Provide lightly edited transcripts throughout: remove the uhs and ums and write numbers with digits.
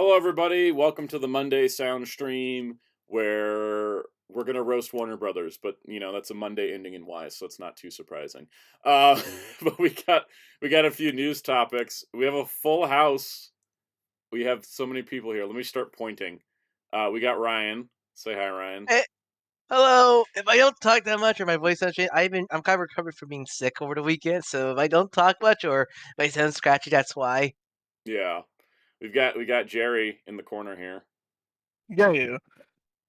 Hello, everybody. Welcome to the Monday Sound Stream, where we're gonna roast Warner Brothers, but that's a Monday ending in Y, so it's not too surprising. But we got a few news topics. We have a full house. We have so many people here. Let me start pointing. We got Ryan. Say hi, Ryan. Hey, hello. If I don't talk that much or my voice doesn't change, I'm kind of recovered from being sick over the weekend. So if I don't talk much or if I sound scratchy, that's why. Yeah, we got Jerry in the corner here. Yeah, you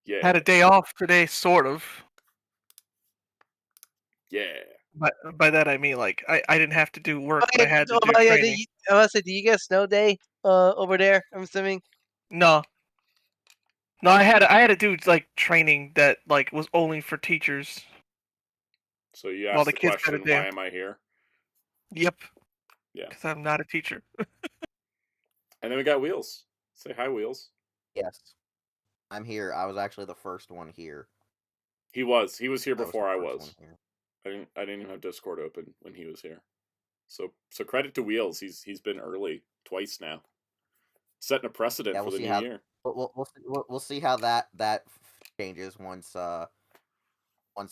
Yeah, had a day off today, sort of. yeah. But by that I mean like I didn't have to do Oh work, but yeah, I had to oh, do yeah, training. I want to say, do you get a snow day over there? I'm assuming. No, no, I had to do like training that like was only for teachers, So you while asked the the kids got a question, day. why am I here? Yep, Yeah. because I'm not a teacher. And then we got Wheels. Say hi, Wheels. Yes, I'm here. I was actually the first one here. He was here I was the before I first was. one here. I didn't even have Discord open when he was here. So credit to Wheels. He's been early twice now, setting a precedent Yeah, for we'll the see new how year. we'll see how that changes once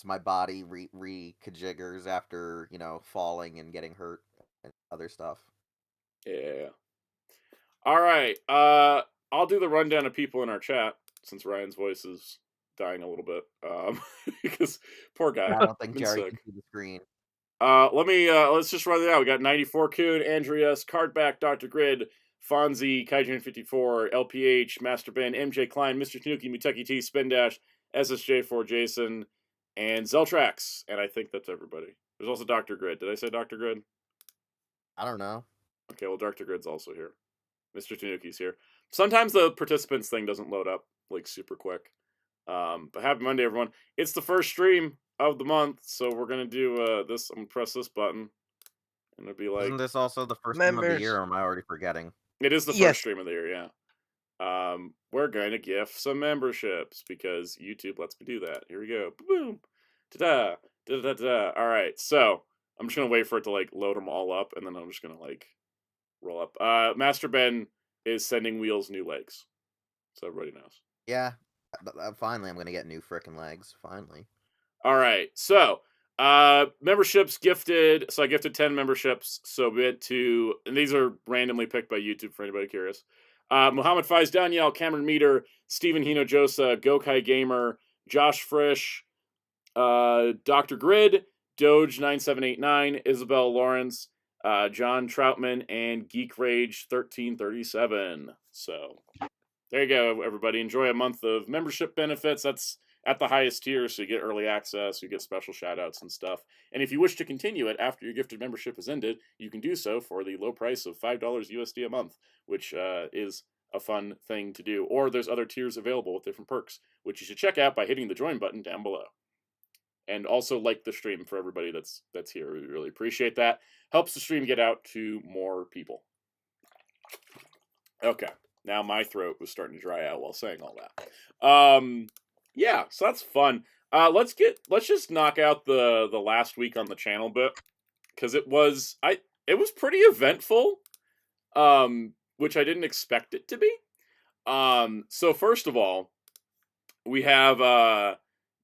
my body rejiggers after falling and getting hurt and other stuff. Yeah. All right. I'll do the rundown of people in our chat since Ryan's voice is dying a little bit. Because poor guy, I don't think been Jerry sick. can see the screen. Let's just run it out. We got 94 Coon, Andreas, Cardback, Dr. Grid, Fonzie, Kaijin54, LPH, Master Ben, MJ Klein, Mr. Tanuki, Muteki T, Spin Dash, SSJ4 Jason, and Zeltrax. And I think that's everybody. There's also Dr. Grid. Did I say Dr. Grid? I don't know. Okay, well, Dr. Grid's also here. Mr. Tanuki's here. Sometimes the participants thing doesn't load up like super quick. But happy Monday, everyone. It's the first stream of the month, so we're gonna do this. I'm gonna press this button, and it'll be like, Isn't this also the first stream of the Members. year, or am I already forgetting? it is the Yes. first stream of the year, yeah. We're gonna gift some memberships because YouTube lets me do that. Here we go. Boom. Ta-da. Da-da-da-da. All right, so I'm just gonna wait for it to like load them all up, and then I'm just gonna like roll up. Master Ben is sending Wheels new legs, so everybody knows. Yeah, finally I'm gonna get new frickin' legs. Finally. All right, so memberships gifted. So I gifted 10 memberships. So we had to, and these are randomly picked by YouTube for anybody curious. Muhammad Faiz, Danielle, Cameron Meter, Stephen Hinojosa, Gokai Gamer, Josh Frisch, Dr. Grid, Doge9789, Isabel Lawrence, John Troutman, and Geek Rage 1337. So there you go, everybody. Enjoy a month of membership benefits. That's at the highest tier, so you get early access, you get special shoutouts and stuff. And if you wish to continue it after your gifted membership is ended, you can do so for the low price of $5 USD a month, which is a fun thing to do. Or there's other tiers available with different perks, which you should check out by hitting the join button down below. And also like the stream for everybody that's here. We really appreciate that. Helps the stream get out to more people. Okay. Now my throat was starting to dry out while saying all that. Yeah, so that's fun. Let's just knock out the last week on the channel bit, because it was pretty eventful, which I didn't expect it to be. So first of all, we have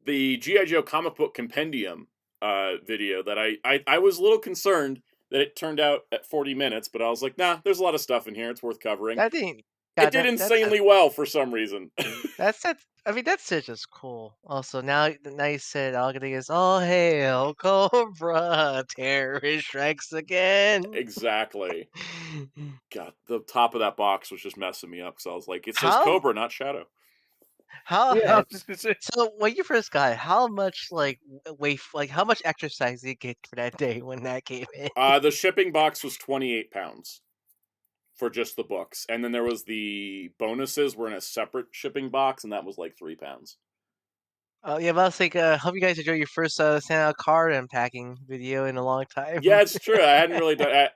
the G.I. Joe comic book compendium video that I was a little concerned that it turned out at 40 minutes, but I was like, nah, there's a lot of stuff in here. It's worth covering. It did insanely well for some reason. That's just cool. Also, now you said all gonna is all hail Cobra, terrorist strikes again. Exactly. God, the top of that box was just messing me up, because I was like, it says How? Cobra, not Shadow. How Yeah, I have was just gonna say, so when you first got it, how much how much exercise did you get for that day when that came in? The shipping box was 28 pounds for just the books, and then there was the bonuses were in a separate shipping box, and that was like 3 pounds. Oh yeah, but I was like, hope you guys enjoy your first Santa card unpacking video in a long time. Yeah, it's true. I hadn't really done.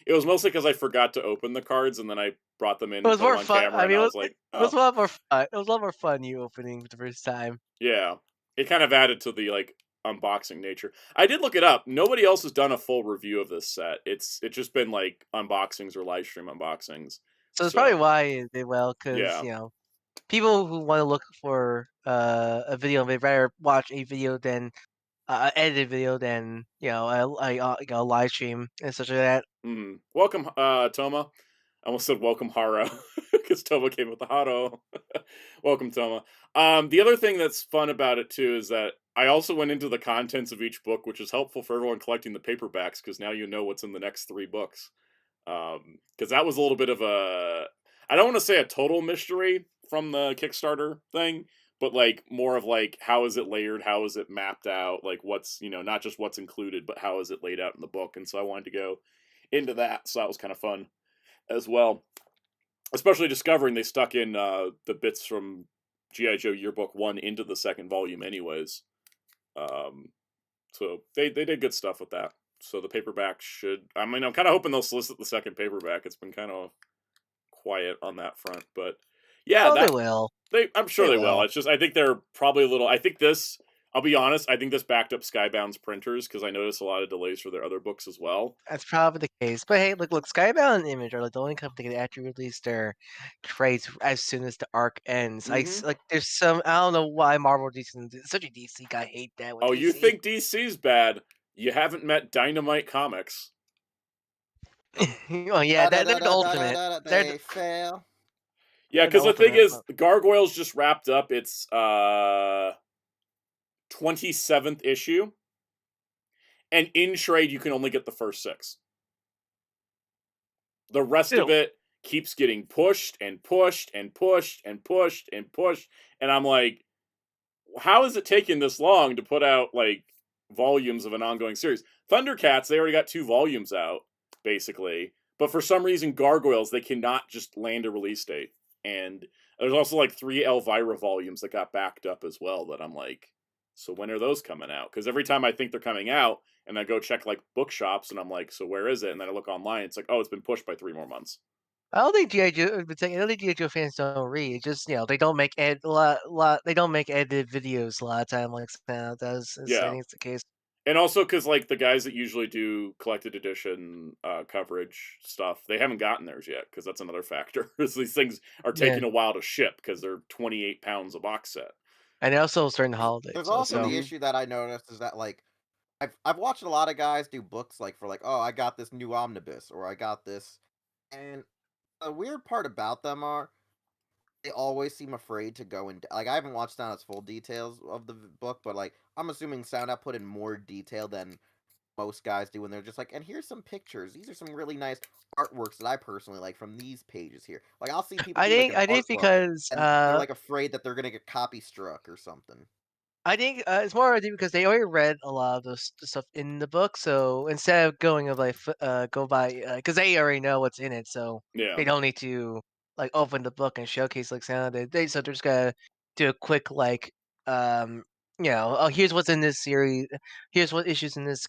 It was mostly because I forgot to open the cards, and then I brought them in It and was put them more on fun. camera, I and mean, I was like, it was a oh, lot more fun. It was a lot more fun you opening for the first time. yeah. It kind of added to the like unboxing nature. I did look it up. Nobody else has done a full review of this set. It's just been like unboxings or live stream unboxings. So that's probably why it did well, because Yeah. people who want to look for a video, they'd rather watch a video than edited video than a live stream and such like that. Welcome, Toma. I almost said welcome, Haro, because Toma came with the Haro. Welcome, Toma. The other thing that's fun about it too is that I also went into the contents of each book, which is helpful for everyone collecting the paperbacks, because now you know what's in the next 3 books. Because that was a little bit of I don't want to say a total mystery from the Kickstarter thing, but like more of like, how is it layered? How is it mapped out? Like what's, not just what's included, but how is it laid out in the book? And so I wanted to go into that. So that was kind of fun as well. Especially discovering they stuck in the bits from G.I. Joe Yearbook 1 into the second volume anyways. So they did good stuff with that. So the paperback I'm kind of hoping they'll solicit the second paperback. It's been kind of quiet on that front, but yeah, They will. I'm sure They they will. will. It's just, I think they're probably a little, I'll be honest, I think this backed up Skybound's printers, because I noticed a lot of delays for their other books as well. That's probably the case. But hey, look, Skybound and Image are like the only company that actually release their trades as soon as the arc ends. There's some, I don't know why Marvel DC, such a DC guy, hate that with Oh, DC. you think DC's bad? You haven't met Dynamite Comics. Oh yeah, they're the ultimate. They fail. Yeah, because the thing is, Gargoyles just wrapped up its 27th issue, and in trade you can only get the first 6. The rest of it keeps getting pushed and pushed and pushed and pushed and pushed, and I'm like, how is it taking this long to put out like volumes of an ongoing series? Thundercats, they already got 2 volumes out, basically, but for some reason Gargoyles, they cannot just land a release date. And there's also like 3 Elvira volumes that got backed up as well, that I'm like, so when are those coming out? Because every time I think they're coming out, and I go check like bookshops, and I'm like, so where is it? And then I look online, it's like, oh, it's been pushed by 3 more months. I don't think G.I. Joe fans don't read. It's just they don't make they don't make edited videos a lot of time like Soundout does. I think it's the case. And also because like the guys that usually do collected edition coverage stuff, they haven't gotten theirs yet, because that's another factor. These things are taking a while to ship because they're 28 pounds a box set. And they also certain holidays. There's also the issue that I noticed is that like I've watched a lot of guys do books like for like, oh, I got this new omnibus, or I got this, and the weird part about them are they always seem afraid to go into, like, I haven't watched down its full details of the book, but like I'm assuming Soundout put in more detail than most guys do when they're just like, and here's some pictures. These are some really nice artworks that I personally like from these pages here. Like I'll see people. I think because they're like afraid that they're gonna get copy struck or something. I think it's more because they already read a lot of the stuff in the book, so instead of going of like go by because they already know what's in it, so they don't need to like open the book and showcase like sound. They're just gonna do a quick like oh, here's what's in this series, here's what issues in this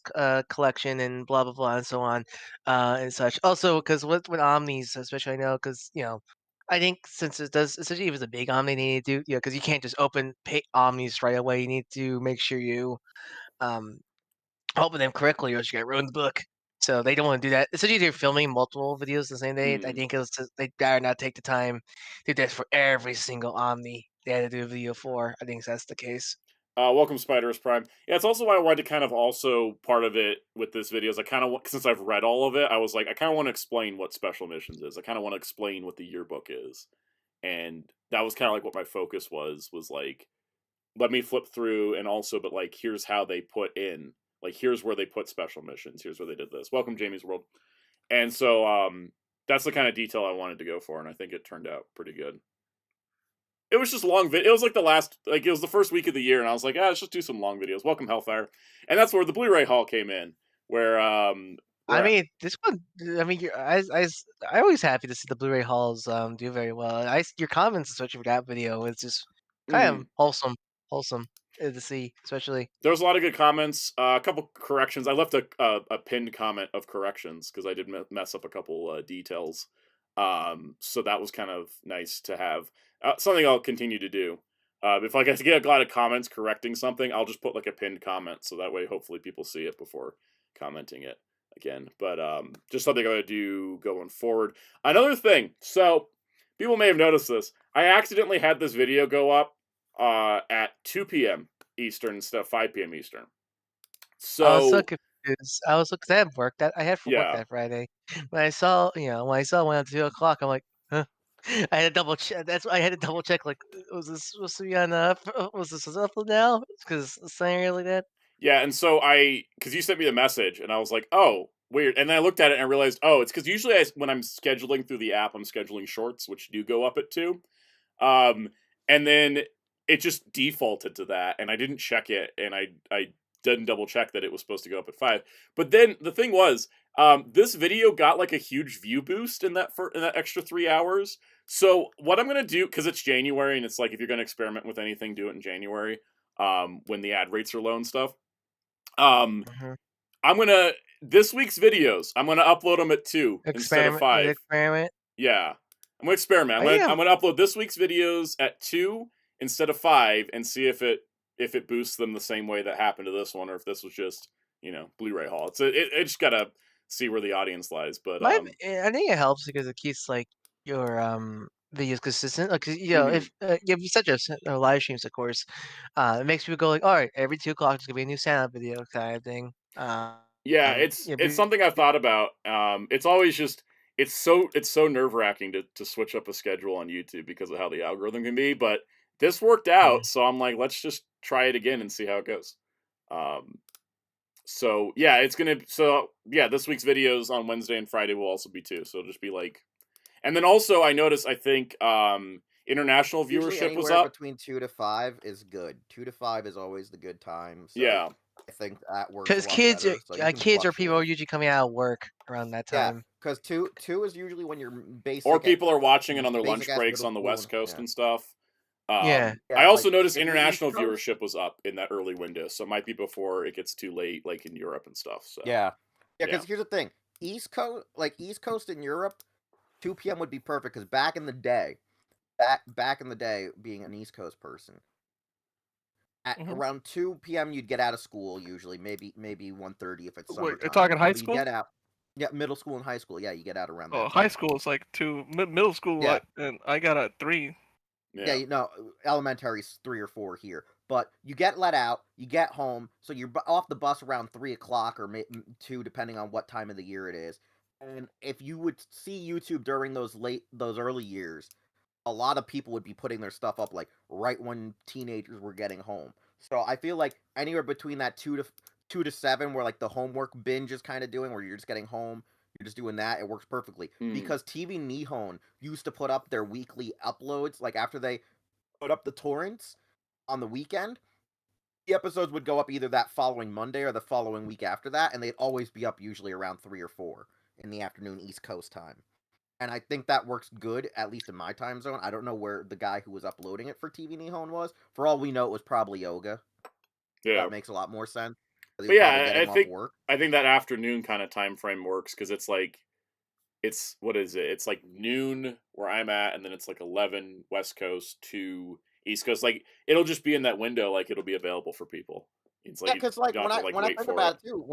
collection, and blah blah blah and so on and such. Also, because with Omnis, especially I know because I think since it does, especially if it's a big Omni, they need to do, because you can't just open Omnis right away. You need to make sure you open them correctly, or else you get ruined the book. So they don't want to do that. Especially if they're filming multiple videos the same day. I think they dare not take the time to do that for every single Omni they had to do a video for. I think that's the case. Welcome, Spiderus Prime. Yeah, it's also why I wanted to kind of also part of it with this video is I kind of, since I've read all of it, I was like, I kind of want to explain what Special Missions is. I kind of want to explain what the yearbook is. And that was kind of like what my focus was like, let me flip through, and also, but like, here's how they put in, like, here's where they put Special Missions. Here's where they did this. Welcome, Jamie's World. And so, that's the kind of detail I wanted to go for, and I think it turned out pretty good. It was just long it was like it was the first week of the year, and I was like, let's just do some long videos. Welcome, Hellfire. And that's where the Blu-ray haul came in, where I mean, this one. I mean, I always happy to see the Blu-ray hauls do very well. Your comments, especially for that video, is just kind of wholesome to see, especially. There was a lot of good comments. A couple corrections. I left a pinned comment of corrections because I did mess up a couple details. So that was kind of nice to have. Something I'll continue to do. If I get a lot of comments correcting something, I'll just put like a pinned comment, so that way hopefully people see it before commenting it again. But just something I'm going to do going forward. Another thing. So people may have noticed this. I accidentally had this video go up at 2 p.m. Eastern instead of 5 p.m. Eastern. I was so So confused. I was because I had work that I had for work yeah. that Friday. When I saw, when at 2 o'clock, I'm like, huh. I had to double check. That's why I had to double check. Like, was this supposed to be on? Was this upload now? Because it's saying like that. Yeah, and so because you sent me the message, and I was like, oh, weird. And then I looked at it and I realized, oh, it's because usually when I'm scheduling through the app, I'm scheduling shorts, which do go up at 2. And then it just defaulted to that, and I didn't check it, and I didn't double check that it was supposed to go up at 5. But then the thing was, this video got like a huge view boost in that extra 3 hours. So what I'm gonna do, because it's January, and it's like if you're gonna experiment with anything, do it in January, when the ad rates are low and stuff. I'm gonna this week's videos. I'm gonna upload them at 2 instead of 5. Experiment. Yeah, I'm gonna experiment. I'm gonna upload this week's videos at 2 instead of 5 and see if it boosts them the same way that happened to this one, or if this was just Blu-ray haul. It just gotta see where the audience lies. But I think it helps because it keeps like your videos consistent. Like, if you such a live streams, of course, it makes people go like, all right, every 2 o'clock there's gonna be a new stand-up video kind of thing. Yeah, it's something I've thought about. It's always just it's so nerve-wracking to switch up a schedule on YouTube because of how the algorithm can be. But this worked out, so I'm like, let's just try it again and see how it goes. So yeah, this week's videos on Wednesday and Friday will also be 2. So it'll just be like, and then also I noticed I think international viewership was up. Between 2 to 5 is good. 2 to 5 is always the good time. So yeah. I think that works. Because kids or people are usually coming out of work around that time. Yeah, because two is usually when you're basic. Or people are watching it on their lunch breaks on the West Coast and stuff. I also noticed international viewership was up in that early window, so it might be before it gets too late, like in Europe and stuff. So because here's the thing: East Coast in Europe, 2 p.m. would be perfect because back in the day, being an East Coast person. At around 2 p.m. you'd get out of school usually, maybe 1:30 if it's summertime. Wait, you're talking high school? You get out. Yeah, middle school and high school. Yeah, you get out around that. Oh, high school is like 2. Middle school, and I got a 3. Yeah, elementary's 3 or 4 here. But you get let out, you get home, so you're off the bus around 3 o'clock or 2, depending on what time of the year it is. And if you would see YouTube during those early years, a lot of people would be putting their stuff up like right when teenagers were getting home. So I feel like anywhere between that 2 to 7, where like the homework binge is kind of doing, where you're just getting home, you're just doing that, it works perfectly. Because TV Nihon used to put up their weekly uploads, like after they put up the torrents on the weekend, the episodes would go up either that following Monday or the following week after that, and they'd always be up usually around 3 or 4 in the afternoon East Coast time. And I think that works good, at least in my time zone. I don't know where the guy who was uploading it for TV Nihon was. For all we know, it was probably Yoga. Yeah. That makes a lot more sense. But yeah, I think that afternoon kind of time frame works because it's like, what is it? It's like noon where I'm at, and then it's like 11 West Coast to East Coast. Like, it'll just be in that window, like it'll be available for people. It's like, because when I think about it too,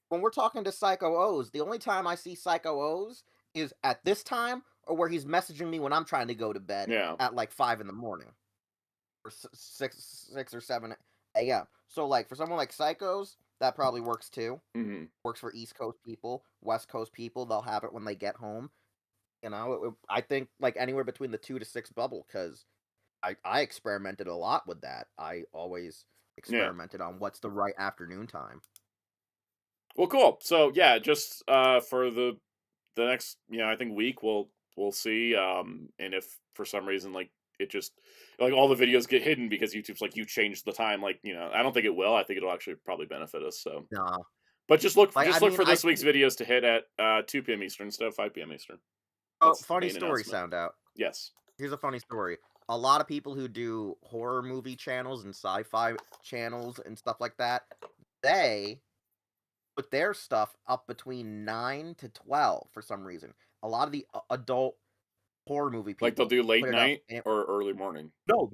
when we're talking to Psycho O's, the only time I see Psycho O's is at this time, or where he's messaging me when I'm trying to go to bed at like 5 in the morning, or 6 or 7 a.m. So like for someone like Psycho's, that probably works too. Works for East Coast people, West Coast people. They'll have it when they get home. I think like anywhere between the 2 to 6 bubble, because I experimented a lot with that. I always experimented on what's the right afternoon time. Well, cool. So yeah, just for the next, I think week we'll see. And if for some reason like it just like all the videos get hidden because YouTube's like, you changed the time, like I don't think it will. I think it'll actually probably benefit us. So but just look for this week's videos to hit at 2 p.m. Eastern instead of 5 p.m. Eastern. That's funny story, Soundout. Yes. Here's a funny story. A lot of people who do horror movie channels and sci-fi channels and stuff like that, they put their stuff up between 9 to 12 for some reason. A lot of the adult horror movie people, like they'll do late night or early morning. No,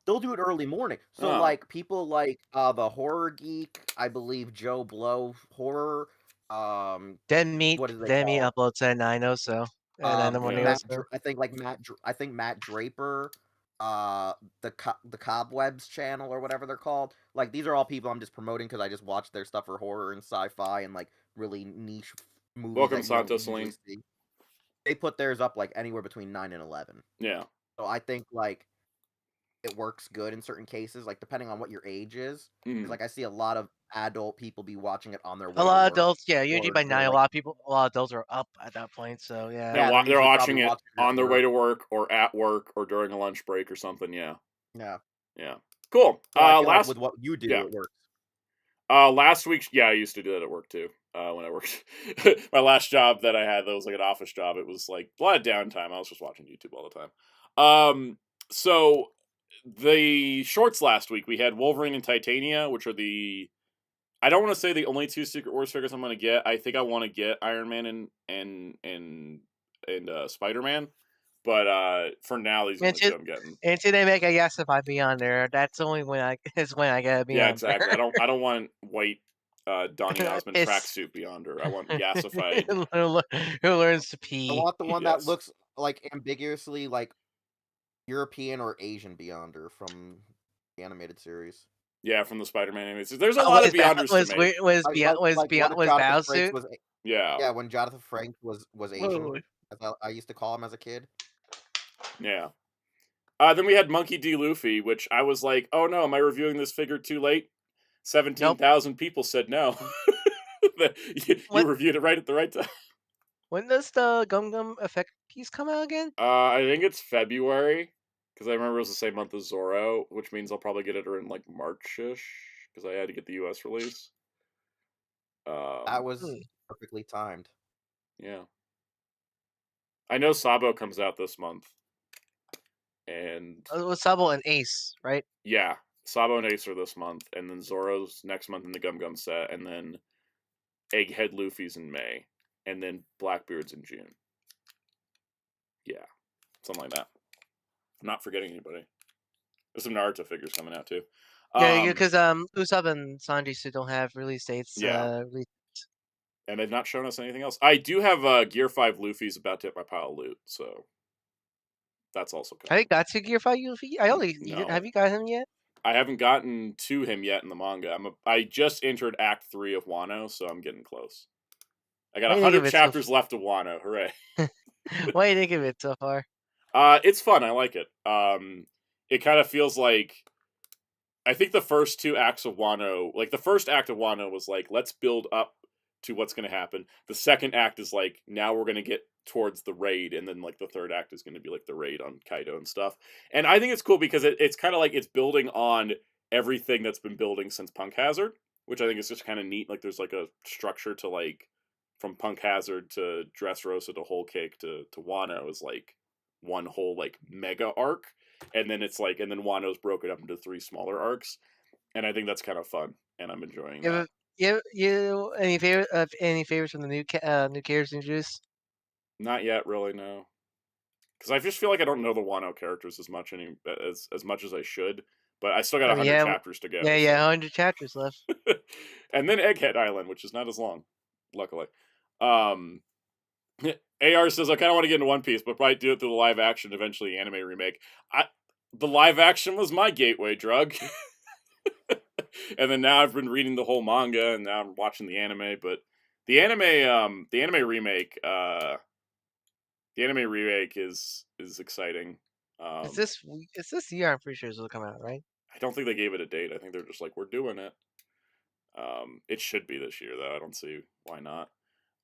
they'll do it early morning. So like people like the Horror Geek, I believe Joe Blow Horror, Then Meat what is they call uploads at 9 also. And then the morning Matt, also. I think Matt Draper, the Cobwebs channel or whatever they're called. Like, these are all people I'm just promoting because I just watch their stuff for horror and sci-fi and like really niche movies. Welcome, that you don't Santo usually Celine. see. They put theirs up like anywhere between 9 and 11. Yeah. So I think like it works good in certain cases, like depending on what your age is. 'Cause, like I see a lot of adult people be watching it on their way A lot to of work. adults, yeah, usually or by they're, 9, like, a lot of adults are up at that point, so yeah. Yeah, They're usually watching probably it watching it at on their way work. to work or at work or during a lunch break or something. Yeah. Yeah. Yeah. Cool. So I feel like with what you do, it works. Last week, yeah, I used to do that at work too. When I worked, my last job that I had, that was like an office job. It was like a lot of downtime. I was just watching YouTube all the time. So the shorts last week, we had Wolverine and Titania, which are I don't want to say the only 2 Secret Wars figures I'm going to get. I think I want to get Iron Man and Spider-Man. But for now, these are the 2 I'm getting. Until they make a Yasify Beyonder, that's only when I get a Beyonder. Yeah, exactly. I don't want white Donny Osmond tracksuit Beyonder. I want Yasified. Who learns to pee. I want the one that looks like ambiguously like European or Asian Beyonder from the animated series. Yeah, from the Spider-Man animated. There's a lot of Beyonders to make. Was Battlesuit? Yeah, when Jonathan Frank was Asian, as I used to call him as a kid. Yeah. Then we had Monkey D. Luffy, which I was like, oh no, am I reviewing this figure too late? 17,000 people said no. you reviewed it right at the right time. When does the Gundam Effect piece come out again? I think it's February, because I remember it was the same month as Zoro, which means I'll probably get it in like March-ish, because I had to get the US release. That was perfectly timed. Yeah. I know Sabo comes out this month. And it was Sabo and Ace, right? Yeah. Sabo and Ace are this month, and then Zoro's next month in the Gum Gum set, and then Egghead Luffy's in May, and then Blackbeard's in June. Yeah. Something like that. I'm not forgetting anybody. There's some Naruto figures coming out too. Yeah, because Usopp and Sanji still don't have release dates. Yeah. And they've not shown us anything else. I do have Gear 5 Luffy's about to hit my pile of loot, so that's also coming. Have you got to Gear 5 Luffy? Have you got him yet? I haven't gotten to him yet in the manga. I just entered Act 3 of Wano, so I'm getting close. I got 100 chapters left of Wano. Hooray. What do you think of it so far? It's fun. I like it. It kind of feels like, I think the first 2 acts of Wano, like the first act of Wano was like, let's build up to what's going to happen. The second act is like, now we're going to get towards the raid, and then like the third act is going to be like the raid on Kaido and stuff. And I think it's cool because it's kind of like it's building on everything that's been building since Punk Hazard, which I think is just kind of neat. Like there's like a structure to like from Punk Hazard to Dressrosa to Whole Cake to Wano is like one whole like mega arc, and then it's like, and then Wano's broken up into 3 smaller arcs, and I think that's kind of fun, and I'm enjoying that. You any favorites from the new characters introduced? Not yet, really, no. Because I just feel like I don't know the Wano characters as much as I should. But I still got 100 chapters to go. Yeah, 100 chapters left. And then Egghead Island, which is not as long, luckily. AR says, I kind of want to get into One Piece, but probably do it through the live action, eventually anime remake. The live action was my gateway drug. And then now I've been reading the whole manga, and now I'm watching the anime. But the anime remake, is exciting. It's this year. I'm pretty sure it'll come out, right? I don't think they gave it a date. I think they're just like, we're doing it. It should be this year, though. I don't see why not.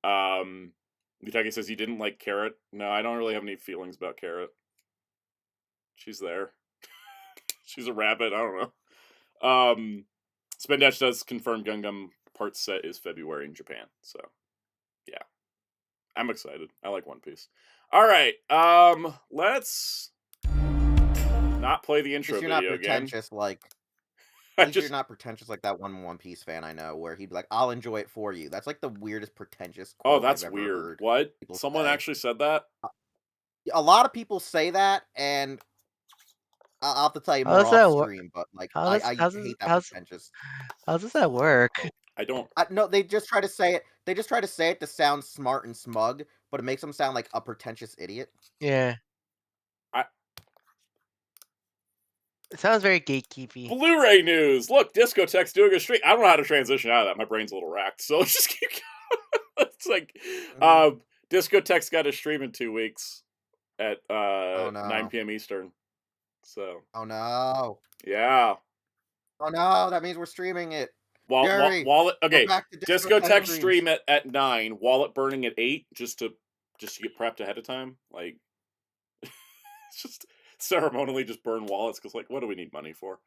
Mitake says he didn't like Carrot. No, I don't really have any feelings about Carrot. She's there. She's a rabbit. I don't know. Spendash does confirm Gundam part set is February in Japan. So, yeah. I'm excited. I like One Piece. All right. Let's not play the intro video again. You're not pretentious like that One Piece fan I know, where he'd be like, "I'll enjoy it for you." That's like the weirdest pretentious quote. Oh, that's weird. What? Someone actually said that? A lot of people say that, and I'll have to tell you more off stream. But like, I hate that pretentious. How does that work? I don't. No, they just try to say it. they just try to say it to sound smart and smug, but it makes them sound like a pretentious idiot. Yeah. It sounds very gatekeepy. Blu-ray news. Look, Discotek's doing a stream. I don't know how to transition out of that. My brain's a little racked, so let's just keep going. It's like, Discotek's got a stream in 2 weeks at 9 p.m. Eastern. So. Oh no. Yeah. Oh no, that means we're streaming it. Wallet. Okay, Discotek stream at 9. Wallet burning at 8, just to get prepped ahead of time. Like, it's just ceremonially just burn wallets because, like, what do we need money for?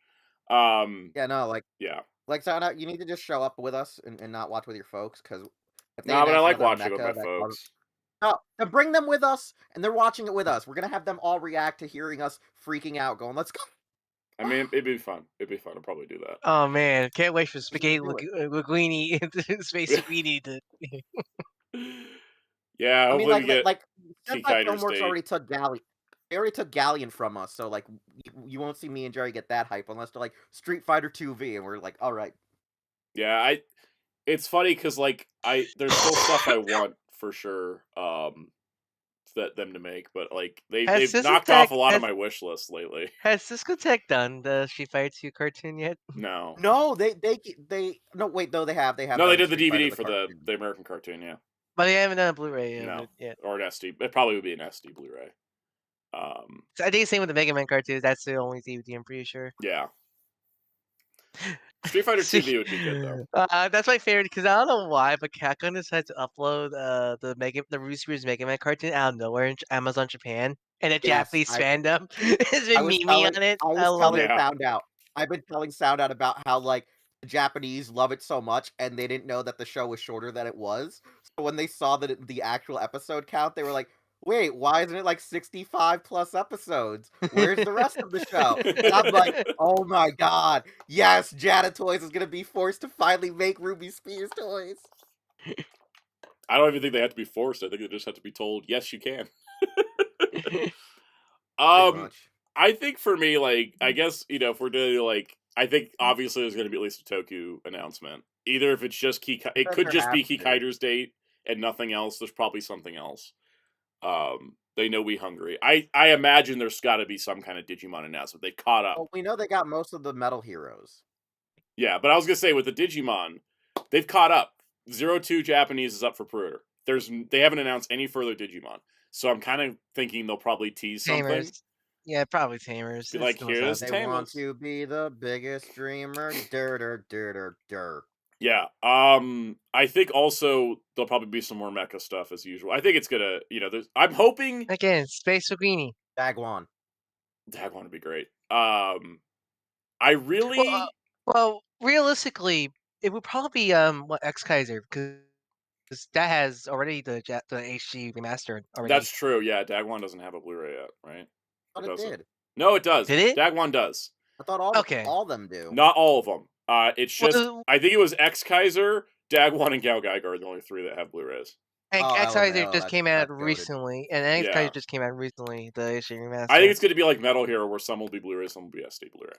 Yeah, no, like, yeah, like, Soundout, you need to just show up with us and not watch with your folks, because no, but I like watching with my folks. No, to bring them with us, and they're watching it with us. We're gonna have them all react to hearing us freaking out, going, "Let's go." I mean, it'd be fun. It'd be fun. I'll probably do that. Oh man, can't wait for Spaghetti Linguini Space Linguini to. Yeah, I mean, like Sentai Filmworks already took Galleon. They already took Galleon from us, so like you won't see me and Jerry get that hype unless they're like Street Fighter 2V, and we're like, all right. Yeah, it's funny because like there's still stuff I want for sure. Them to make, but like they've knocked off a lot of my wish list lately. Has Discotek done the Street Fighter 2 cartoon yet? No. No, they no wait, no, they have. No, they did the DVD for the American cartoon, yeah. But they haven't done a Blu-ray yet. Or an SD. It probably would be an SD Blu-ray. So I think the same with the Mega Man cartoons. That's the only DVD, I'm pretty sure. Yeah. Street Fighter 2V would be good though. That's my favorite because I don't know why, but Capcom decided to upload the Ruby Series Mega Man cartoon out of nowhere in Amazon Japan, and the Japanese fandom has been memeing on it. I love it. I've been telling Soundout about how like the Japanese love it so much, and they didn't know that the show was shorter than it was. So when they saw the actual episode count, they were like, wait, why isn't it like 65 plus episodes? Where's the rest of the show? And I'm like, oh my god, yes, Jada Toys is gonna be forced to finally make Ruby Spears toys. I don't even think they have to be forced. I think they just have to be told, yes, you can. I think for me, like, I guess, if we're doing like, I think obviously there's going to be at least a Toku announcement. Either if it's just it could just be Kikaider's date and nothing else. There's probably something else. They know we hungry. I imagine there's got to be some kind of Digimon announcement. They caught up. Well, we know they got most of the Metal Heroes. Yeah, but I was gonna say with the Digimon, they've caught up. 02 Japanese is up for pre-order. They haven't announced any further Digimon, so I'm kind of thinking they'll probably tease something. Yeah, probably Tamers. Be like, here's Tamers. They want to be the biggest dreamer. Yeah. I think also there'll probably be some more mecha stuff as usual. I think it's gonna, I'm hoping again, Space Zucchini. Dagwan would be great. I really well, realistically, it would probably be X Kaiser because that has already the HD remastered already. That's true. Yeah, Dagwan doesn't have a Blu-ray yet, right? But it did. No, it does. Did it? Dagwan does. I thought all of them do. Not all of them. It's just I think it was X Kaiser, Dagwan, and Gal Geiger are the only 3 that have Blu-rays. And X Kaiser just came out recently, and X Kaiser just came out recently. The HD remastered. I think it's going to be like Metal Hero, where some will be Blu-ray, some will be SD Blu-ray.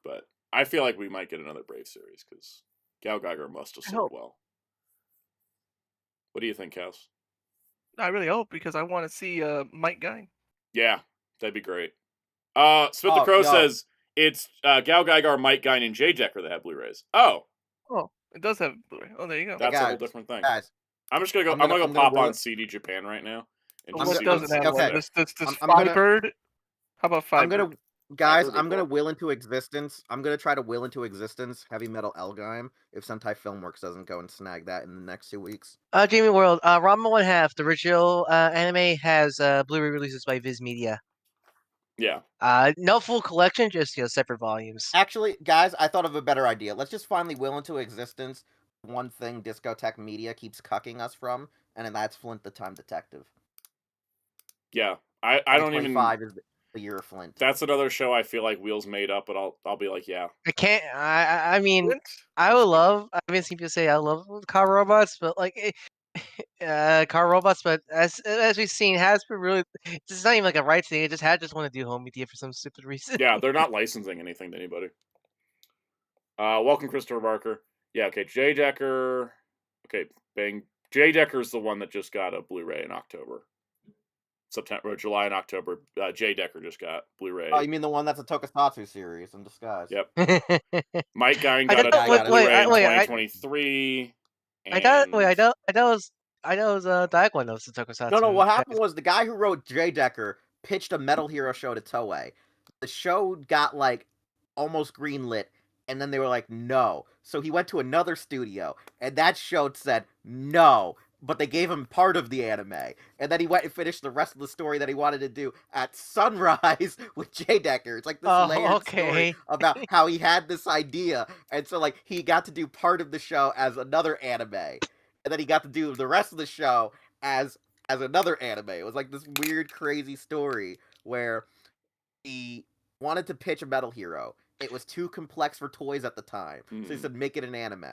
But I feel like we might get another Brave series because Gal Geiger must have sold well. What do you think, Cass? I really hope because I want to see Mike Guy. Yeah, that'd be great. Smith the Crow says it's Gal Geiger, Mike Guy, and Jay Decker that have Blu-rays. Oh, it does have Blu-ray. Oh, there you go. That's a whole different thing. Guys, I'm just gonna go. I'm gonna go pop on CD Japan right now. And just see doesn't have this Firebird. How about Firebird? I'm gonna will into existence. I'm gonna try to will into existence Heavy Metal Elgime if Sentai Filmworks doesn't go and snag that in the next 2 weeks. Jamie World, Ranma 1/2, the original anime has Blu-ray releases by Viz Media. Yeah. No full collection, just separate volumes. Actually, guys, I thought of a better idea. Let's just finally will into existence one thing Discotek Media keeps cucking us from, and that's Flint the Time Detective. Yeah, I don't even. 25 is the year of Flint. That's another show I feel like Wheels made up, but I'll be like, yeah. I can't. I mean, I would love. I haven't seen people say I love car robots, but like. Car robots, but as we've seen, Hasbro really it's not even like a rights thing. It just want to do home media for some stupid reason. Yeah, they're not licensing anything to anybody. Welcome, Christopher Barker. Yeah, okay, Jay Decker. Okay, bang. J Decker's the one that just got a Blu-ray in October. September, July, and October. J Decker just got Blu-ray. Oh, you mean the one that's a Tokusatsu series in disguise? Yep. Mike Guy I got a thought- Blu-ray in wait, 2023. I thought it was Diagon that was the Tokusatsu. No, what happened was the guy who wrote J Decker pitched a Metal Hero show to Toei. The show got like almost greenlit, and then they were like, no. So he went to another studio, and that show said no. But they gave him part of the anime, and then he went and finished the rest of the story that he wanted to do at Sunrise with J Decker. It's like this layered story about how he had this idea, and so like he got to do part of the show as another anime, and then he got to do the rest of the show as another anime. It was like this weird, crazy story where he wanted to pitch a Metal Hero. It was too complex for toys at the time, so he said, make it an anime.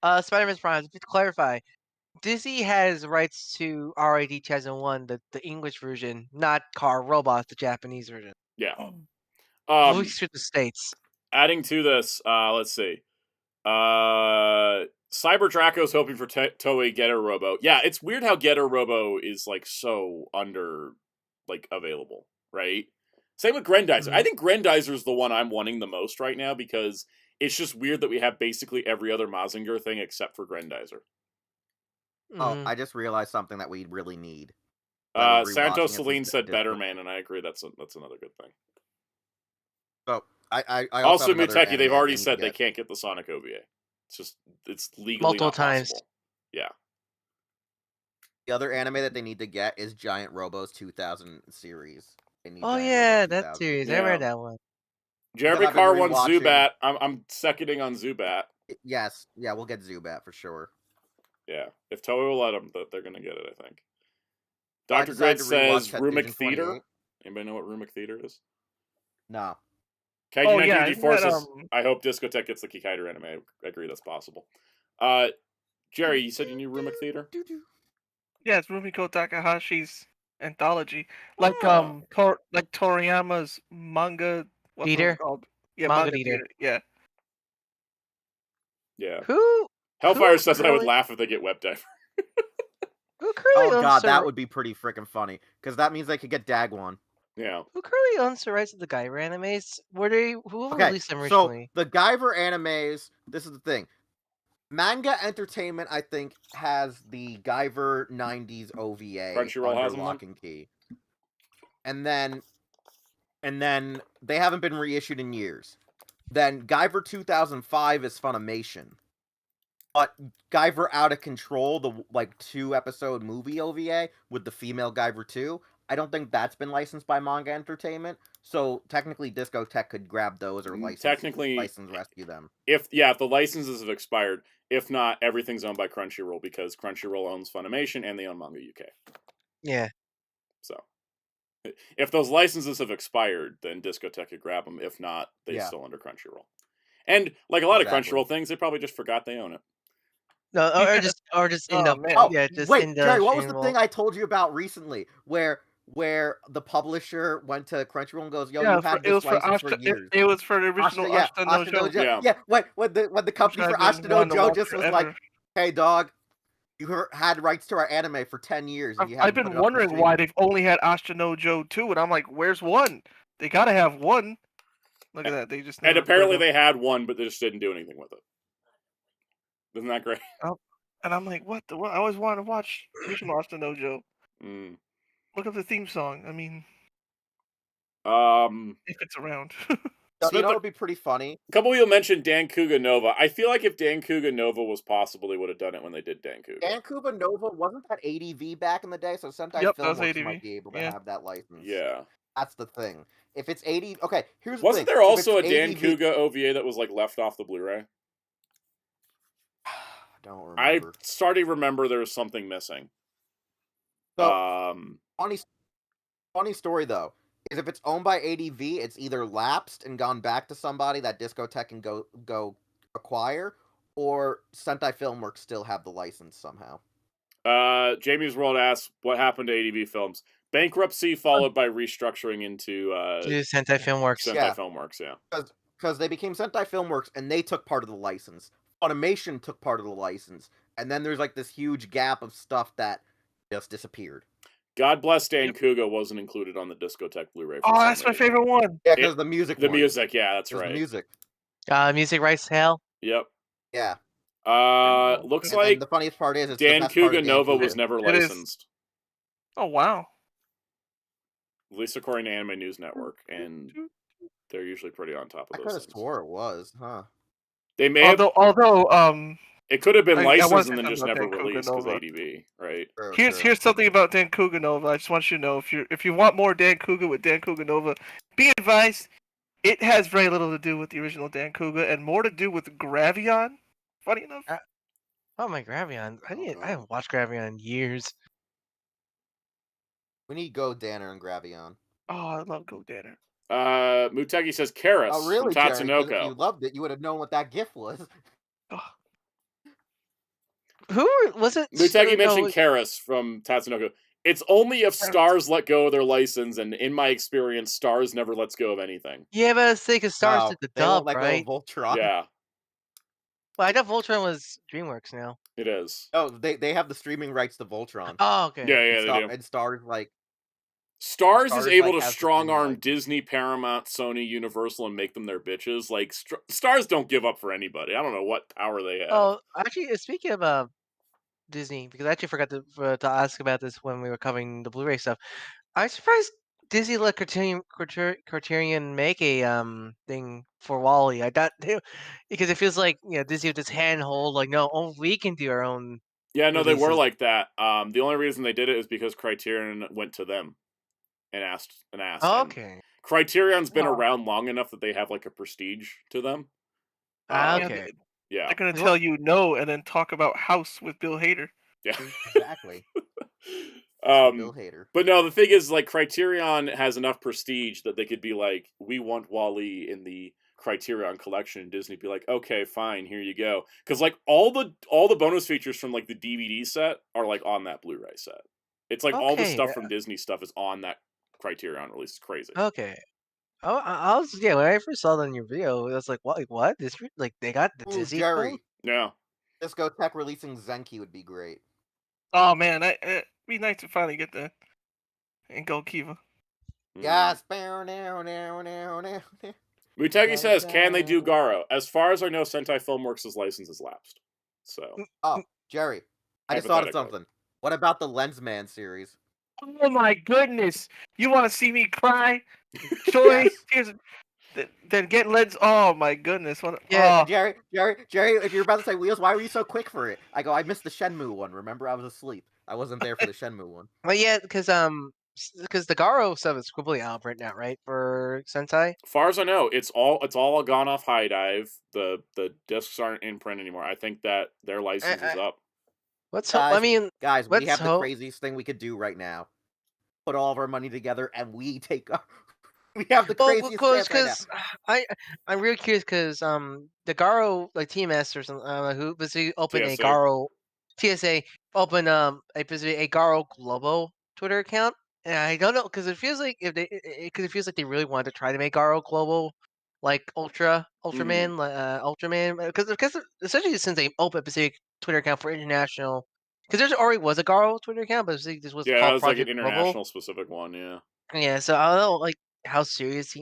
Spider-Man's Prime, to clarify, Disney has rights to RID 2001, the English version, not Car Robot, the Japanese version. Yeah. At least to the States. Adding to this, let's see. Cyber Draco's hoping for Toei Getter Robo. Yeah, it's weird how Getter Robo is like so under like available, right? Same with Grendizer. Mm-hmm. I think Grandizer's the one I'm wanting the most right now because it's just weird that we have basically every other Mazinger thing except for Grendizer. Oh, I just realized something that we really need. Santos Celine said Better Man, and I agree that's another good thing. So I also Muteki, they've already said they can't get the Sonic OVA. It's legally multiple not times. Possible. Yeah. The other anime that they need to get is Giant Robo's 2000 series. Oh yeah, that series. Yeah. I read that one. Jeremy Carr wants Zubat. I'm seconding on Zubat. Yes, yeah, we'll get Zubat for sure. Yeah, if Toei will let them, they're gonna get it. I think. Dr. Grid says Rumic Theater. Anybody know what Rumic Theater is? No. Kaiju 19 Forces. I hope Discotek gets the Kikaider anime. I agree that's possible. Jerry, you said you knew Rumic Theater? Yeah, it's Rumiko Takahashi's anthology, like Toriyama's manga. What's it called? Yeah, manga theater. Yeah. Yeah. Who? Hellfire says I would laugh if they get Web Diver. Oh god, that would be pretty freaking funny because that means they could get Dagwon. Yeah. Who currently owns the rights to the Guyver animes? Who released them originally? So the Guyver animes. This is the thing. Manga Entertainment, I think, has the Guyver 90s OVA Crunchyroll has lock and key, and then they haven't been reissued in years. Then Guyver 2005 is Funimation. But Guyver Out of Control, the 2-episode movie OVA with the female Guyver 2, I don't think that's been licensed by Manga Entertainment. So technically Discotek could grab those or license rescue them. If the licenses have expired, if not, everything's owned by Crunchyroll because Crunchyroll owns Funimation and they own Manga UK. Yeah. So if those licenses have expired, then Discotek could grab them. If not, they're still under Crunchyroll. And like a lot of Crunchyroll things, they probably just forgot they own it. No, or just end up. Wait, Jerry, what was the thing I told you about recently, where the publisher went to Crunchyroll and goes, "Yo, you had this license for years." It was for the original Ashita no Joe. Yeah. When the company for Ashita no Joe just was like, "Hey, dog, you had rights to our anime for 10 years." And I've been wondering why they've only had Ashita no Joe 2, and I'm like, "Where's 1? They gotta have 1." Look at that. They just and apparently they had 1, but they just didn't do anything with it. Isn't that great? And I'm like, what? I always wanted to watch original Ashita no Joe. Look up the theme song. I mean, if it's around. You know what would be pretty funny? A couple of you mentioned Dan Kuga Nova. I feel like if Dan Kuga Nova was possible, they would have done it when they did Dan Kuga. Dan Kuga Nova, wasn't that ADV back in the day? So Sentai Filmworks might be able to have that license. Yeah. That's the thing. If it's 80... Okay, here's the Wasn't thing. there also a Dan Kuga OVA that was left off the Blu-ray? Don't remember. I started to remember there was something missing. So, funny story though, is if it's owned by ADV, it's either lapsed and gone back to somebody that Discotek can go acquire, or Sentai Filmworks still have the license somehow. Jamie's World asks, what happened to ADV Films? Bankruptcy followed by restructuring into Sentai Filmworks. Sentai Filmworks, yeah. Because they became Sentai Filmworks and they took part of the license. Funimation took part of the license, and then there's like this huge gap of stuff that just disappeared. God bless Dan Kuga wasn't included on the Discotek Blu-ray. Oh, that's my favorite one. Yeah, because the music. The music, yeah, that's right. The music. Music rights to hell. Yep. Yeah. Looks like the funniest part is Dan Kuga Nova was never licensed. Oh wow. At least according to Anime News Network, and they're usually pretty on top of those things. I could have swore it was, huh? They may have. Although, it could have been licensed and then just never released because ADB, right? Here's something about Dan Kuga Nova. I just want you to know, if you want more Dan Kuga with Dan Kuga Nova, be advised, it has very little to do with the original Dan Kuga and more to do with Gravion. Funny enough. Oh my Gravion! I haven't watched Gravion in years. We need Go Danner and Gravion. Oh, I love Go Danner. Muteki says Karis from Tatsunoko. Jerry, if you loved it, you would have known what that GIF was. Who was it? Muteki mentioned Karis from Tatsunoko. It's only if Stars let go of their license, and in my experience, Stars never lets go of anything. Yeah, but it's because Stars did the dub, right? Voltron. Yeah. Well, I thought Voltron was DreamWorks now. It is. Oh, they have the streaming rights to Voltron. Oh, okay. Yeah, they do. And Stars Stars is able to strong-arm Disney, Paramount, Sony, Universal, and make them their bitches. Like, Stars don't give up for anybody. I don't know what power they have. Oh, actually, speaking of Disney, because I actually forgot to ask about this when we were covering the Blu-ray stuff. I'm surprised Disney let Criterion make a thing for Wall-E. I thought because it feels like Disney would just handhold like, no, only we can do our own. Yeah, no, releases. They were like that. The only reason they did it is because Criterion went to them and asked. Oh, okay. And Criterion's been around long enough that they have like a prestige to them. Okay. Yeah. They're gonna tell you no and then talk about House with Bill Hader. Yeah. Exactly. Bill Hader. But no, the thing is, like, Criterion has enough prestige that they could be like, we want Wall-E in the Criterion collection, and Disney be like, okay, fine, here you go. Because like all the bonus features from like the DVD set are like on that Blu-ray set. It's like all the stuff from Disney stuff is on that Criterion release. It's crazy. Okay. Oh, I was when I first saw that in your video, I was like, what? This like they got the Disney Jerry. phone? Yeah. Discotek releasing Zenki would be great. Oh man, it'd be nice to finally get that and go Kiva. Yes. Muteki says, can they do Garo? As far as I know, Sentai Filmworks' license is lapsed. So. Oh, Jerry, I just thought of something. What about the Lensman series? Oh my goodness! You want to see me cry? Joy, tears. Then get Lens. Oh my goodness! Yeah, Jerry, if you're about to say Wheels, why were you so quick for it? I go, I missed the Shenmue one. Remember, I was asleep. I wasn't there for the Shenmue one. Well, yeah, because the Garo stuff is completely out right now, right? For Sentai. Far as I know, it's all gone off High Dive. The discs aren't in print anymore. I think that their license is up. Guys, we have the craziest thing we could do right now. Put all of our money together and we take. We have the craziest because I'm really curious because the Garo like TMS or something who basically opened a Garo TSA opened a Garo Globo Twitter account, and I don't know because it feels like they really wanted to try to make Garo Global like Ultraman because essentially since they opened a specific Twitter account for international, because there already was a Garo Twitter account, but this was called it was Project like an international Global. specific one, yeah. Yeah, so I don't know like how serious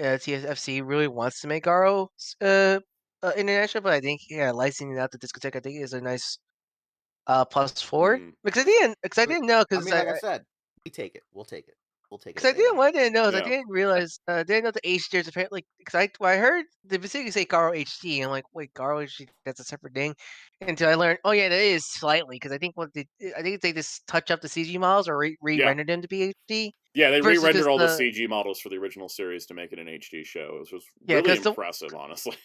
TSFC really wants to make Garo international, but I think licensing out the Discotek I think is a nice plus four because I didn't know because like I said, we take it. We'll take it. Because I didn't know. I didn't realize. Didn't know the HD is apparently because I heard the specifically say Garo HD. And I'm like, wait, Garo HD, that's a separate thing. Until I learned, oh yeah, that is slightly because I think they just touch up the CG models or re-rendered them to be HD. Yeah, they re-rendered all the CG models for the original series to make it an HD show. It was really impressive, honestly.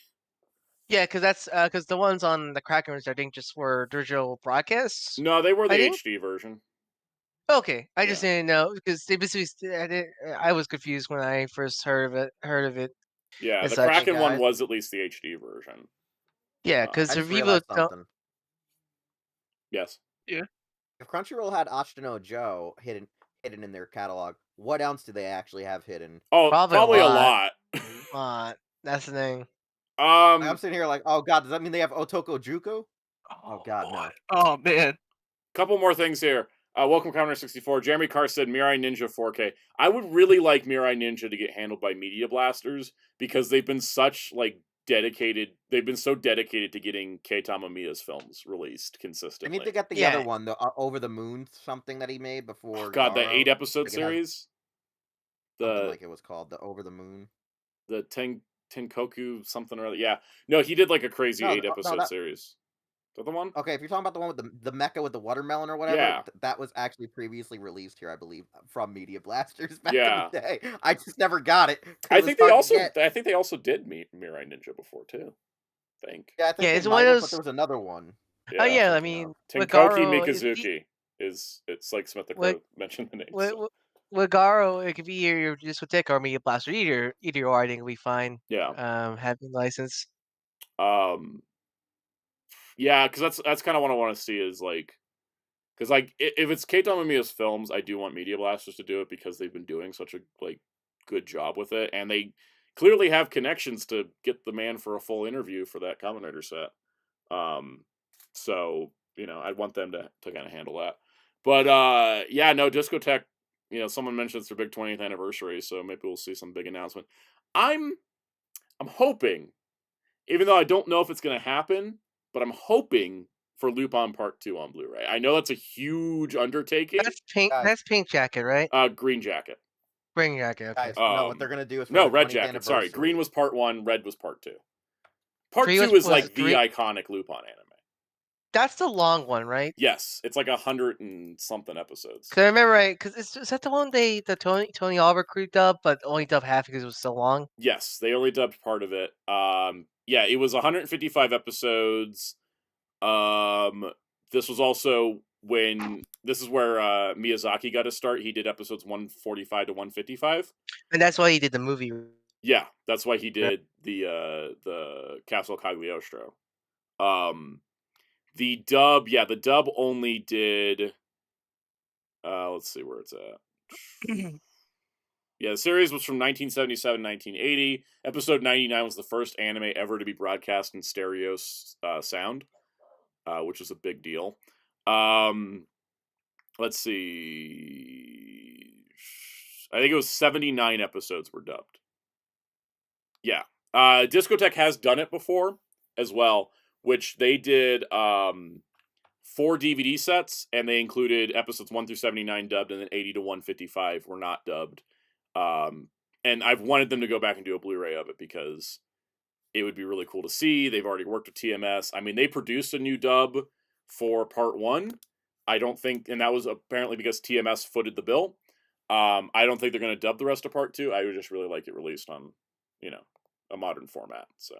Yeah, because that's because the ones on the Kraken I think just were digital broadcasts. No, they were the HD version. Okay, I just didn't know because they basically. I was confused when I first heard of it. Yeah, the Kraken one was at least the HD version. Yeah, because the Revo. Yes. Yeah. If Crunchyroll had Ashitano Joe hidden in their catalog, what else do they actually have hidden? Oh, probably a lot. That's the thing. I'm sitting here like, oh god, does that mean they have Otoko Juku? Oh god, boy. no. Oh man. Couple more things here. Welcome, Commander 64. Jeremy Carr said Mirai Ninja 4K. I would really like Mirai Ninja to get handled by Media Blasters because they've been such dedicated. They've been so dedicated to getting Kei Tamamiya's films released I consistently. need to get the other one, the Over the Moon something that he made before. God, the Garo. 8-episode series. Something like it was called, the Over the Moon. The Tenkoku something or other. Yeah, no, he did like a crazy 8-episode series. Is that the one? Okay, if you're talking about the one with the mecha with the watermelon or whatever, that was actually previously released here, I believe, from Media Blasters back in the day. I just never got it. I think they also did Mirai Ninja before too. I think. Yeah, I think it's one of those... but there was another one. Yeah, oh yeah, I mean, Tenkoki Mikazuki it's like Smith the Crow mentioned the name. With Garo, it could be your Discotek or Media Blaster. Either or, I think, will be fine. Yeah. Having license. Yeah, because that's kind of what I want to see is because if it's Kei Tamamiya's films, I do want Media Blasters to do it because they've been doing such a good job with it, and they clearly have connections to get the man for a full interview for that Kamen Rider set. So I'd want them to kind of handle that. But yeah, no, Discotek. Someone mentioned it's their big 20th anniversary, so maybe we'll see some big announcement. I'm hoping, even though I don't know if it's going to happen, but I'm hoping for Lupin Part 2 on Blu-ray. I know that's a huge undertaking. That's Pink Jacket, right? Green Jacket. Green Jacket. Okay. Guys, no, what they're going to do is for Red Jacket. Sorry, Green was Part 1, Red was Part 2. Part 2 is the iconic Lupin anime. That's the long one, right? Yes, it's like 100 and something episodes. Cause I remember, right? Because is that the one the Tony Albert crew dubbed, but only dubbed half because it was so long? Yes, they only dubbed part of it. Yeah, it was 155 episodes. This was also this is where Miyazaki got his start. He did episodes 145 to 155, and that's why he did the movie. Yeah, that's why he did the Castle Cagliostro. The dub only did. Let's see where it's at. Yeah, the series was from 1977 1980. Episode 99 was the first anime ever to be broadcast in stereo sound, which is a big deal. Let's see. I think it was 79 episodes were dubbed. Yeah. Discotek has done it before as well, which they did 4 DVD sets, and they included episodes 1 through 79 dubbed, and then 80 to 155 were not dubbed. And I've wanted them to go back and do a Blu-ray of it because it would be really cool to see. They've already worked with TMS. I mean, they produced a new dub for Part 1. I don't think, and that was apparently because TMS footed the bill. I don't think they're going to dub the rest of Part 2. I would just really like it released on, a modern format. So,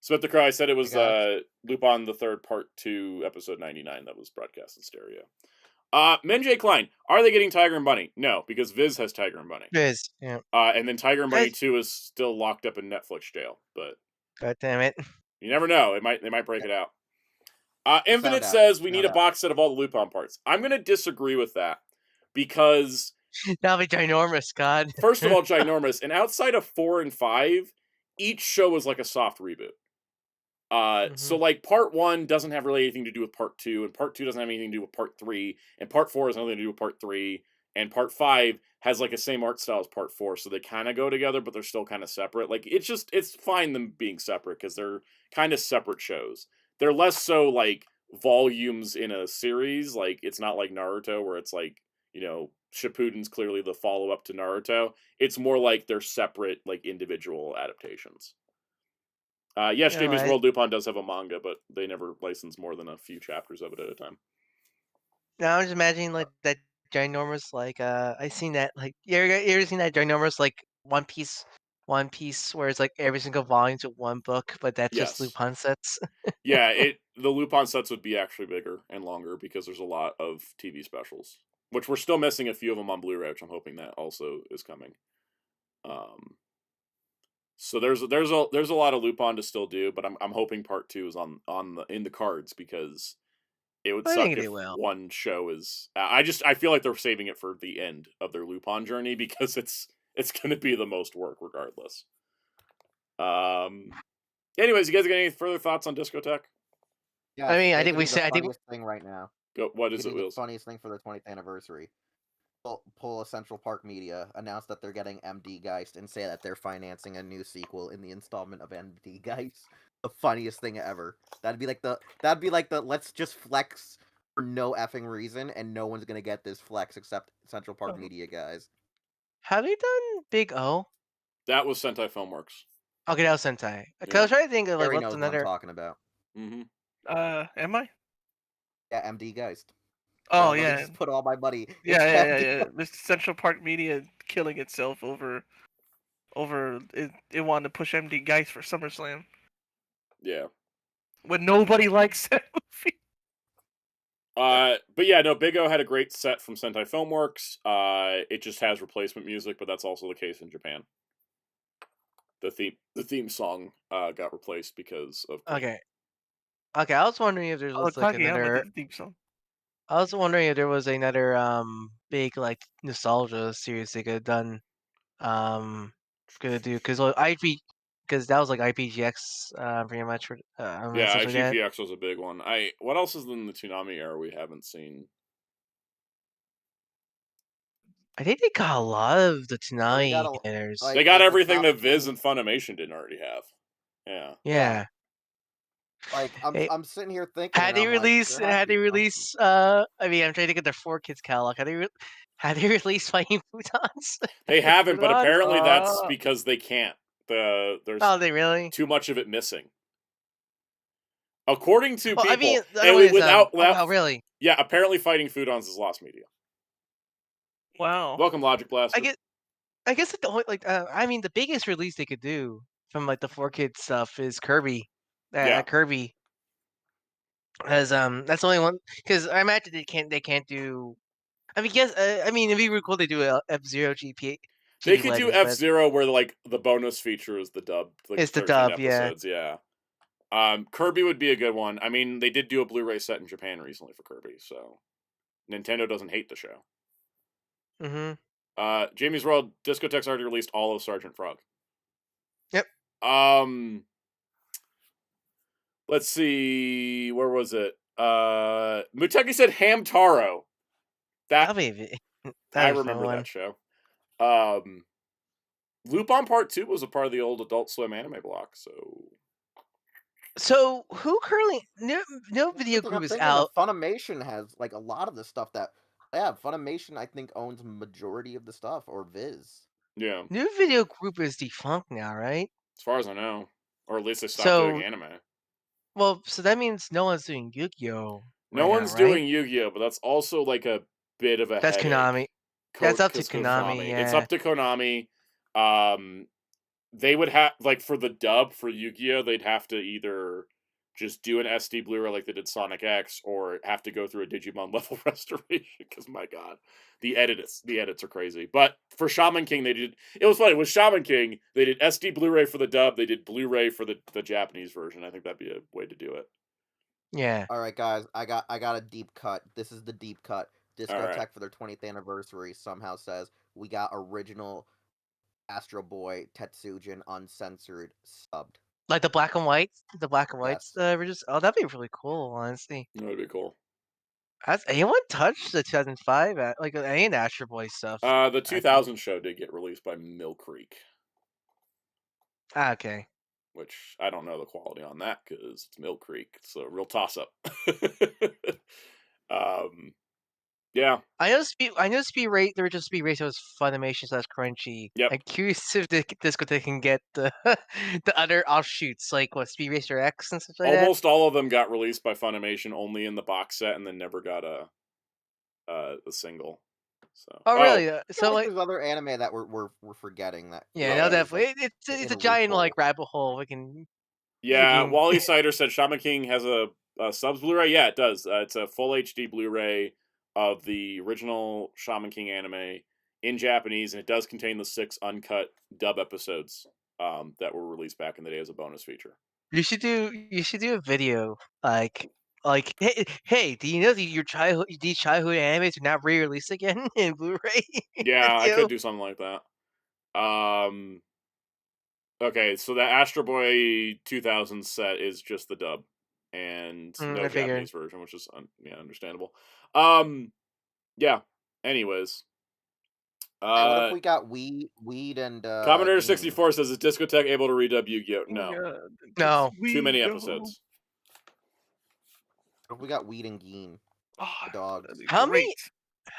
Smith the Crow, I said it was Lupin the Third Part 2, Episode 99 that was broadcast in stereo. Menjay Klein, are they getting Tiger and Bunny? No, because Viz has Tiger and Bunny. Viz, yeah. And then Tiger and Bunny 2 is still locked up in Netflix jail, but God damn it. You never know. They might break it out. Infinite says we need a box set of all the Lupin parts. I'm going to disagree with that because that'll be ginormous, God. First of all, ginormous, and outside of 4 and 5, each show is like a soft reboot. So Part 1 doesn't have really anything to do with Part 2, and Part 2 doesn't have anything to do with Part 3, and Part 4 has nothing to do with Part 3, and Part 5 has the same art style as Part 4, so they kind of go together, but they're still kind of separate. It's fine them being separate because they're kind of separate shows. They're less so volumes in a series. It's not like Naruto where it's Shippuden's clearly the follow up to Naruto. It's more they're separate individual adaptations. Yes, Jamie's World Lupin does have a manga, but they never license more than a few chapters of it at a time. Now I'm just imagining that ginormous I seen that you ever seen that ginormous One Piece where it's every single volume's of one book, but that's just Lupin sets. Yeah, the Lupin sets would be actually bigger and longer because there's a lot of TV specials, which we're still missing a few of them on Blu-ray, which I'm hoping that also is coming. So there's a lot of Lupin to still do, but I'm hoping Part 2 is in the cards because it would suck if one show is. I feel like they're saving it for the end of their Lupin journey because it's going to be the most work regardless. Anyways, you guys got any further thoughts on Discotek? Yeah, I mean, I they think could we do the said. I think funniest thing right now. Go. What They is could it, do the Wheels? funniest thing for their 20th anniversary. Pull a Central Park Media, announce that they're getting MD Geist, and say that they're financing a new sequel in the installment of MD Geist. The funniest thing ever. That'd be like the let's just flex for no effing reason, and no one's gonna get this flex except Central Park Media guys. Have they done Big O? That was Sentai Filmworks. Okay, that was Sentai. Cause Yeah. I was trying to think of like Harry what's knows another. what I'm talking about. Mm-hmm. Am I? Yeah, MD Geist. Oh Let me yeah. just put all my money. Yeah. into This Central Park Media killing itself over it wanted to push MD Geist for SummerSlam Yeah. when nobody likes that movie. But yeah, no, Big O had a great set from Sentai Filmworks. It just has replacement music, but that's also the case in Japan. The theme song got replaced because of Queen. Okay. I was wondering if there was like another. Did the theme song. I was wondering if there was another big like nostalgia series they could have done. Gonna do because because that was like IPGX pretty much for Yeah, essentially that. IGPX was a big one. What else is in the Toonami era we haven't seen? I think they got a lot of the Toonami got hitters. They got the everything top that Viz three- and Funimation didn't already have. Yeah. Yeah. Like Hey, I'm sitting here thinking. Had and they I'm like, released? there has Had to be they something. released? I mean, I'm trying to think of their 4 Kids catalog. Had they released Fighting Futons? They haven't, but Futon? apparently that's because they can't. There's Oh, they really? too much of it missing. According to Well, people, I mean, the and other one is, without, oh, wow, really? yeah, apparently Fighting Futons is lost media. Wow. Welcome, Logic Blaster. I guess the only I mean, the biggest release they could do from like the 4 Kids stuff is Kirby. Yeah. Kirby. As that's the only one because I imagine they can't do. I mean, yes. I mean, it'd be really cool to do a F-Zero GP. They could do F-Zero where like the bonus feature is the dub. Like it's the 13 dub, episodes, yeah. Kirby would be a good one. I mean, they did do a Blu-ray set in Japan recently for Kirby, so Nintendo doesn't hate the show. Mm-hmm. Jamie's World Discotek's already released all of Sergeant Frog. Yep. Let's see, where was it? Muteki said Hamtaro. That'll be I remember that show. Lupin Part 2 was a part of the old Adult Swim anime block, So who currently no video group is out? Funimation has like a lot of the stuff that Funimation I think owns majority of the stuff, or Viz. Yeah. New video group is defunct now, right? As far as I know, or at least they stopped doing anime. Well, so that means no one's doing Yu-Gi-Oh. No one's doing Yu-Gi-Oh, but that's also like a bit of a That's headache. Konami. That's up to Konami. Yeah. It's up to Konami. They would have like for the dub for Yu-Gi-Oh, they'd have to either just do an SD Blu-ray like they did Sonic X, or have to go through a Digimon level restoration. Because my god, the edits are crazy. But for Shaman King, they did. It was funny with Shaman King. They did SD Blu-ray for the dub. They did Blu-ray for the Japanese version. I think that'd be a way to do it. Yeah. All right, guys. I got a deep cut. This is the deep cut. Discotek for their 20th anniversary somehow says we got original Astro Boy Tetsujin uncensored subbed. Like the black and whites? The black and whites Yes. were just that'd be really cool, honestly. That would be cool. Has anyone touched the 2005 like any of the Astro Boy stuff? The 2000 show did get released by Mill Creek. Okay. Which I don't know the quality on that because it's Mill Creek. It's a real toss up. Yeah. I know Speed Race. The original Speed Racer was Funimation / Crunchy. Yep. I'm curious if the Discotek can get the the other offshoots like what Speed Racer X and stuff like that. Almost all of them got released by Funimation only in the box set, and then never got a single. So. Oh really? So like there's other anime that we're forgetting that. Yeah, no, definitely. It's a giant like rabbit hole. We can. Yeah, Wally Sider said Shaman King has a subs Blu-ray. Yeah, it does. It's a full HD Blu-ray of the original Shaman King anime in Japanese, and it does contain the 6 uncut dub episodes that were released back in the day as a bonus feature. You should do a video like hey, do you know that these childhood animes are now re-released again in Blu-ray? Yeah, I could do something like that. Okay, so the Astro Boy 2000 set is just the dub, and no I figured. Japanese version, which is understandable. Yeah. Anyways, What if we got Weed and Commodore Geen? 64 says, "Is Discotek able to redub Yu-Gi-Oh?" Oh my No, God. No. too many Weed, episodes. What if we got Weed and Geen? Oh, The dogs. that'd be How great.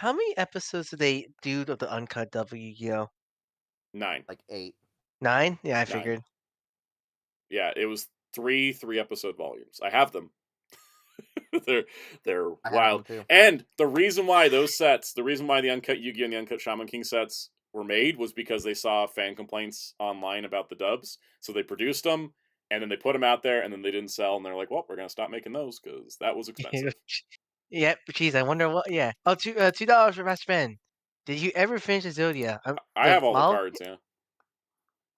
many episodes did they do of the uncut Yu-Gi-Oh? 9. Like 8. 9? Yeah, I 9. figured. Yeah, it was 3-episode volumes. I have them. they're I have wild. them too. And the reason why those sets, the reason why the uncut Yu-Gi-Oh and the uncut Shaman King sets were made was because they saw fan complaints online about the dubs, so they produced them and then they put them out there and then they didn't sell and they're like, well, we're gonna stop making those because that was expensive. Yep, geez, I wonder what. Yeah. Oh, $2 for Master Ben. Did you ever finish the Zodia? I have all the cards, yeah.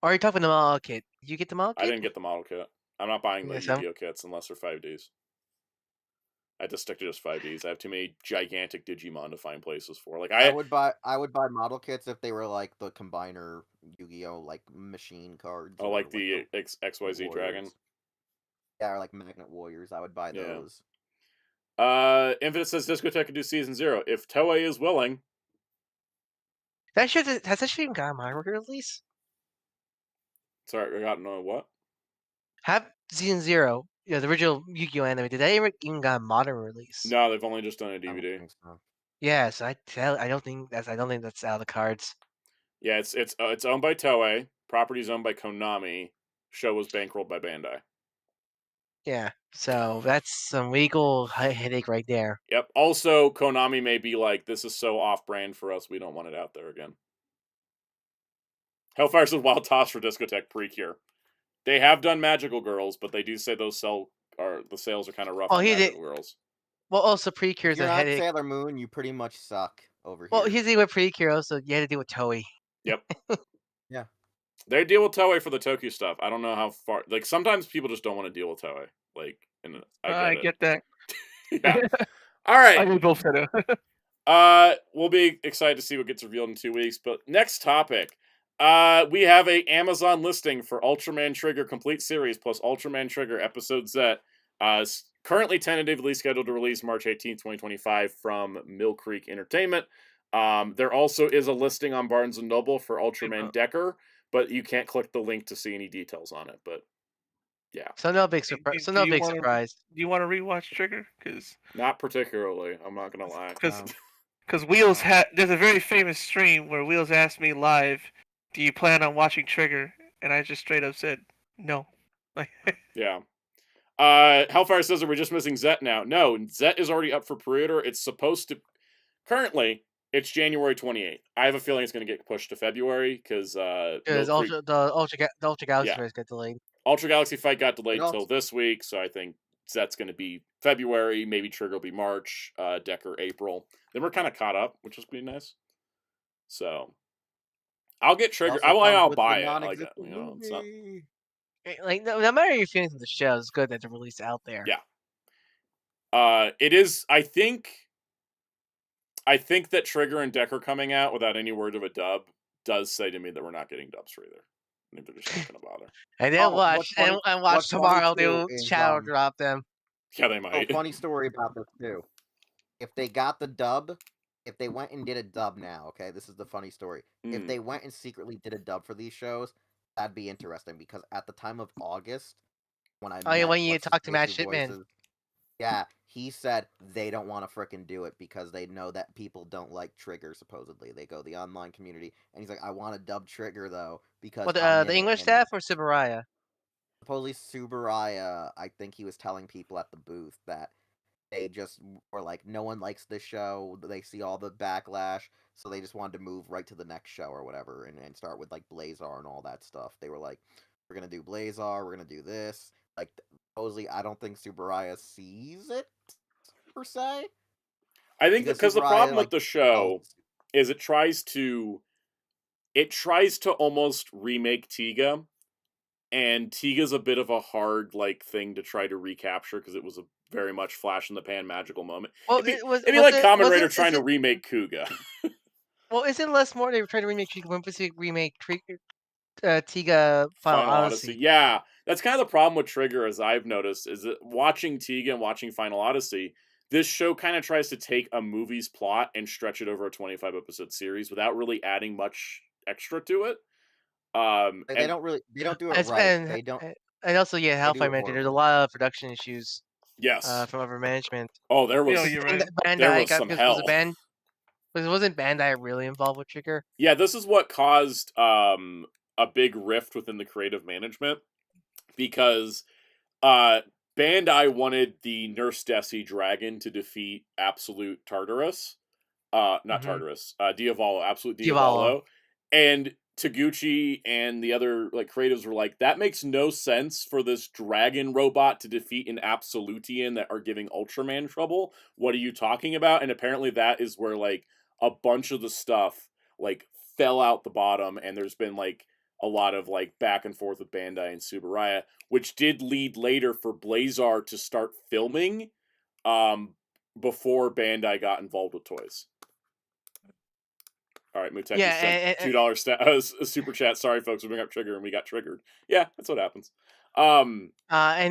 Or are you talking the model kit? Did you get the model kit? I didn't get the model kit. I'm not buying the Yes, Yu-Gi-Oh kits unless they're 5Ds. I had to stick to just 5Ds. I have too many gigantic Digimon to find places for. Like I would buy model kits if they were like the combiner Yu-Gi-Oh like machine cards. Oh, or, like the XYZ Warriors. Dragon. Yeah, or like Magnet Warriors. I would buy those. Infinite says Discotek could do season 0 if Toei is willing. Has that shit even got a modern release? Sorry, I got what? Have season 0, the original Yu-Gi-Oh anime. Did they ever even got a modern release? No, they've only just done a DVD. I don't think so. Yes, I don't think that's out of the cards. Yeah, it's owned by Toei. Property's owned by Konami. Show was bankrolled by Bandai. Yeah, so that's some legal headache right there. Yep. Also, Konami may be like, this is so off-brand for us, we don't want it out there again. Hellfire says Wild Toss for Discotek Precure. They have done Magical Girls, but they do say the sales are kind of rough on Magical Girls. Well, also Precure's a headache. Sailor Moon, you pretty much suck over here. Well, here's the thing with Precure, also you had to deal with Toei. Yep. Yeah. They deal with Toei for the Toku stuff. I don't know how far. Like sometimes people just don't want to deal with Toei. Like, and I get that. Yeah. All right. I need both we'll be excited to see what gets revealed in 2 weeks. But next topic, we have a Amazon listing for Ultraman Trigger Complete Series plus Ultraman Trigger Episode Z. Currently tentatively scheduled to release March 18th, 2025 from Mill Creek Entertainment. There also is a listing on Barnes & Noble for Ultraman Decker, but you can't click the link to see any details on it. But yeah. So no big surprise. So no big surprise. Do you want to rewatch Trigger? Because not particularly. I'm not gonna lie. Because Wheels there's a very famous stream where Wheels asked me live, "Do you plan on watching Trigger?" And I just straight up said no. Yeah. Hellfire says, are we just missing Zet now? No, Zet is already up for pre-order. It's supposed to... Currently, it's January 28th. I have a feeling it's going to get pushed to February, because... the Ultra Galaxy Fight got delayed. Ultra Galaxy Fight got delayed till this week, so I think Zet's going to be February, maybe Trigger will be March, Decker April. Then we're kind of caught up, which is pretty nice. So... I'll get Trigger. I'll buy it. Like, it's not... Like no matter your feelings of the show, it's good that they're released out there. Yeah. It is. I think that Trigger and Decker coming out without any word of a dub does say to me that we're not getting dubs for either. I think they're just not gonna bother. And then watch tomorrow. They'll shadow drop them. Yeah, they might. Oh, funny story about this too. If they got the dub, if they went and did a dub now, okay, this is the funny story. If they went and secretly did a dub for these shows, that'd be interesting, because at the time of August, when when you talked to Matt Shipman, yeah, he said they don't want to frickin' do it because they know that people don't like Trigger. Supposedly, they go the online community, and he's like, "I want to dub Trigger though because." Well, the English staff or Subaraya? Supposedly Subaraya. I think he was telling people at the booth that they just were like, no one likes this show. They see all the backlash, so they just wanted to move right to the next show or whatever, and start with like Blazar and all that stuff. They were like, we're gonna do Blazar, we're gonna do this. Like, supposedly, I don't think Subaraya sees it per se. I think because the problem with the show is it tries to almost remake Tiga, and Tiga's a bit of a hard thing to try to recapture because it was a very much flash in the pan magical moment. Well, it'd be like Kamen Rider trying to remake Kuga. Well, isn't less more they were trying to remake Kuga when they remake Tiga Final Odyssey. Yeah, that's kind of the problem with Trigger, as I've noticed, is that watching Tiga and watching Final Odyssey, this show kind of tries to take a movie's plot and stretch it over a 25-episode series without really adding much extra to it. They don't do it It's right. been, They don't. and also, yeah, They do Hellfire it mentioned there's a horribly. lot of production issues Yes. from upper management. Oh, there was. You're right. Bandai There was got some because hell. wasn't Bandai really involved with Trigger? Yeah, this is what caused a big rift within the creative management, because Bandai wanted the Nurse Desi dragon to defeat Absolute Tartarus. Not Tartarus. Diavolo, Absolute Diavolo. And Taguchi and the other creatives were like, that makes no sense for this dragon robot to defeat an Absolutian that are giving Ultraman trouble. What are you talking about? And apparently that is where a bunch of the stuff fell out the bottom, and there's been a lot of back and forth with Bandai and Tsuburaya, which did lead later for Blazar to start filming before Bandai got involved with toys. All right, Muteki sent $2 super chat. Sorry, folks, we bring up Trigger and we got triggered. Yeah, that's what happens. And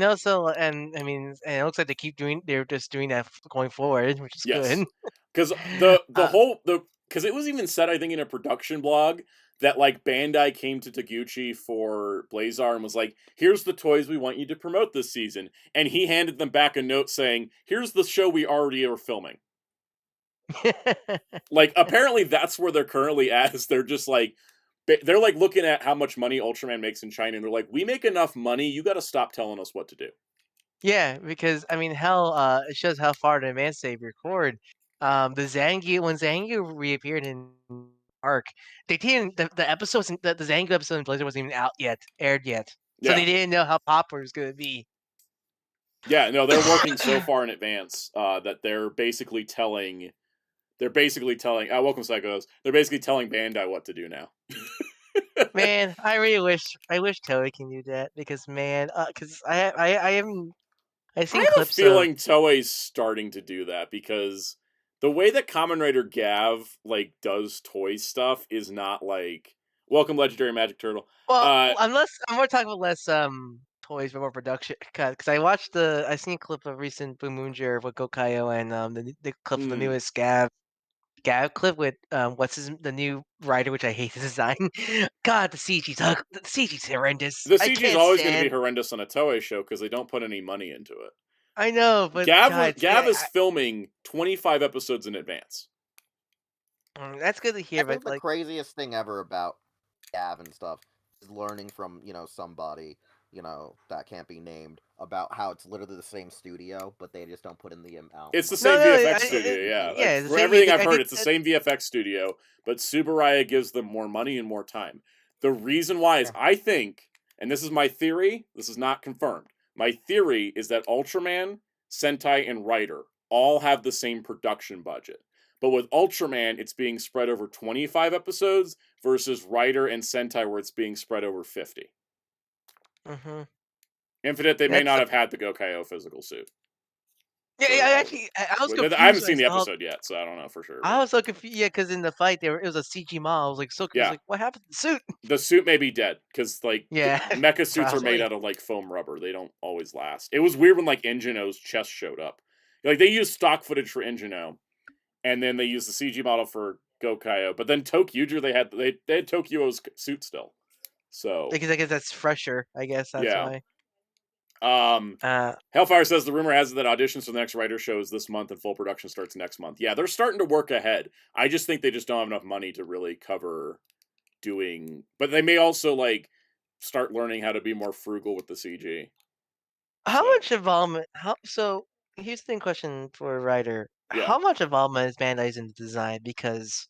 also, and I mean, and it looks like they're just doing that going forward, which is good. Because because it was even said, I think, in a production blog that Bandai came to Taguchi for Blazar and was like, here's the toys we want you to promote this season. And he handed them back a note saying, here's the show we already are filming. Apparently that's where they're currently at, is they're just they're looking at how much money Ultraman makes in China, and they're like, we make enough money, you got to stop telling us what to do. Yeah, because I mean, hell, it shows how far in advance they record. When Zangief reappeared in Arc, they didn't the episodes the Zangief episode in Blizzard wasn't even aired yet, so they didn't know how popular it was going to be. Yeah, no, they're working so far in advance that they're basically telling. Welcome Psychos. They're basically telling Bandai what to do now. Man, I wish Toei can do that, because because I haven't. I've seen clips. I have a feeling Toei's starting to do that, because the way that Kamen Rider Gav does toy stuff is not welcome Legendary Magic Turtle. Well, unless we're talking about less toys but more production, because I seen a clip of recent Blue Moonjir with Gokayo and the clip of the newest Gav clip with the new writer, which I hate the design. God, the CG's horrendous. The CG's always going to be horrendous on a Toei show because they don't put any money into it. I know, but Gav is filming 25 episodes in advance. That's good to hear. I think the craziest thing ever about Gav and stuff is learning from somebody that can't be named about how it's literally the same studio, but they just don't put in the amount. It's the same VFX studio, yeah. For everything I've heard, it's the same VFX studio, but Tsuburaya gives them more money and more time. The reason why is, I think, and this is my theory, this is not confirmed, my theory is that Ultraman, Sentai, and Rider all have the same production budget. But with Ultraman, it's being spread over 25 episodes versus Rider and Sentai, where it's being spread over 50. Mm-hmm. Infinite, they may not have had the Gokayo physical suit. Yeah, I was confused. I haven't seen the episode yet, so I don't know for sure. I was so confused, because in the fight it was a CG model. I was so confused, what happened to the suit? The suit may be dead, because mecha suits are made out of foam rubber. They don't always last. It was weird when Ingeno's chest showed up. They used stock footage for Ingeno, and then they used the CG model for Gokayo. But then Tokyuger, they had Tokyo's suit still. So because I guess that's fresher. I guess that's why. Hellfire says the rumor has it that auditions for the next writer show is this month and full production starts next month. Yeah, they're starting to work ahead. I just think they just don't have enough money to really cover doing. But they may also start learning how to be more frugal with the CG. How much involvement? So here's the question for a writer: how much involvement is Bandai's in the design? Because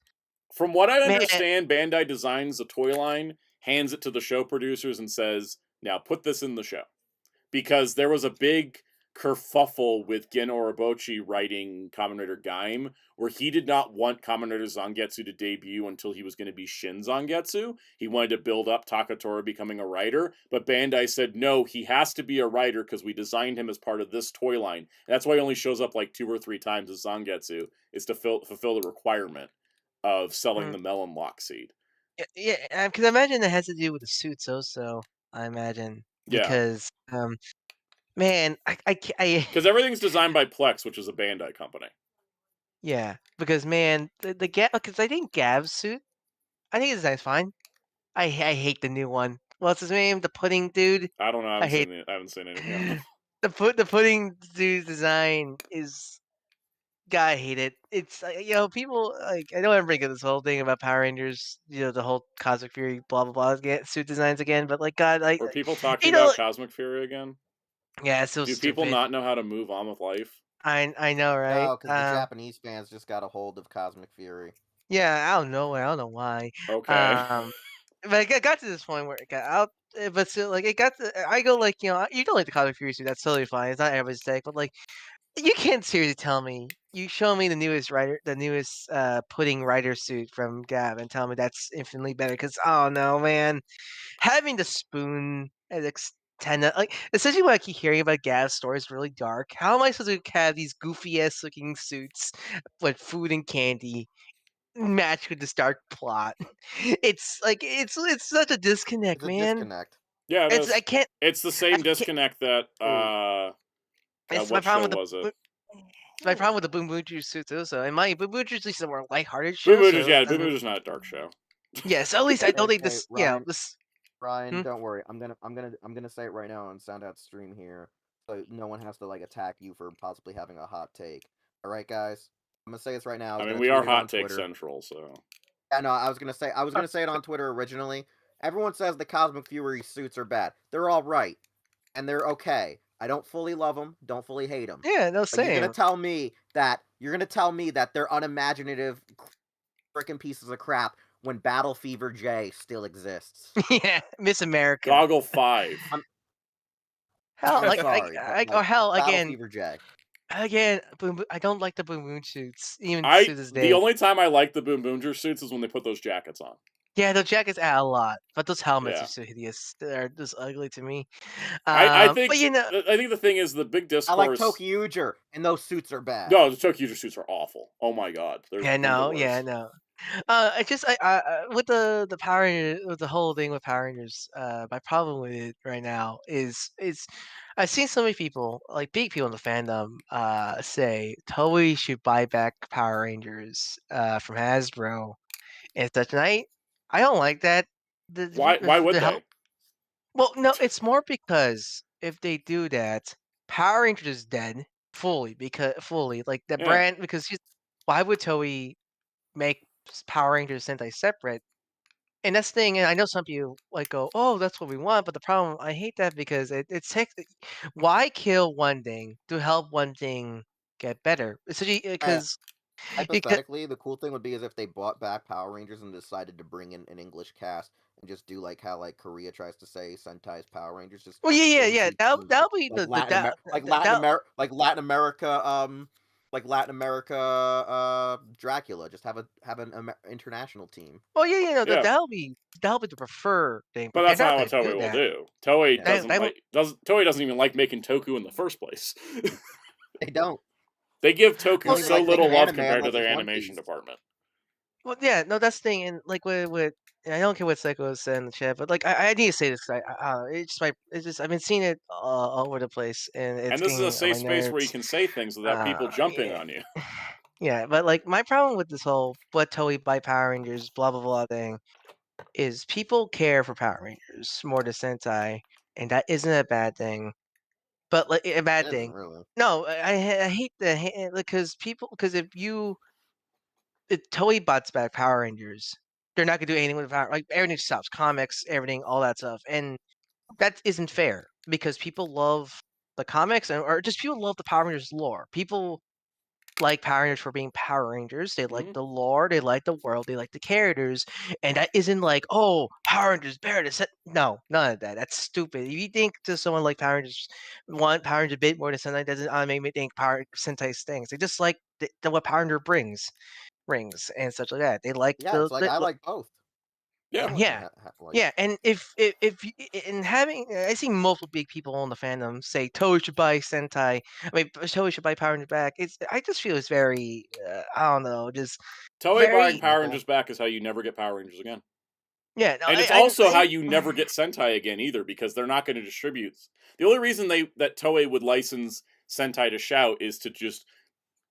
from what I understand, Bandai designs the toy line, hands it to the show producers, and says, "Now put this in the show." Because there was a big kerfuffle with Gen Orobochi writing Kamen Rider Gaim, where he did not want Kamen Rider Zangetsu to debut until he was going to be Shin Zangetsu. He wanted to build up Takatora becoming a writer, but Bandai said, no, he has to be a writer because we designed him as part of this toy line. And that's why he only shows up 2 or 3 times as Zangetsu, is to fulfill the requirement of selling the Melon Lock seed. Yeah, because I imagine it has to do with the suits also. I imagine because man, I because everything's designed by Plex, which is a Bandai company. Yeah, because man, the Gav, because I think Gav's suit, I think his design's fine. I hate the new one. What's his name? The pudding dude. I don't know. I hate. I haven't seen anything of him. The pudding dude's design is. God, I hate it. It's people like I don't want to bring up this whole thing about Power Rangers, the whole Cosmic Fury, blah blah blah, again, suit designs again. But like, God, like, Were people talking about Cosmic Fury again? Yeah, it's so Do stupid. people not know how to move on with life? I know, right? No, because the Japanese fans just got a hold of Cosmic Fury. Yeah, I don't know. I don't know why. Okay. But it got to this point where it got out. But still, like, it got to. I go like, you don't like the Cosmic Fury suit. That's totally fine. It's not everybody's take, but like, you can't seriously tell me you show me the newest pudding rider suit from Gav and tell me that's infinitely better. Because oh no, man, having the spoon and extend like essentially what I keep hearing about Gav's story is really dark. How am I supposed to have these goofy ass looking suits with food and candy match with this dark plot? It's like it's such a disconnect, It's a man. disconnect. Yeah, it is. I can't. It's the same disconnect that It's what show was it? My problem with the Boom Boom suits also. And my Boom Boom is at least a more lighthearted show. Boom Boom is not a dark show. Yeah, so at least I know they this. Ryan, this. Ryan, don't worry. I'm gonna say it right now on Soundout stream here, so no one has to like attack you for possibly having a hot take. All right, guys. I'm gonna say this right now. I mean, we are Hot Take Central, so. Yeah, no, I was gonna say it on Twitter originally. Everyone says the Cosmic Fury suits are bad. They're all right, and they're okay. I don't fully love them, don't fully hate them. Yeah, no, same. You're gonna tell me that they're unimaginative, freaking pieces of crap when Battle Fever J still exists. Yeah, Miss America. Goggle 5. Hell, like hell Battle again. Fever J. Again, I don't like the Boom Boom suits even to this day. The only time I like the Boom Boomer suits is when they put those jackets on. Yeah, the jackets add a lot, but those helmets are so hideous. They're just ugly to me. I think. But I think the thing is the big discourse. I like Tokyuger, and those suits are bad. No, the Tokyuger suits are awful. Oh my god. No. I just with the Power Rangers, with the whole thing with Power Rangers, my problem with it right now is I've seen so many people, like big people in the fandom, say Toei should buy back Power Rangers from Hasbro and such. And I don't like that. Why would they? Well, no, it's more because if they do that, Power Rangers is dead fully like the brand because why would Toei make Power Rangers Sentai separate? And that's the thing, and I know some people like go, "Oh, that's what we want," but the problem, I hate that because it takes. Why kill one thing to help one thing get better? Because hypothetically, the cool thing would be is if they bought back Power Rangers and decided to bring in an English cast and just do like how like Korea tries to say Sentai's Power Rangers. Just well, yeah. That'll be Latin America Dracula. Just have an international team. Oh yeah. That'll be the preferred thing. But that's not what Toei will do. Toei doesn't even like making Toku in the first place. They don't. They give Toku so little love compared to their animation department. Well, yeah, no, that's the thing, and like with I don't care what Psycho said in the chat, but like I need to say this because it's just I've been seeing it all over the place, and this is a safe space where you can say things without people jumping on you. Yeah, but like my problem with this whole what Toei buy Power Rangers blah blah blah thing is people care for Power Rangers more than Sentai, and that isn't a bad thing. But like a bad thing. Really. No, I hate because if Toei buys back Power Rangers, they're not gonna do anything with Power. Like everything stops, comics, everything, all that stuff, and that isn't fair because people love the comics or just people love the Power Rangers lore. People like Power Rangers for being Power Rangers. They like the lore, they like the world, they like the characters, and that isn't like, oh, Power Rangers better to set. No, none of that. That's stupid. If you think to someone like Power Rangers want Power Rangers a bit more than Sentai, doesn't make me think Power Sentai stings. They just like what Power Ranger rings and such like that. They like I like both. Yeah. And if in having, I see multiple big people in the fandom say Toei should buy Sentai. I mean, Toei should buy Power Rangers back. I just feel it's very, I don't know, just Toei buying Power Rangers back is how you never get Power Rangers again. Yeah, no, And it's also how you never get Sentai again either, because they're not going to distribute. The only reason that Toei would license Sentai to Shout is to just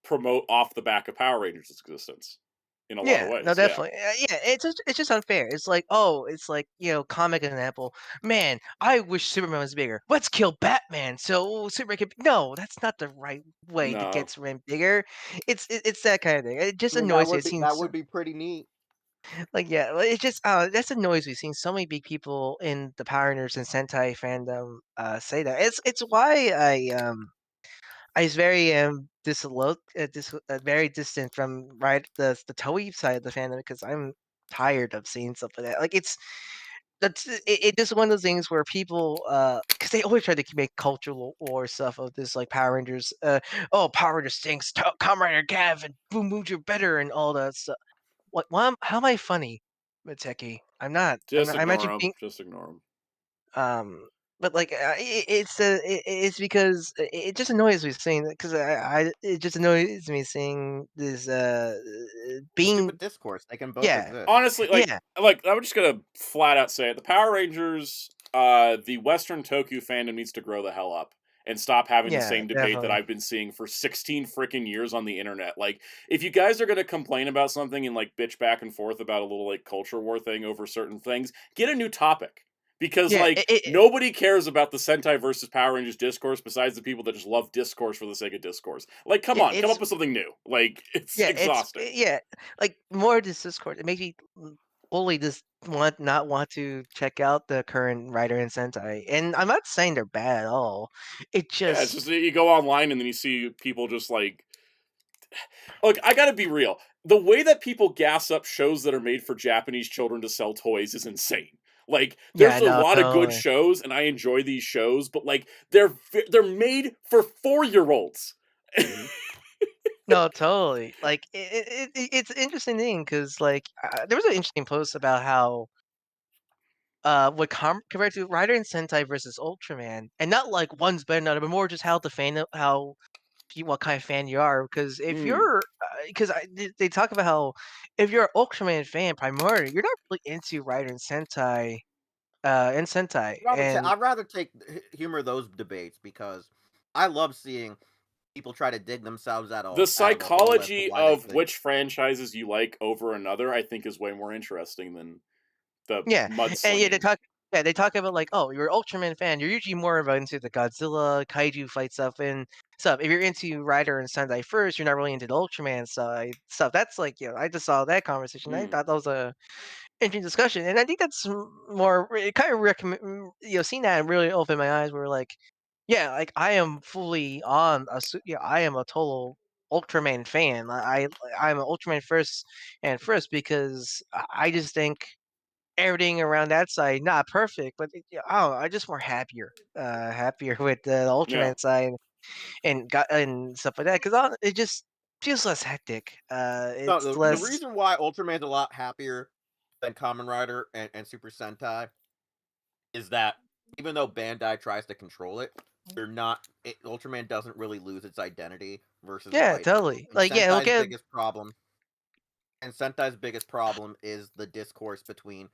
promote off the back of Power Rangers' existence in a lot of Yeah, no, ways. Yeah. definitely. Yeah, it's just unfair. It's like, it's like, comic example. Man, I wish Superman was bigger. Let's kill Batman so Superman can. No, that's not the right way to get No. Superman bigger. It's that kind of thing. It just I mean, annoys me. It that seems would be pretty neat. like, yeah, well, it just that's annoys me seeing so many big people in the Power Rangers and Sentai fandom say that. It's why I was very very distant from the Toei side of the fandom because I'm tired of seeing stuff like that. Like it's just one of those things where people because they always try to make cultural war stuff of this like Power Rangers. Power Rangers stinks. Kamen Rider Gav and Boom Boom, you're better and all that stuff. What? How am I funny, Miteki? I'm not. Just I'm ignore actually them. being Just ignore them. but like it's because it just annoys me seeing because it just annoys me seeing this being Stupid discourse. They can both yeah exist. Honestly, yeah I'm just gonna flat out say it. The Power Rangers, the Western Toku fandom needs to grow the hell up and stop having the yeah same debate that definitely I've been seeing for 16 freaking years on the internet. Like, if you guys are gonna complain about something and like bitch back and forth about a little like culture war thing over certain things, get a new topic. Because yeah like nobody cares about the Sentai versus Power Rangers discourse besides the people that just love discourse for the sake of discourse. Like, come on, come it's up with something new. Like, it's exhausting. like more of this Discord. It makes me fully just not want to check out the current writer in Sentai, and I'm not saying they're bad at all. It Yeah, it's just just you go online and then you see people just like, look, I gotta be real. The way that people gas up shows that are made for Japanese children to sell toys is insane. Like, there's yeah, a no, lot of good totally. shows, and I enjoy these shows, but like, they're made for 4-year-olds. No, totally. Like it's an interesting thing because like there was an interesting post about how what compared to Rider and Sentai versus Ultraman, and not like one's better than the other, but more just how the fan how what kind of fan you are. Because if Mm. you're because they talk about how if you're an Ultraman fan primarily, you're not really into Rider and Sentai. And I'd rather take humor those debates because I love seeing people try to dig themselves out The of a hole as to psychology why they of think. which franchises you like over another, I think, is way more interesting than the yeah, and mudslinging. they talk about like, oh, you're an Ultraman fan. You're usually more of into the Godzilla kaiju fight stuff and stuff. If you're into Rider and Sentai first, you're not really into the Ultraman side stuff. That's like, I just saw that conversation. I Mm. thought that was a interesting discussion, and I think that's more. It kind of recommend, seeing that and really opened my eyes. Where like, yeah, like I am fully on I am a total Ultraman fan. I'm an Ultraman first because I just think everything around that side not perfect, but I don't know, I just more happier with the Yeah. Ultraman side and stuff like that because it just feels less hectic. No, It's the less. reason why Ultraman's a lot happier than Kamen Rider and Super Sentai is that even though Bandai tries to control it, Ultraman doesn't really lose its identity versus Yeah, Rider. totally. Like, yeah, he'll get. Sentai's biggest problem is the discourse between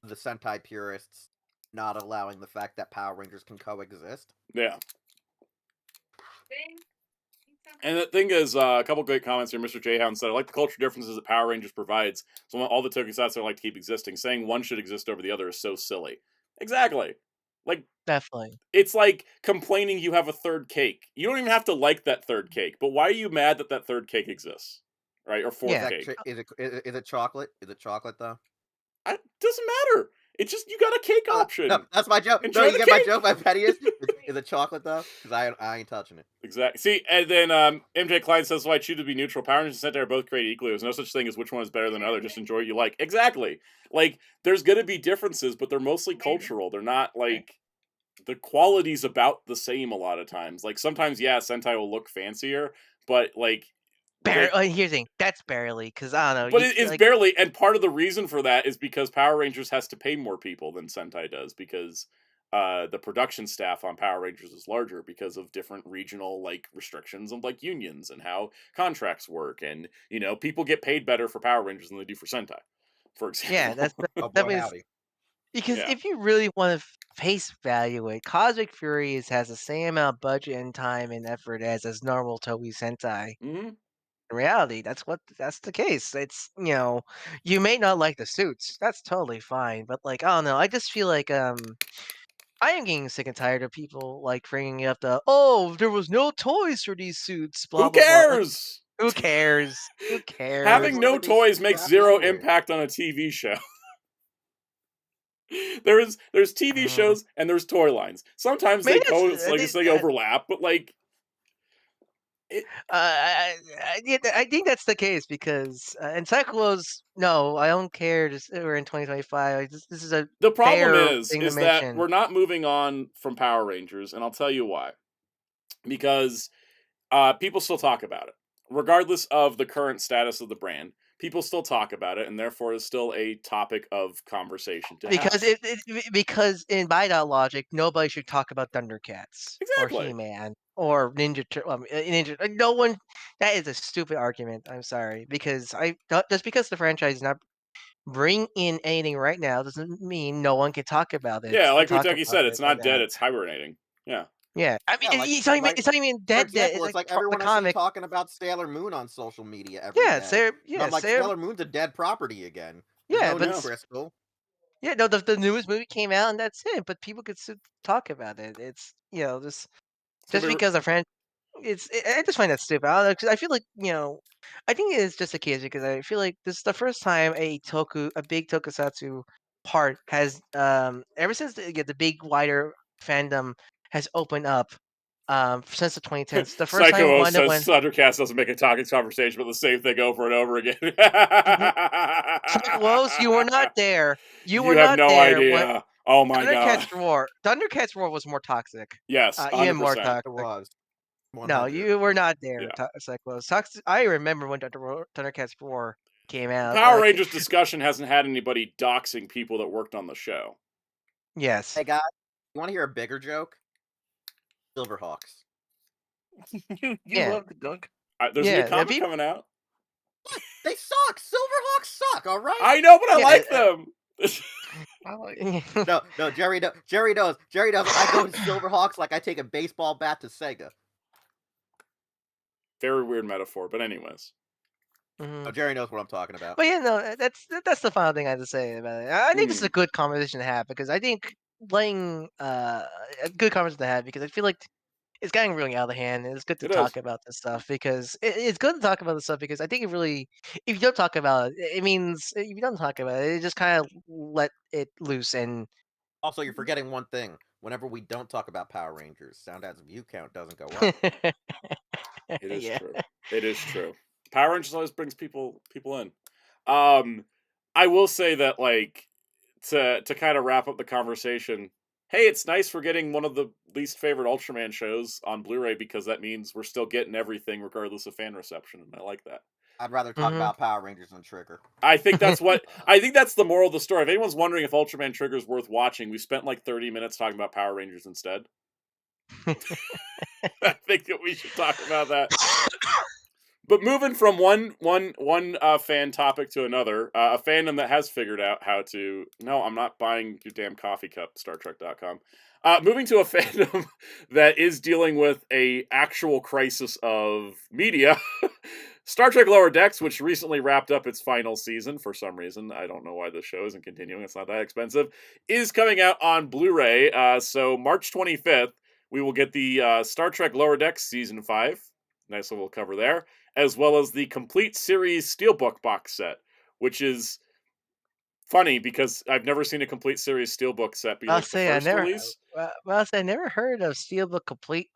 the Sentai purists not allowing the fact that Power Rangers can coexist. Yeah. And the thing is, a couple great comments here. Mr. Jayhound said, I like the culture differences that Power Rangers provides, so all the tokusatsu I like to keep existing. Saying one should exist over the other is so silly. Exactly. Like, Definitely. it's like complaining you have a third cake. You don't even have to like that third cake, but why are you mad that that third cake exists? Right? Or fourth Yeah. cake. Is it chocolate? Is it chocolate though? It doesn't matter. It's just, you got a cake option. No, that's my joke. Enjoy No, you the get my cake. joke. My petty is it chocolate though? Because I ain't touching it. Exactly. See, and then MJ Klein says, "Why I choose to be neutral. Power Rangers and Sentai are both created equally. There's no such thing as which one is better than the other. Just enjoy what you like." Exactly. Like, there's going to be differences, but they're mostly cultural. They're not like the quality's about the same a lot of times. Like, sometimes, yeah, Sentai will look fancier, but like. Here's the thing. That's barely because I don't know. But it is like, barely, and part of the reason for that is because Power Rangers has to pay more people than Sentai does because the production staff on Power Rangers is larger because of different regional like restrictions of like unions and how contracts work, and people get paid better for Power Rangers than they do for Sentai. for example. Yeah, that's Oh that boy, means howdy. because Yeah. if you really want to face value it, Cosmic Furies has the same amount of budget and time and effort as normal Toei Sentai. Mm-hmm. In reality, that's the case. It's you may not like the suits. That's totally fine. But like, I don't know. I just feel like I am getting sick and tired of people like bringing up there was no toys for these suits. Blah Who blah blah. Like, cares? who cares? Who cares? Having no Where they toys makes scrapped zero anyway. impact on a TV show. there's TV shows and there's toy lines. Sometimes they they overlap, but like. I think that's the case because Encyclos. No, I don't care. We're in 2025. This is a the problem fair is thing to that mention. we're not moving on from Power Rangers, and I'll tell you why. Because people still talk about it, regardless of the current status of the brand. People still talk about it, and therefore is still a topic of conversation to because have. because in by that logic, nobody should talk about Thundercats or Exactly. He-Man or Ninja. No one. That is a stupid argument. I'm sorry because just because the franchise is not bring in anything right now doesn't mean no one can talk about it. Yeah, like Kentucky said, it's not dead; it's hibernating. Yeah. Yeah, I mean, like, it's not even for dead. example, It's it's like like everyone the I see comic. talking about Sailor Moon on social media every day. And I'm like, Sailor Moon's a dead property again. There's Yeah, no but new Crystal. yeah, no, the newest movie came out and that's it. But people could still talk about it. It's just because a friend. I just find that stupid. I don't know, 'cause I feel like I think it is just a case because I feel like this is the first time a big tokusatsu part has ever since the big wider fandom has opened up since the 2010s. The first time Psycho one that says went. Thundercats doesn't make a talking conversation about the same thing over and over again. Close, you were not there. You were have not no there idea. Oh my god. Thundercats Roar was more toxic. Yes, 100%. Even more toxic. It was. 100. No, you were not there, Yeah. Cyclos. I remember when Thundercats Roar came out. Power Rangers Discussion hasn't had anybody doxing people that worked on the show. Yes. Hey guys, you want to hear a bigger joke? Silverhawks. you Yeah. love the dunk. There's a new comic coming out. They suck. Silverhawks suck. All right. I know, but I like them. No, Jerry knows. Jerry knows. I go to Silverhawks like I take a baseball bat to Sega. Very weird metaphor, but anyways. Mm-hmm. Oh, Jerry knows what I'm talking about. But yeah, no, that's the final thing I have to say about it. I think this is a good conversation to have because I think playing a good conversation to have because I feel like it's getting really out of hand and it's good to talk about this stuff because it's good to talk about this stuff because I think it really, if you don't talk about it, it means if you don't talk about it, it just kind of let it loose and. Also, you're forgetting one thing. Whenever we don't talk about Power Rangers, Soundout's view count doesn't go up. It is true. It is true. Power Rangers always brings people in. I will say that, like, to kind of wrap up the conversation, hey, it's nice we're getting one of the least favorite Ultraman shows on Blu-ray because that means we're still getting everything regardless of fan reception, and I like that. I'd rather talk about Power Rangers than Trigger. I think that's the moral of the story. If anyone's wondering if Ultraman Trigger is worth watching, we spent like 30 minutes talking about Power Rangers instead. I think that we should talk about that. But moving from one fan topic to another, a fandom that has figured out how to... No, I'm not buying your damn coffee cup, StarTrek.com. Moving to a fandom that is dealing with a actual crisis of media. Star Trek Lower Decks, which recently wrapped up its final season for some reason. I don't know why the show isn't continuing. It's not that expensive. Is coming out on Blu-ray. So March 25th, we will get the Star Trek Lower Decks Season 5. Nice little cover there. As well as the complete series Steelbook box set, which is funny because I've never seen a complete series Steelbook set be like the first release. I never heard of Steelbook complete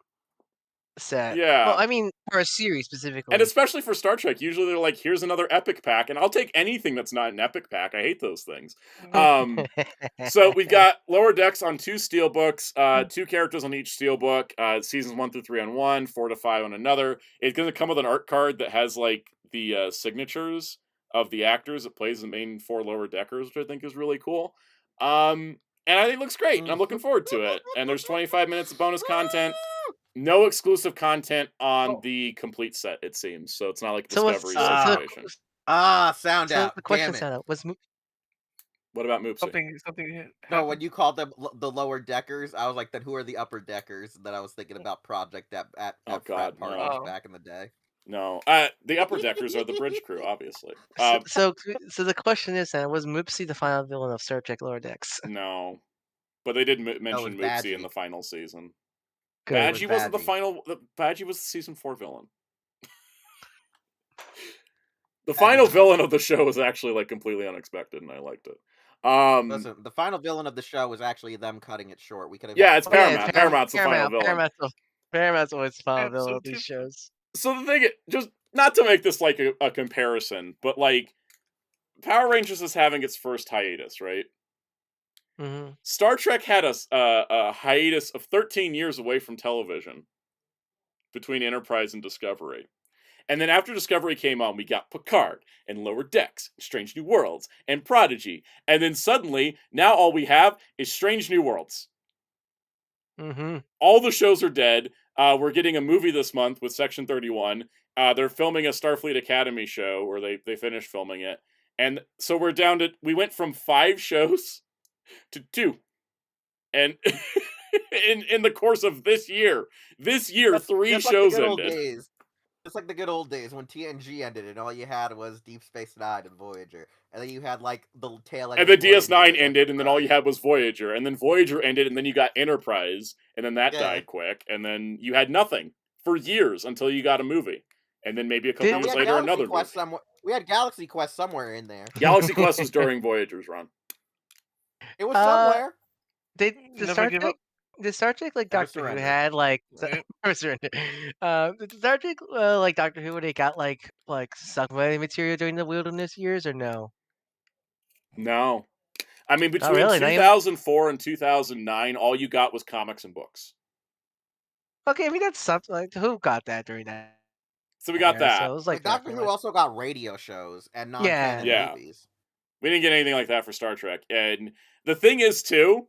set. Yeah. Well, I mean, for a series specifically. And especially for Star Trek, usually they're like, here's another epic pack, and I'll take anything that's not an epic pack. I hate those things. So we've got Lower Decks on 2 Steelbooks, 2 characters on each Steelbook, seasons 1 through 3 on one, 4 to 5 on another. It's going to come with an art card that has like the signatures of the actors that plays the main 4 Lower Deckers, which I think is really cool. And I think it looks great. I'm looking forward to it. And there's 25 minutes of bonus content. No exclusive content on the complete set, it seems. So it's not like a Discovery situation. Sound out. The question Damn it. Sound out was What about Moopsie? Something. No, when you called them the lower deckers, I was like, then who are the upper deckers? And then I was thinking about Project at frat God, parties no. back in the day. No, the upper deckers are the bridge crew, obviously. So the question is, was Moopsie the final villain of Star Trek Lower Decks? No, but they did mention Moopsie Badgie. in the final season. Good. Badgie wasn't the final. Badgie was the season 4 villain. The final villain of the show was actually like completely unexpected, and I liked it. Listen, the final villain of the show was actually them cutting it short. We could have. Yeah, it's Paramount. Paramount's the final villain. Paramount's always the final villain of these shows. So the thing, just not to make this like a comparison, but like Power Rangers is having its first hiatus, right? Mm-hmm. Star Trek had a hiatus of 13 years away from television between Enterprise and Discovery. And then after Discovery came on, we got Picard and Lower Decks, Strange New Worlds, and Prodigy. And then suddenly, now all we have is Strange New Worlds. Mm-hmm. All the shows are dead. We're getting a movie this month with Section 31. They're filming a Starfleet Academy show, or they finished filming it. And so we're down to, we went from 5 shows to 2. And in the course of this year, 3 shows ended. It's like the good old days when TNG ended and all you had was Deep Space Nine and Voyager. And then you had like the tail end. And then DS9 ended and then all you had was Voyager. And then Voyager ended and then you got Enterprise. And then that died quick. And then you had nothing for years until you got a movie. And then maybe a couple years later, another movie. We had Galaxy Quest somewhere in there. Galaxy Quest was during Voyager's run. It was somewhere. Did Star Trek like Doctor Who had like did Star Trek like Doctor Who, they got like submarine material during the Wilderness Years, or no? No, I mean between 2004 and 2009, all you got was comics and books. Okay, I mean that's something. Like, who got that during that? So we got that. So it was like Doctor Who also got radio shows and non-canon movies. We didn't get anything like that for Star Trek, and the thing is too.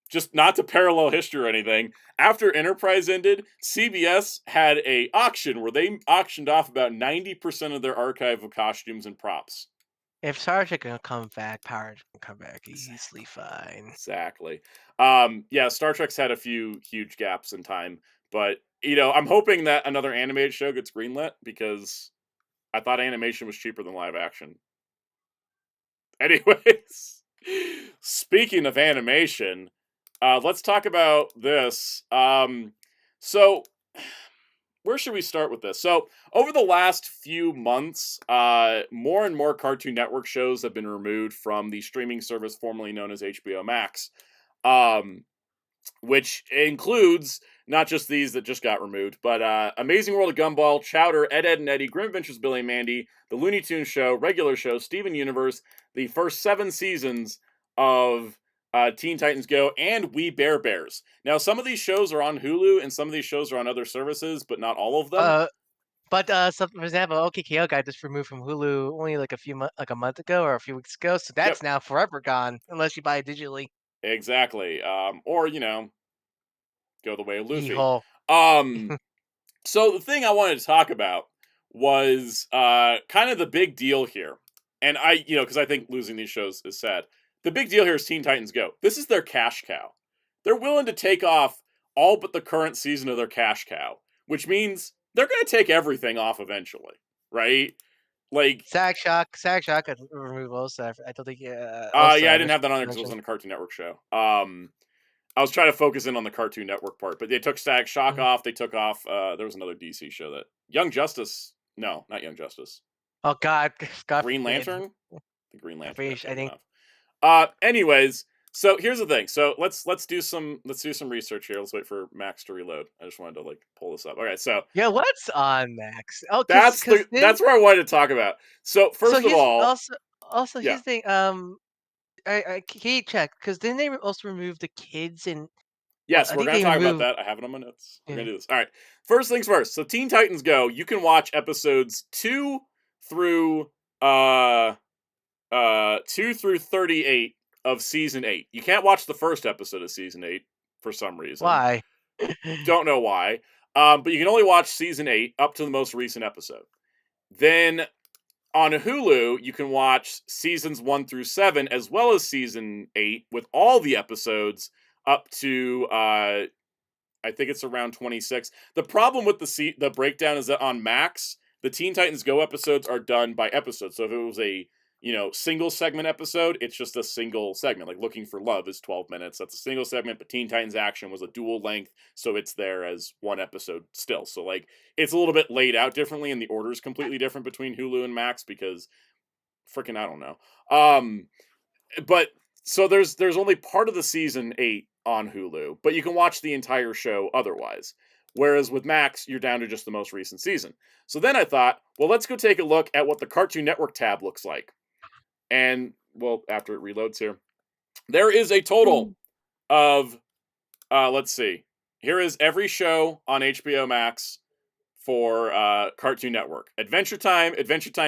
Just not to parallel history or anything, after Enterprise ended, CBS had a auction where they auctioned off about 90% of their archive of costumes and props. If Star Trek can come back, Power can come back easily fine. Exactly. Yeah, Star Trek's had a few huge gaps in time, but I'm hoping that another animated show gets greenlit because I thought animation was cheaper than live action. Anyways, speaking of animation. Let's talk about this. So, where should we start with this? So, over the last few months, more and more Cartoon Network shows have been removed from the streaming service formerly known as HBO Max, which includes not just these that just got removed, but Amazing World of Gumball, Chowder, Ed, Edd and Eddy, Grim Adventures of Billy and Mandy, The Looney Tunes Show, Regular Show, Steven Universe, the first 7 seasons of Teen Titans Go, and We Bare Bears. Now, some of these shows are on Hulu, and some of these shows are on other services, but not all of them. So for example, OKKO got just removed from Hulu only like a month ago or a few weeks ago, so that's now forever gone unless you buy it digitally. Exactly. Or go the way of Luffy. So the thing I wanted to talk about was kind of the big deal here, and because I think losing these shows is sad. The big deal here is Teen Titans Go. This is their cash cow. They're willing to take off all but the current season of their cash cow, which means they're going to take everything off eventually, right? Like Sag Shock could remove also. I don't think. I didn't have that on there because it wasn't a Cartoon Network show. I was trying to focus in on the Cartoon Network part, but they took Sag Shock off. They took off. There was another DC show that Young Justice. No, not Young Justice. Oh God, Green Lantern. The Green Lantern. I think. Anyways, so here's the thing. So let's do some research here. Let's wait for Max to reload. I just wanted to pull this up. Okay, so yeah, what's on Max? Oh, that's where I wanted to talk about. So first of all, also here's the thing. I can't check because didn't they also remove the kids and? Yes, we're gonna talk about that. I have it on my notes. We're gonna do this. All right. First things first. So Teen Titans Go. You can watch episodes 2 through 38 of season 8. You can't watch the first episode of season 8 for some reason. Why? Don't know why. But you can only watch season 8 up to the most recent episode. Then On Hulu, you can watch seasons 1 through 7, as well as season 8, with all the episodes up to I think it's around 26. The problem with the breakdown is that on Max, the Teen Titans Go episodes are done by episode. So if it was a single segment episode, it's just a single segment. Like Looking for Love is 12 minutes. That's a single segment, but Teen Titans Action was a dual length, so it's there as one episode still. So like it's a little bit laid out differently, and the order is completely different between Hulu and Max because freaking I don't know. But so there's only part of the season 8 on Hulu, but you can watch the entire show otherwise. Whereas with Max, you're down to just the most recent season. So then I thought, well, let's go take a look at what the Cartoon Network tab looks like. And, well, after it reloads here, there is a total of, let's see. Here is every show on HBO Max for Cartoon Network. Adventure Time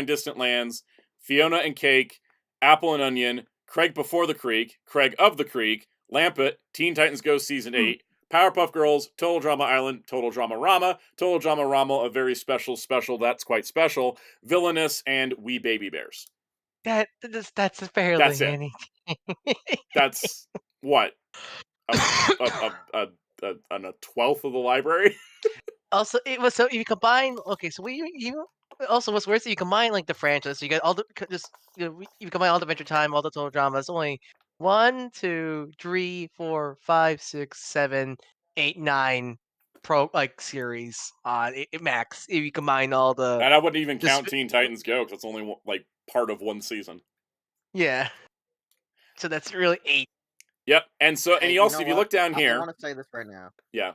Distant Lands, Fiona and Cake, Apple and Onion, Craig Before the Creek, Craig of the Creek, Lampet, Teen Titans Go Season 8, Powerpuff Girls, Total Drama Island, Total Drama Rama, A Very Special, That's Quite Special, Villainous, and We Baby Bears. That's barely anything. That's what? A 12th of the library? Also, it was so you combine. Okay, so you also what's worse is you combine like the franchise. So you got all the you combine all the Adventure Time, all the Total Drama. It's only 1, 2, 3, 4, 5, 6, 7, 8, 9 series on Max. If you combine all the, and I wouldn't even count Teen Titans Go because it's only like part of one season. Yeah, so that's really 8. Yep, and so and you also if you look down here, I want to say this right now. Yeah.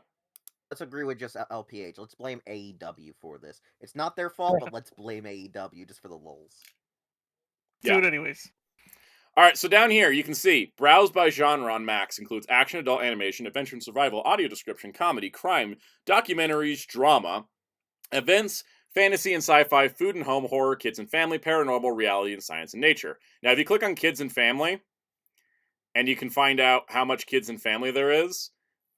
Let's agree with just LPH. Let's blame AEW for this. It's not their fault, but let's blame AEW just for the lulz. Do it anyways. All right, so down here you can see browse by genre on Max includes action, adult animation, adventure and survival, audio description, comedy, crime, documentaries, drama, events, fantasy and sci-fi, food and home, horror, kids and family, paranormal, reality, and science and nature. Now, if you click on kids and family, and you can find out how much kids and family there is.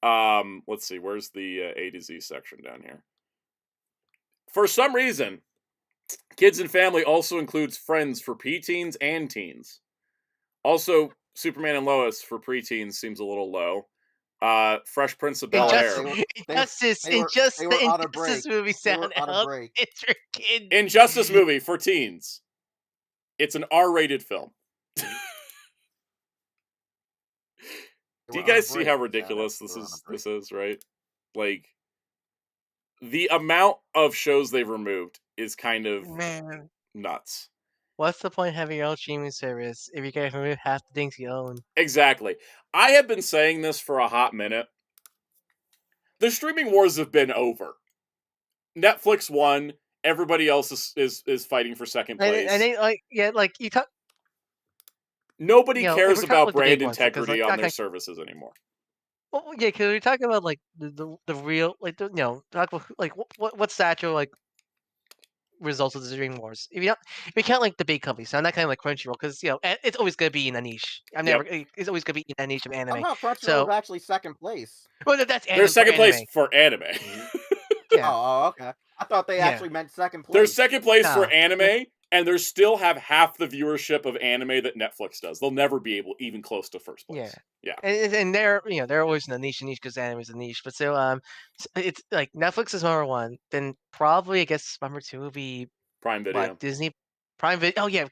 Let's see, where's the A to Z section down here? For some reason, kids and family also includes Friends for preteens and teens. Also, Superman and Lois for preteens seems a little low. Fresh Prince of Bel-Air. Injustice movie sound out. It's for kids. Injustice movie for teens. It's an R-rated film. Do you guys see how ridiculous this is, right? Like, the amount of shows they've removed is kind of nuts. What's the point of having your own streaming service if you can't remove half the things you own? Exactly. I have been saying this for a hot minute. The streaming wars have been over. Netflix won. Everybody else is fighting for second place. And they you talk. Nobody cares about brand integrity on their services anymore. Well, yeah, because we're talking about like the real talk about like what's the actual results of the streaming wars. If you count like the big companies, so I'm not kind of like Crunchyroll because it's always gonna be in a niche. It's always gonna be in a niche of anime. Somehow Crunchyroll is actually second place. Well, that's they're second place for anime. Yeah. Oh, okay. I thought they actually meant second place. They're second place for anime, and they still have half the viewership of anime that Netflix does. They'll never be even close to first place. Yeah. And they're they're always in the niche because anime is a niche. But so it's like Netflix is number 1. Then probably I guess number 2 would be Prime Video. Disney Prime Video. Oh yeah.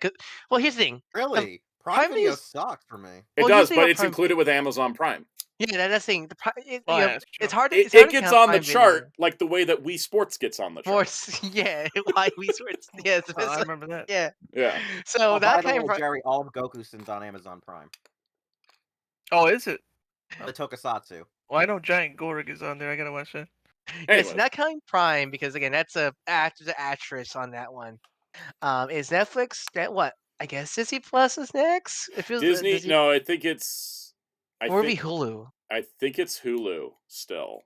Well, here's the thing. Really, Prime Video sucks for me. It does, but it's included with Amazon Prime. Yeah, that's the thing. It's hard to. It gets on the chart like the way that Wii Sports gets on the chart. Yeah, why Wii Sports? Yes, I remember that. Yeah. So that kind of Jerry, all of Gokusen's on Amazon Prime. Oh, is it? The Tokusatsu. Well, I know Giant Gorg is on there. I gotta watch that. It's not counting Prime because again, that's there's an actress on that one. Is Netflix that what? I guess Disney Plus is next. It feels Disney. No, I think it's. Or be Hulu. I think it's Hulu still,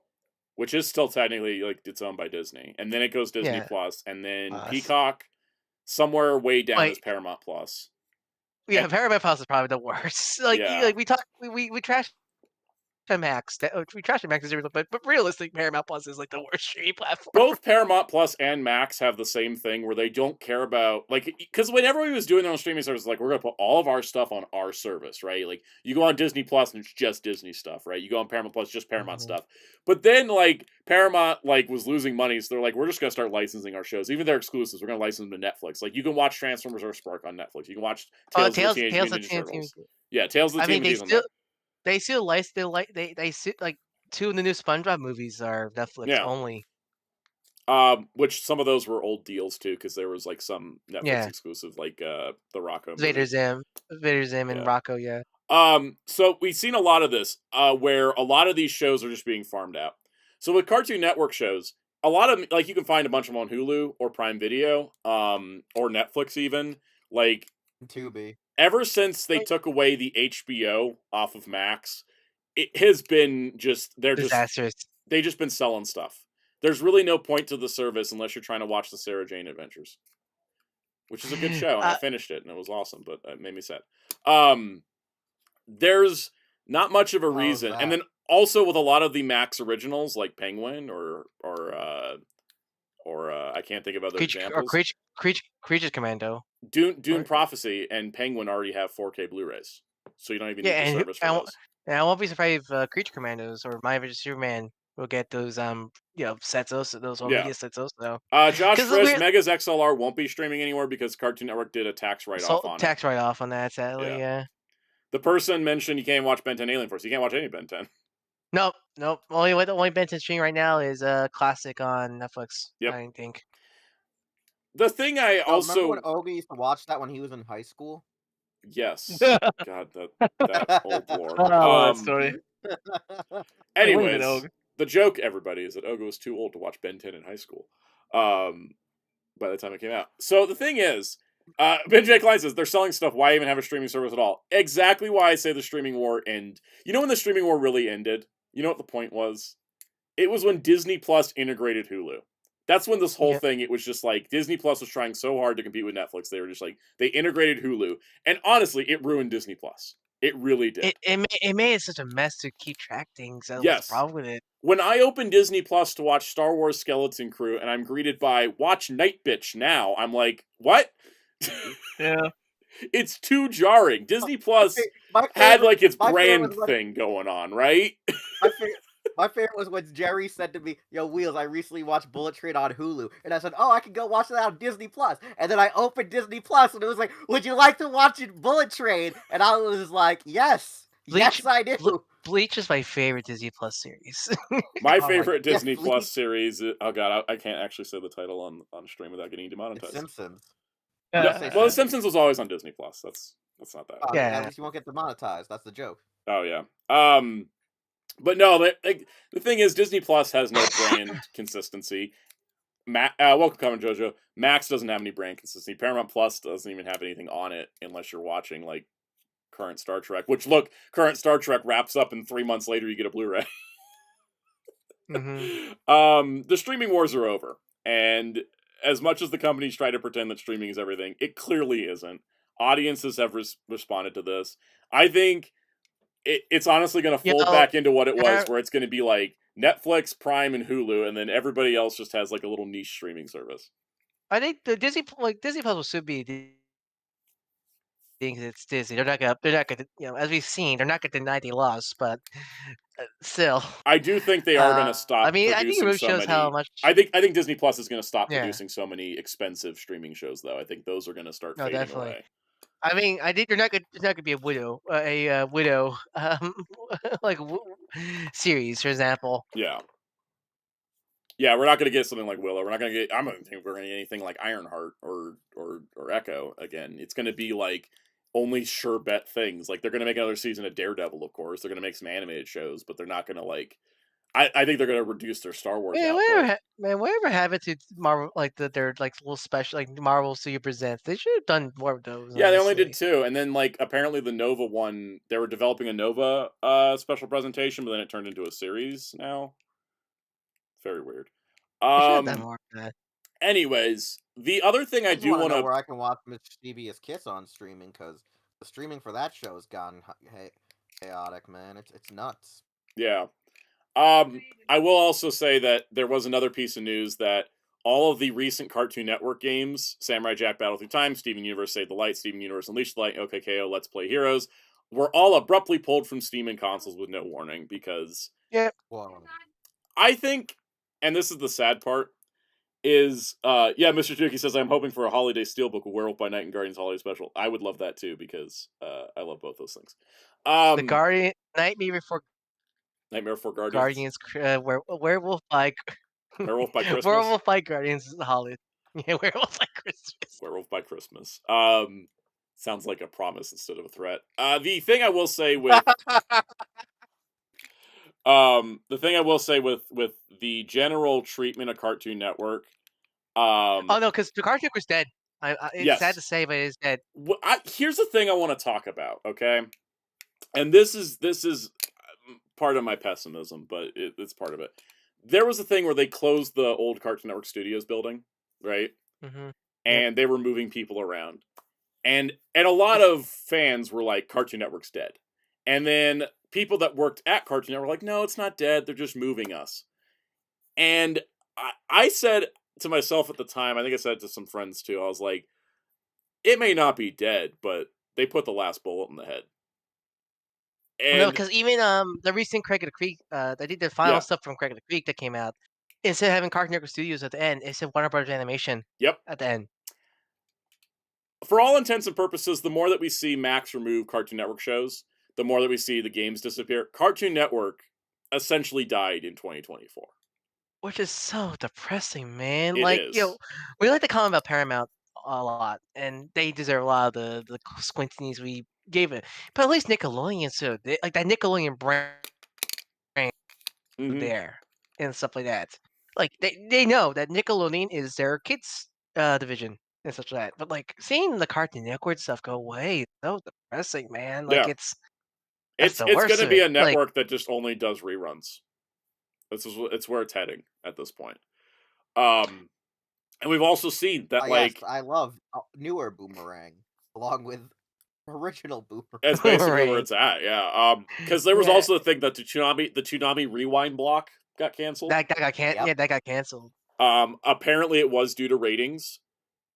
which is still technically like it's owned by Disney, and then it goes Disney Plus, and then Peacock. Somewhere way down is Paramount Plus. Yeah, Paramount Plus is probably the worst. We trash Max. We trash Max, but realistic, Paramount Plus is like the worst streaming platform. Both Paramount Plus and Max have the same thing where they don't care about, like, because when everybody was doing their own streaming service, like, we're gonna put all of our stuff on our service, right? Like, you go on Disney Plus and it's just Disney stuff, right? You go on Paramount Plus, just Paramount stuff. But then, like, Paramount like was losing money, so they're like, we're just gonna start licensing our shows, even their exclusives. We're gonna license them to Netflix. Like, you can watch Transformers or Spark on Netflix. You can watch Tales of the Teenage Mutant Ninja Turtles. Yeah, Tales of the Teenage Mutant Ninja Turtles. They still they like 2 of the new SpongeBob movies are Netflix only. Which some of those were old deals too, because there was like some Netflix exclusive, like the Rocco movie. Vader Zim, and Rocco, yeah. So we've seen a lot of this, where a lot of these shows are just being farmed out. So with Cartoon Network shows, a lot of, like, you can find a bunch of them on Hulu or Prime Video, or Netflix even. Like, Tubi. Ever since they took away the HBO off of Max, it has been just disastrous. They've just been selling stuff. There's really no point to the service unless you're trying to watch the Sarah Jane Adventures, which is a good show, and I finished it, and it was awesome, but it made me sad. There's not much of a reason, and then also with a lot of the Max originals, like Penguin or I can't think of other examples. Or Creature Commando. Dune Prophecy and Penguin already have 4K Blu-rays, so you don't even need the service for those. And I won't be surprised if Creature Commandos or My Adventures Superman will get those sets also. Those media sets also. Josh Frisch, Megas XLR won't be streaming anymore because Cartoon Network did a tax write-off on it. Tax write-off on that, sadly, yeah. The person mentioned you can't watch Ben 10 Alien Force. You can't watch any Ben 10. Nope. Only Ben 10 streaming right now is Classic on Netflix. Yep. I think. The thing I also... Remember when Oga used to watch that when he was in high school? Yes. God, that old lore. That story. Anyways, the joke, everybody, is that Oga was too old to watch Ben 10 in high school by the time it came out. So the thing is, Ben J. Klein says, they're selling stuff, why even have a streaming service at all? Exactly why I say the streaming war end. You know when the streaming war really ended? You know what the point was? It was when Disney Plus integrated Hulu. That's when this whole thing, it was just like, Disney Plus was trying so hard to compete with Netflix. They were just like, they integrated Hulu. And honestly, it ruined Disney Plus. It really did. It made it such a mess to keep track things. That was the problem with it. When I open Disney Plus to watch Star Wars Skeleton Crew and I'm greeted by, watch Night Bitch now, I'm like, what? Yeah. It's too jarring. Disney Plus had like its brand thing going on, right? My favorite was when Jerry said to me, "Yo, Wheels, I recently watched Bullet Train on Hulu," and I said, "Oh, I can go watch that on Disney Plus." And then I opened Disney Plus, and it was like, "Would you like to watch Bullet Train?" And I was like, "Yes, yes, I do." Bleach is my favorite Disney Plus series. My favorite Disney Plus series. Oh God, I can't actually say the title on stream without getting demonetized. The Simpsons. No, well, The Simpsons was always on Disney Plus. That's not that. At least you won't get demonetized. That's the joke. Oh yeah. But no, the thing is, Disney Plus has no brand consistency. Welcome, Common Jojo. Max doesn't have any brand consistency. Paramount Plus doesn't even have anything on it unless you're watching like current Star Trek. Which, look, current Star Trek wraps up, and 3 months later you get a Blu-ray. The streaming wars are over, and as much as the companies try to pretend that streaming is everything, it clearly isn't. Audiences have responded to this. I think it's honestly going to fold back into what it was, where it's going to be like Netflix, Prime, and Hulu, and then everybody else just has like a little niche streaming service. I think the Disney Plus will soon be. It's Disney. They're not gonna, as we've seen, they're not gonna deny they lost, but still. I do think they are gonna stop. I mean, I think it really shows how much. I think Disney Plus is gonna stop producing so many expensive streaming shows, though. I think those are gonna start fading away. I mean, I think there's not gonna be a widow, like series, for example. Yeah. Yeah, we're not gonna get something like Willow. We're not gonna get. I don't think we're gonna get anything like Ironheart or Echo again. It's gonna be like only sure bet things. Like they're gonna make another season of Daredevil, of course. They're gonna make some animated shows, but they're not gonna like. I think they're gonna reduce their Star Wars. Whatever happened to Marvel? Like their like little special, like Marvel Studio Presents. They should have done more of those. Yeah, honestly. They only did 2, and then like apparently the Nova one, they were developing a Nova special presentation, but then it turned into a series now. Very weird. Anyways, the other thing I do want to know where I can watch Mischievous Kiss on streaming, because the streaming for that show has gotten chaotic, man. It's nuts. Yeah. I will also say that there was another piece of news that all of the recent Cartoon Network games, Samurai Jack Battle Through Time, Steven Universe Save the Light, Steven Universe Unleash the Light, OKKO Let's Play Heroes, were all abruptly pulled from Steam and consoles with no warning because Wow. I think, and this is the sad part, is Mr. Tuki says I'm hoping for a holiday steelbook of Werewolf by Night and Guardians Holiday Special. I would love that too because I love both those things. The Guardian Nightmare Before Guardians, Werewolf by Werewolf by Christmas. Werewolf by Guardians is the holiday. Yeah, Werewolf by Christmas. Werewolf by Christmas. Sounds like a promise instead of a threat. The thing I will say with with the general treatment of Cartoon Network. Oh no, because the Cartoon Network's dead. It's sad to say, but it's dead. Here's the thing I want to talk about. Okay, and this is part of my pessimism, but it's part of it. There was a thing where they closed the old Cartoon Network Studios building, right? Mm-hmm. And they were moving people around. And a lot of fans were like, Cartoon Network's dead. And then people that worked at Cartoon Network were like, no, it's not dead. They're just moving us. And I said to myself at the time, I think I said it to some friends too, I was like, it may not be dead, but they put the last bullet in the head. And no, because even the recent Craig of the Creek, they did the final stuff from Craig of the Creek that came out. Instead of having Cartoon Network Studios at the end, it said Warner Brothers Animation. Yep. At the end. For all intents and purposes, the more that we see Max remove Cartoon Network shows, the more that we see the games disappear. Cartoon Network essentially died in 2024. Which is so depressing, man. It like, is. you know, we like to comment about Paramount a lot, and they deserve a lot of the squintiness we gave it. But at least Nickelodeon, so like that Nickelodeon brand there and stuff like that. Like they know that Nickelodeon is their kids division and such like that. But like seeing the Cartoon Network stuff go away, so depressing, man. Like it's going to be a network that just only does reruns. It's where it's heading at this point. And we've also seen that yes, I love newer Boomerang along with original Boomerang. That's basically where it's at, yeah. Because there was also the thing that the Toonami Rewind block got canceled. That got canceled. Yeah, that got canceled. Apparently it was due to ratings,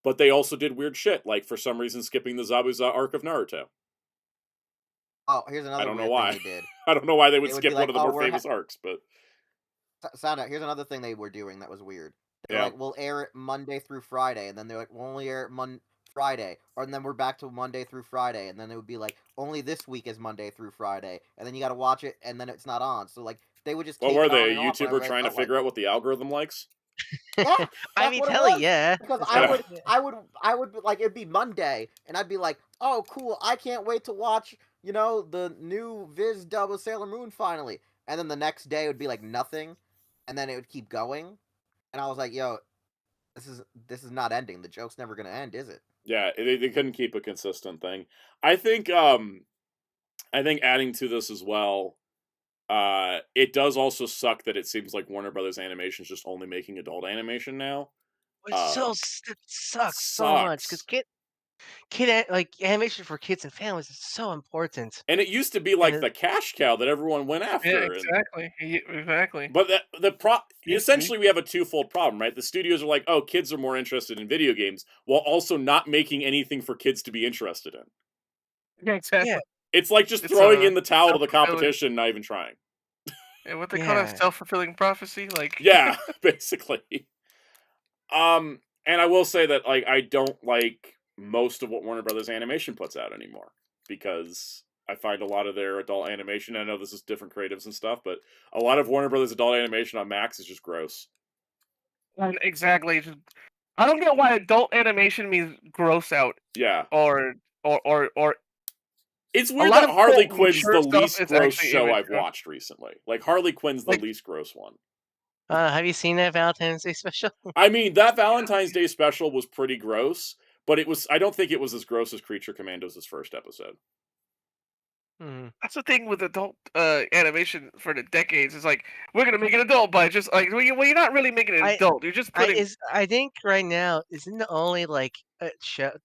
but they also did weird shit, like for some reason skipping the Zabuza arc of Naruto. Oh, here's another. I don't know why. Thing they did. I don't know why they would skip one of the more famous arcs, but Soundout. Here's another thing they were doing that was weird. They're like, we'll air it Monday through Friday, and then they're like, we'll only air it Friday, and then we're back to Monday through Friday, and then it would be like, only this week is Monday through Friday, and then you got to watch it, and then it's not on. So like, they would just. What were they? A YouTuber trying to figure out what the algorithm likes? Yeah, I mean, tell you, because I would like it'd be Monday, and I'd be like, oh, cool, I can't wait to watch, the new Viz dub of Sailor Moon finally, and then the next day it would be like nothing, and then it would keep going, and I was like, yo, this is not ending. The joke's never gonna end, is it? Yeah, they couldn't keep a consistent thing. I think adding to this as well, it does also suck that it seems like Warner Brothers Animation is just only making adult animation now. It sucks so much because kid like animation for kids and families is so important. And it used to be like the cash cow that everyone went after. Yeah, exactly. But essentially we have a twofold problem, right? The studios are like, oh, kids are more interested in video games, while also not making anything for kids to be interested in. Yeah, exactly. Yeah. It's like just throwing in the towel to the competition, not even trying. Yeah, what they call a self-fulfilling prophecy, like. Yeah, basically. And I will say that like I don't like most of what Warner Brothers Animation puts out anymore because I find a lot of their adult animation. I know this is different creatives and stuff, but a lot of Warner Brothers adult animation on Max is just gross. Exactly. I don't get why adult animation means gross out. Yeah. Or. It's weird that Harley Quinn's the least gross show I've watched recently. Like Harley Quinn's the least gross one. Have you seen that Valentine's Day special? I mean, that Valentine's Day special was pretty gross, but I don't think it was as gross as Creature Commandos' first episode. That's the thing with adult animation for the decades. Is like we're gonna make an adult by just like you're not really making an adult. You're just putting. I think right now isn't the only like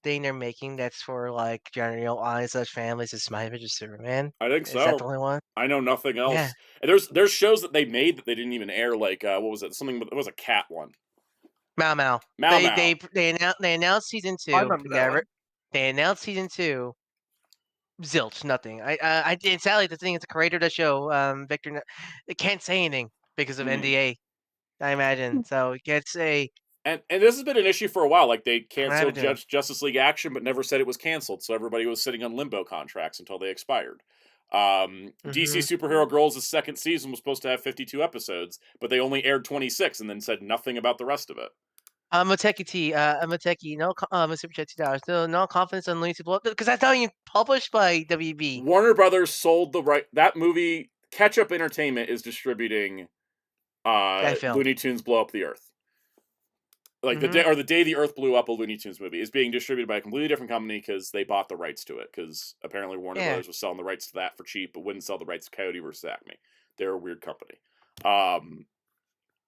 thing they're making that's for like general audience such families is My Image of Superman. I think so. Is that the only one? I know nothing else. Yeah. And there's shows that they made that they didn't even air. Like what was it? Something. It was a cat one. Mao Mao. Mao Mao. They announced season 2. I remember that one. They announced season 2. Zilch, nothing. I did. Sadly, the thing is, the creator of the show, Victor, it can't say anything because of NDA. I imagine. So he can't say. And this has been an issue for a while. Like they canceled Justice League Action, but never said it was canceled. So everybody was sitting on limbo contracts until they expired. DC Superhero Girls' second season was supposed to have 52 episodes, but they only aired 26 and then said nothing about the rest of it. Moteki T, Moteki, Super Chat $2. No confidence on Looney Tunes because that's not even published by WB. Warner Brothers sold the right. That movie, Catch Up Entertainment, is distributing Looney Tunes Blow Up the Earth. Like the day the Earth blew up, a Looney Tunes movie is being distributed by a completely different company because they bought the rights to it. Because apparently Warner Brothers was selling the rights to that for cheap, but wouldn't sell the rights to Coyote vs. Acme. They're a weird company.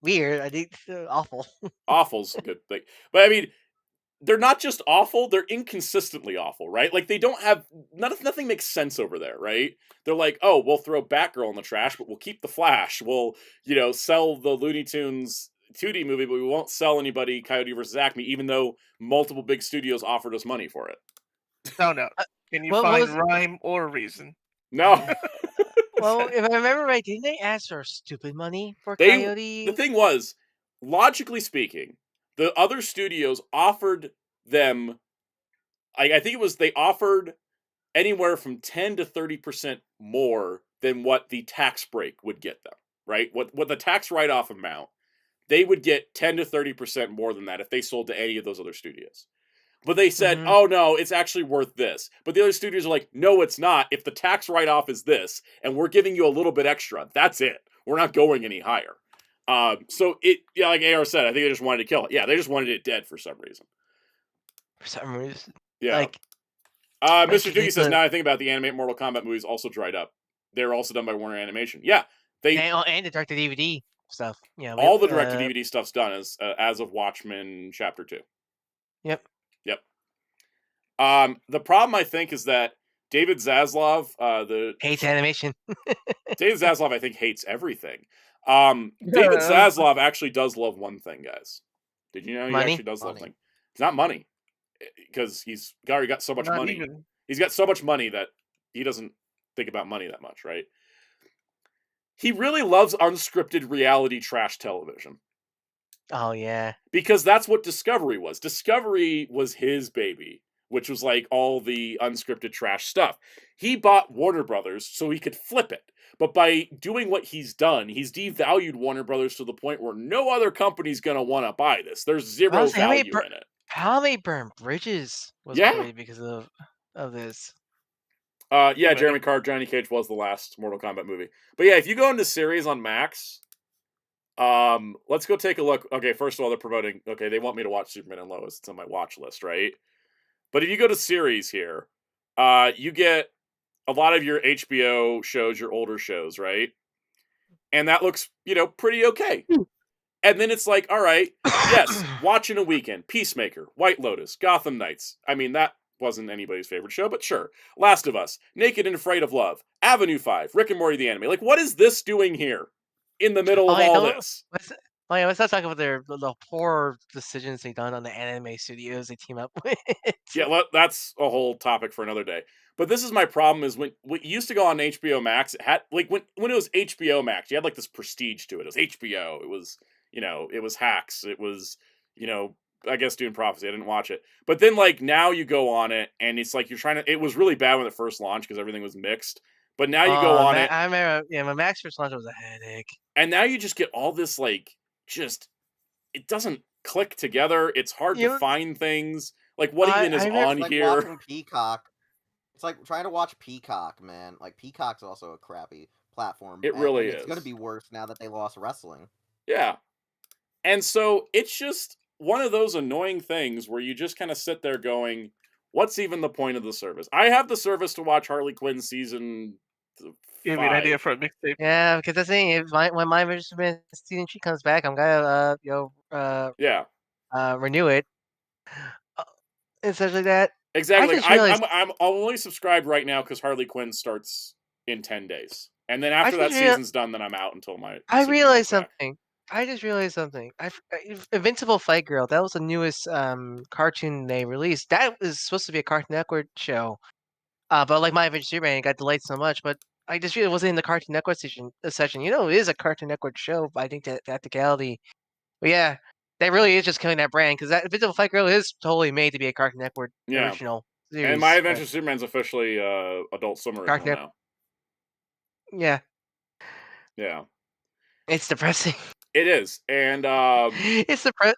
Weird. I think awful. Awful's a good thing, but I mean, they're not just awful; they're inconsistently awful, right? Like they don't have nothing makes sense over there, right? They're like, oh, we'll throw Batgirl in the trash, but we'll keep the Flash. We'll sell the Looney Tunes 2D movie, but we won't sell anybody Coyote vs. Acme, even though multiple big studios offered us money for it. No. Can you find rhyme or reason? No. Well, if I remember right, didn't they ask for stupid money for Coyote? The thing was, logically speaking, the other studios offered them, I think it was, they offered anywhere from 10 to 30% more than what the tax break would get them, right? What the tax write-off amount, they would get 10 to 30% more than that if they sold to any of those other studios. But they said, oh no, it's actually worth this. But the other studios are like, no, it's not. If the tax write-off is this, and we're giving you a little bit extra, that's it. We're not going any higher. So like AR said, I think they just wanted to kill it. Yeah, they just wanted it dead for some reason. For some reason. Yeah. Mr. Doogie says, now I think about the animated Mortal Kombat movies also dried up. They're also done by Warner Animation. Yeah. And the direct-to-DVD stuff. Yeah. All the direct-to-DVD stuff's done as of Watchmen Chapter 2. Yep. The problem, I think, is that David Zaslav, hates animation. David Zaslav, I think, hates everything. David Zaslav actually does love one thing, guys. Did you know he actually does love one thing? It's not money, because he's already got so much money. He's got so much money that he doesn't think about money that much, right? He really loves unscripted reality trash television. Oh, yeah. Because that's what Discovery was. Discovery was his baby, which was like all the unscripted trash stuff. He bought Warner Brothers so he could flip it. But by doing what he's done, he's devalued Warner Brothers to the point where no other company's going to want to buy this. There's zero value in it. How many burned bridges was created because of this? Jeremy Carr, Johnny Cage was the last Mortal Kombat movie. But yeah, if you go into series on Max, let's go take a look. Okay, first of all, they're promoting, they want me to watch Superman and Lois. It's on my watch list, right? But if you go to series here, you get a lot of your HBO shows, your older shows, right? And that looks, pretty okay. And then it's like, all right, yes, watch in a weekend. Peacemaker, White Lotus, Gotham Knights. I mean, that wasn't anybody's favorite show, but sure. Last of Us, Naked and Afraid of Love, Avenue 5, Rick and Morty the Anime. Like, what is this doing here in the middle of all this? Let's not talk about the poor decisions they've done on the anime studios they team up with. Yeah, that's a whole topic for another day. But this is my problem: is when it used to go on HBO Max, it had like when it was HBO Max, you had like this prestige to it. It was HBO. It was it was Hacks. It was I guess Dune Prophecy. I didn't watch it, but then like now you go on it, and it's like you're trying to. It was really bad when it first launched because everything was mixed. But now you go on it. I remember, my Max first launch was a headache. And now you just get all this it doesn't click together. It's hard to find things. Like what even is on here? Watching Peacock. It's like trying to watch Peacock, man. Like Peacock's also a crappy platform. It really is. It's going to be worse now that they lost wrestling. Yeah. And so it's just one of those annoying things where you just kind of sit there going, what's even the point of the service? I have the service to watch Harley Quinn season 5. Give me an idea for a mixtape. Yeah, because the thing is, when my Superman season 3 comes back, I'm gonna Yeah. Renew it. And such like that. Exactly. I just realized. I'm only subscribed right now because Harley Quinn starts in 10 days, and then I after that just real- season's done, then I'm out until my. I Superman realized comes back. something. I just realized something. Invincible Fight Girl. That was the newest cartoon they released. That was supposed to be a Cartoon Network show. But like My Adventure Superman, it got delayed so much. But I just realized it wasn't in the Cartoon Network session. You know, it is a Cartoon Network show. But I think that technicality. But yeah, that really is just killing that brand because that Invincible Fight Girl is totally made to be a Cartoon Network original series. And My Adventure Superman's officially Adult Swim original now. Yeah. Yeah. It's depressing. It is, and it's depressing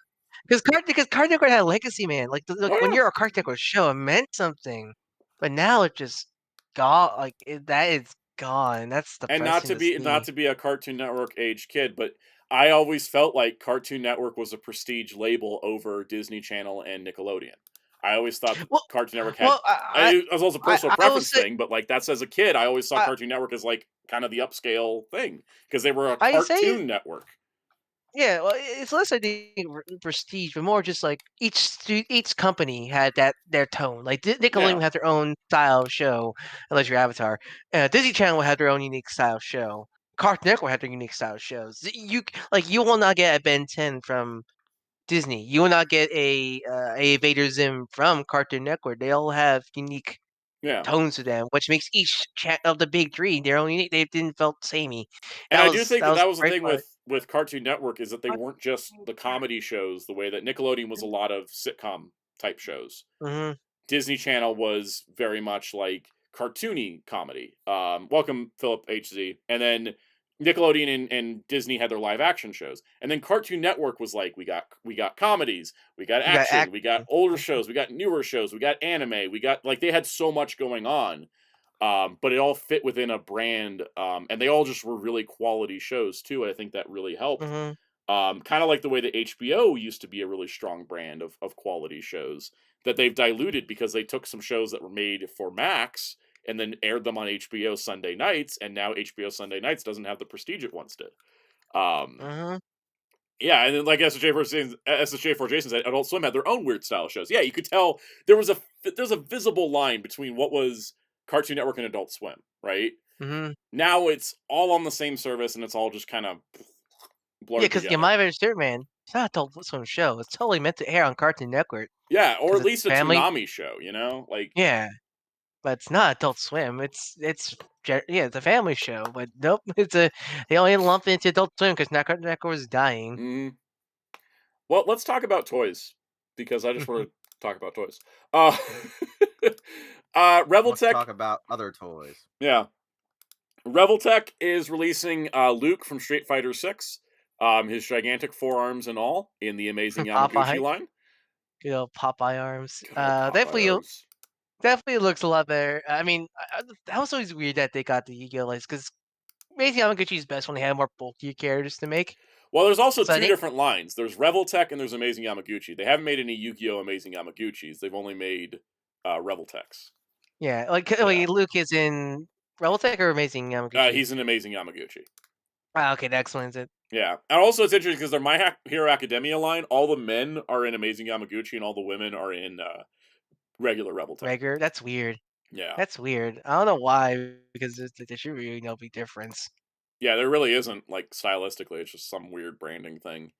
because Cartoon Network had a legacy, man. Like, when you're a Cartoon Network show, it meant something, but now it just gone. Like that is gone. That's depressing. And not to be a Cartoon Network age kid, but I always felt like Cartoon Network was a prestige label over Disney Channel and Nickelodeon. I always thought Cartoon Network had. It was also a personal preference thing, but like that's as a kid, I always saw Cartoon Network as like kind of the upscale thing because they were a cartoon network. Yeah, well, it's less I think prestige, but more just like each company had their tone. Like Nickelodeon had their own style of show, unless you're Avatar. Disney Channel had their own unique style of show. Cartoon Network had their unique style of shows. You will not get a Ben 10 from Disney. You will not get a Vader Zim from Cartoon Network. They all have unique tones to them, which makes each of the big three their own unique. They didn't felt samey. And I do think that was the thing with Cartoon Network is that they weren't just the comedy shows the way that Nickelodeon was a lot of sitcom type shows. Mm-hmm. Disney Channel was very much like cartoony comedy. Welcome, Philip HZ. And then Nickelodeon and Disney had their live action shows. And then Cartoon Network was like, we got comedies, we got action, we got older shows, we got newer shows, we got anime, we got like they had so much going on. But it all fit within a brand, and they all just were really quality shows too. I think that really helped. Mm-hmm. Kind of like the way that HBO used to be a really strong brand of quality shows that they've diluted because they took some shows that were made for Max and then aired them on HBO Sunday nights, and now HBO Sunday nights doesn't have the prestige it once did. Mm-hmm. Yeah, and then like SSJ4 Jason said, Adult Swim had their own weird style shows. Yeah, you could tell there's a visible line between what was Cartoon Network and Adult Swim, right? Mm-hmm. Now it's all on the same service, and it's all just kind of blurred. Yeah, because My Adventure Superman, it's not Adult Swim show. It's totally meant to air on Cartoon Network. Yeah, or at least a Toonami show, you know, like but it's not Adult Swim. It's a family show. But nope, they only lump it into Adult Swim because Cartoon Network is dying. Mm-hmm. Well, let's talk about toys because I just want to talk about toys. Revoltech. Let's talk about other toys. Yeah. Revoltech is releasing Luke from Street Fighter 6, his gigantic forearms and all, in the amazing Yamaguchi line. Good old Popeye arms. Definitely looks a lot better. I mean, that was always weird that they got the Yu-Gi-Oh! Lights, because Amazing Yamaguchi's best when they had more bulky characters to make. Well, there's also two different lines. There's Revoltech and there's Amazing Yamaguchi. They haven't made any Yu-Gi-Oh! Amazing Yamaguchis. They've only made Revoltechs. Yeah, like Luke is in Revoltech or Amazing Yamaguchi? He's in Amazing Yamaguchi. Okay, that explains it. Yeah, and also it's interesting because they're My Hero Academia line. All the men are in Amazing Yamaguchi, and all the women are in regular Revoltech. That's weird. Yeah, that's weird. I don't know why, because there should really no big difference. Yeah, there really isn't, like, stylistically. It's just some weird branding thing.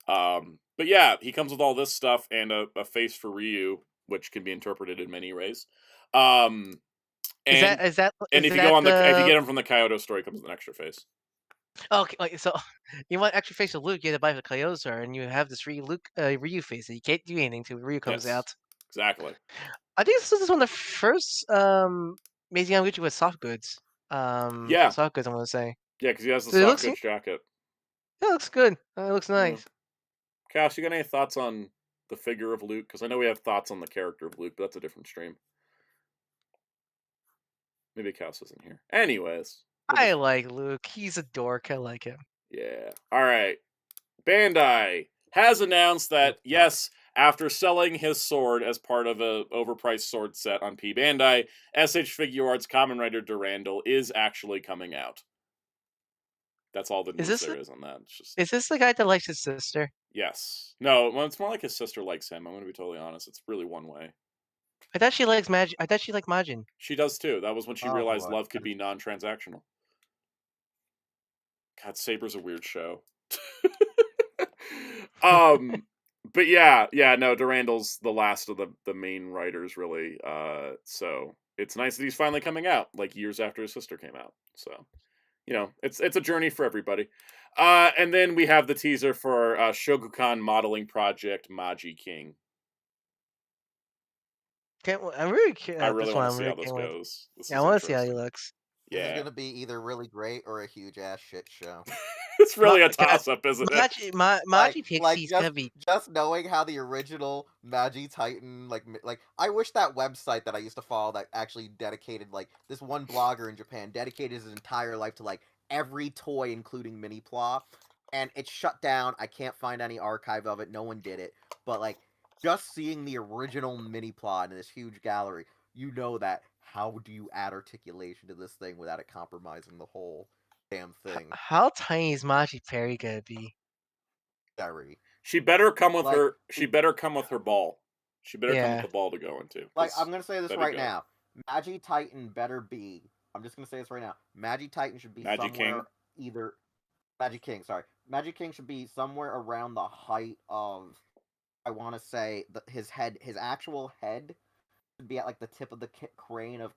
But yeah, he comes with all this stuff and a face for Ryu, which can be interpreted in many ways. And if you get him from the Kyoto store, he comes with an extra face. Okay, so you want extra face of Luke, you have to buy the Kyoto store, and you have this Ryu face that you can't do anything till Ryu comes out. Exactly. I think this is one of the first Amazing Yamaguchi with soft goods. Soft goods, I want to say. Yeah, because he has the soft goods jacket. Yeah, it looks good. It looks nice. Cass, you got any thoughts on the figure of Luke? Because I know we have thoughts on the character of Luke, but that's a different stream. Maybe Cass isn't here. Anyways. I like Luke. He's a dork. I like him. Yeah. All right. Bandai has announced that, yes, After selling his sword as part of a overpriced sword set on P Bandai, SH Figuarts Kamen Rider Durandal is actually coming out. That's all the news there is on that. It's just... Is this the guy that likes his sister? Yes. No, well, it's more like his sister likes him. I'm going to be totally honest. It's really one way. I thought she likes I thought she liked Majin. She does too. That was when she realized love could be non-transactional. God, Saber's a weird show. But yeah, no, Durandal's the last of the main writers, really. So it's nice that he's finally coming out, like years after his sister came out. So, you know, it's a journey for everybody. And then we have the teaser for Shogukan modeling project Maji King. I'm really curious. I really want to see how this goes. I want to see how he looks. Yeah. It's going to be either really great or a huge ass shit show. It's really a toss-up, isn't it? Maji Pixie's gonna be... Just knowing how the original Maji Titan, like I wish that website that I used to follow that actually dedicated, like, this one blogger in Japan dedicated his entire life to, like, every toy, including Mini-Pla, and it's shut down. I can't find any archive of it. No one did it. But, like, just seeing the original Mini-Pla in this huge gallery, you know that how do you add articulation to this thing without it compromising the whole damn thing? How tiny is Maji Perry gonna be? Very. She better come with her. She better come with her ball. She better come with the ball to go into. Like, I'm gonna say this right now. Maji Titan better be. I'm just gonna say this right now. Maji Titan should be somewhere either. Maji King, sorry. Maji King should be somewhere around the height of. I want to say his head, his actual head, should be at like the tip of the crane of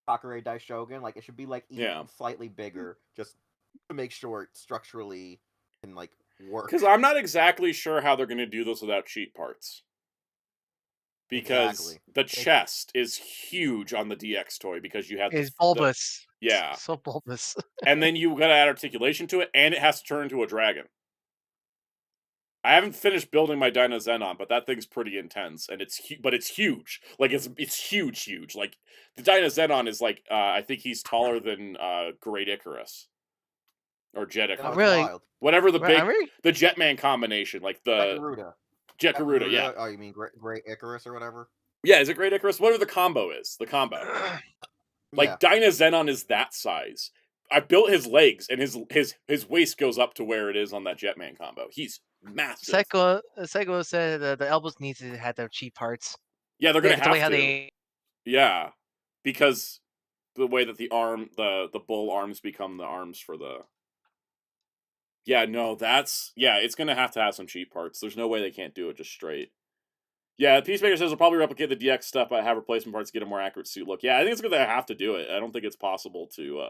Kakure Daishogun. Like, it should be like even slightly bigger, just to make sure it structurally can like work. Because I'm not exactly sure how they're going to do this without cheat parts. Because the chest is huge on the DX toy because you have it's bulbous. Yeah, so bulbous. And then you got to add articulation to it, and it has to turn into a dragon. I haven't finished building my Dyna Zenon, but that thing's pretty intense, and it's huge. Like it's huge. Like the Dyna Zenon is like I think he's taller than Great Icarus or Jet Icarus. Really? Whatever the the Jetman combination, like the Jet Garuda. Yeah. Oh, you mean Great Icarus or whatever? Yeah, is it Great Icarus? Whatever the combo is, the combo. Like Dyna Zenon is that size. I built his legs, and his waist goes up to where it is on that Jetman combo. He's massive. Psycho said the elbows need to have their cheap parts. Yeah, they're gonna have to. Yeah, because the way that the the bull arms become the arms for the. Yeah, no, it's gonna have to have some cheap parts. There's no way they can't do it just straight. Yeah, Peacemaker says they'll probably replicate the DX stuff, but have replacement parts to get a more accurate suit look. Yeah, I think it's gonna have to do it. I don't think it's possible to.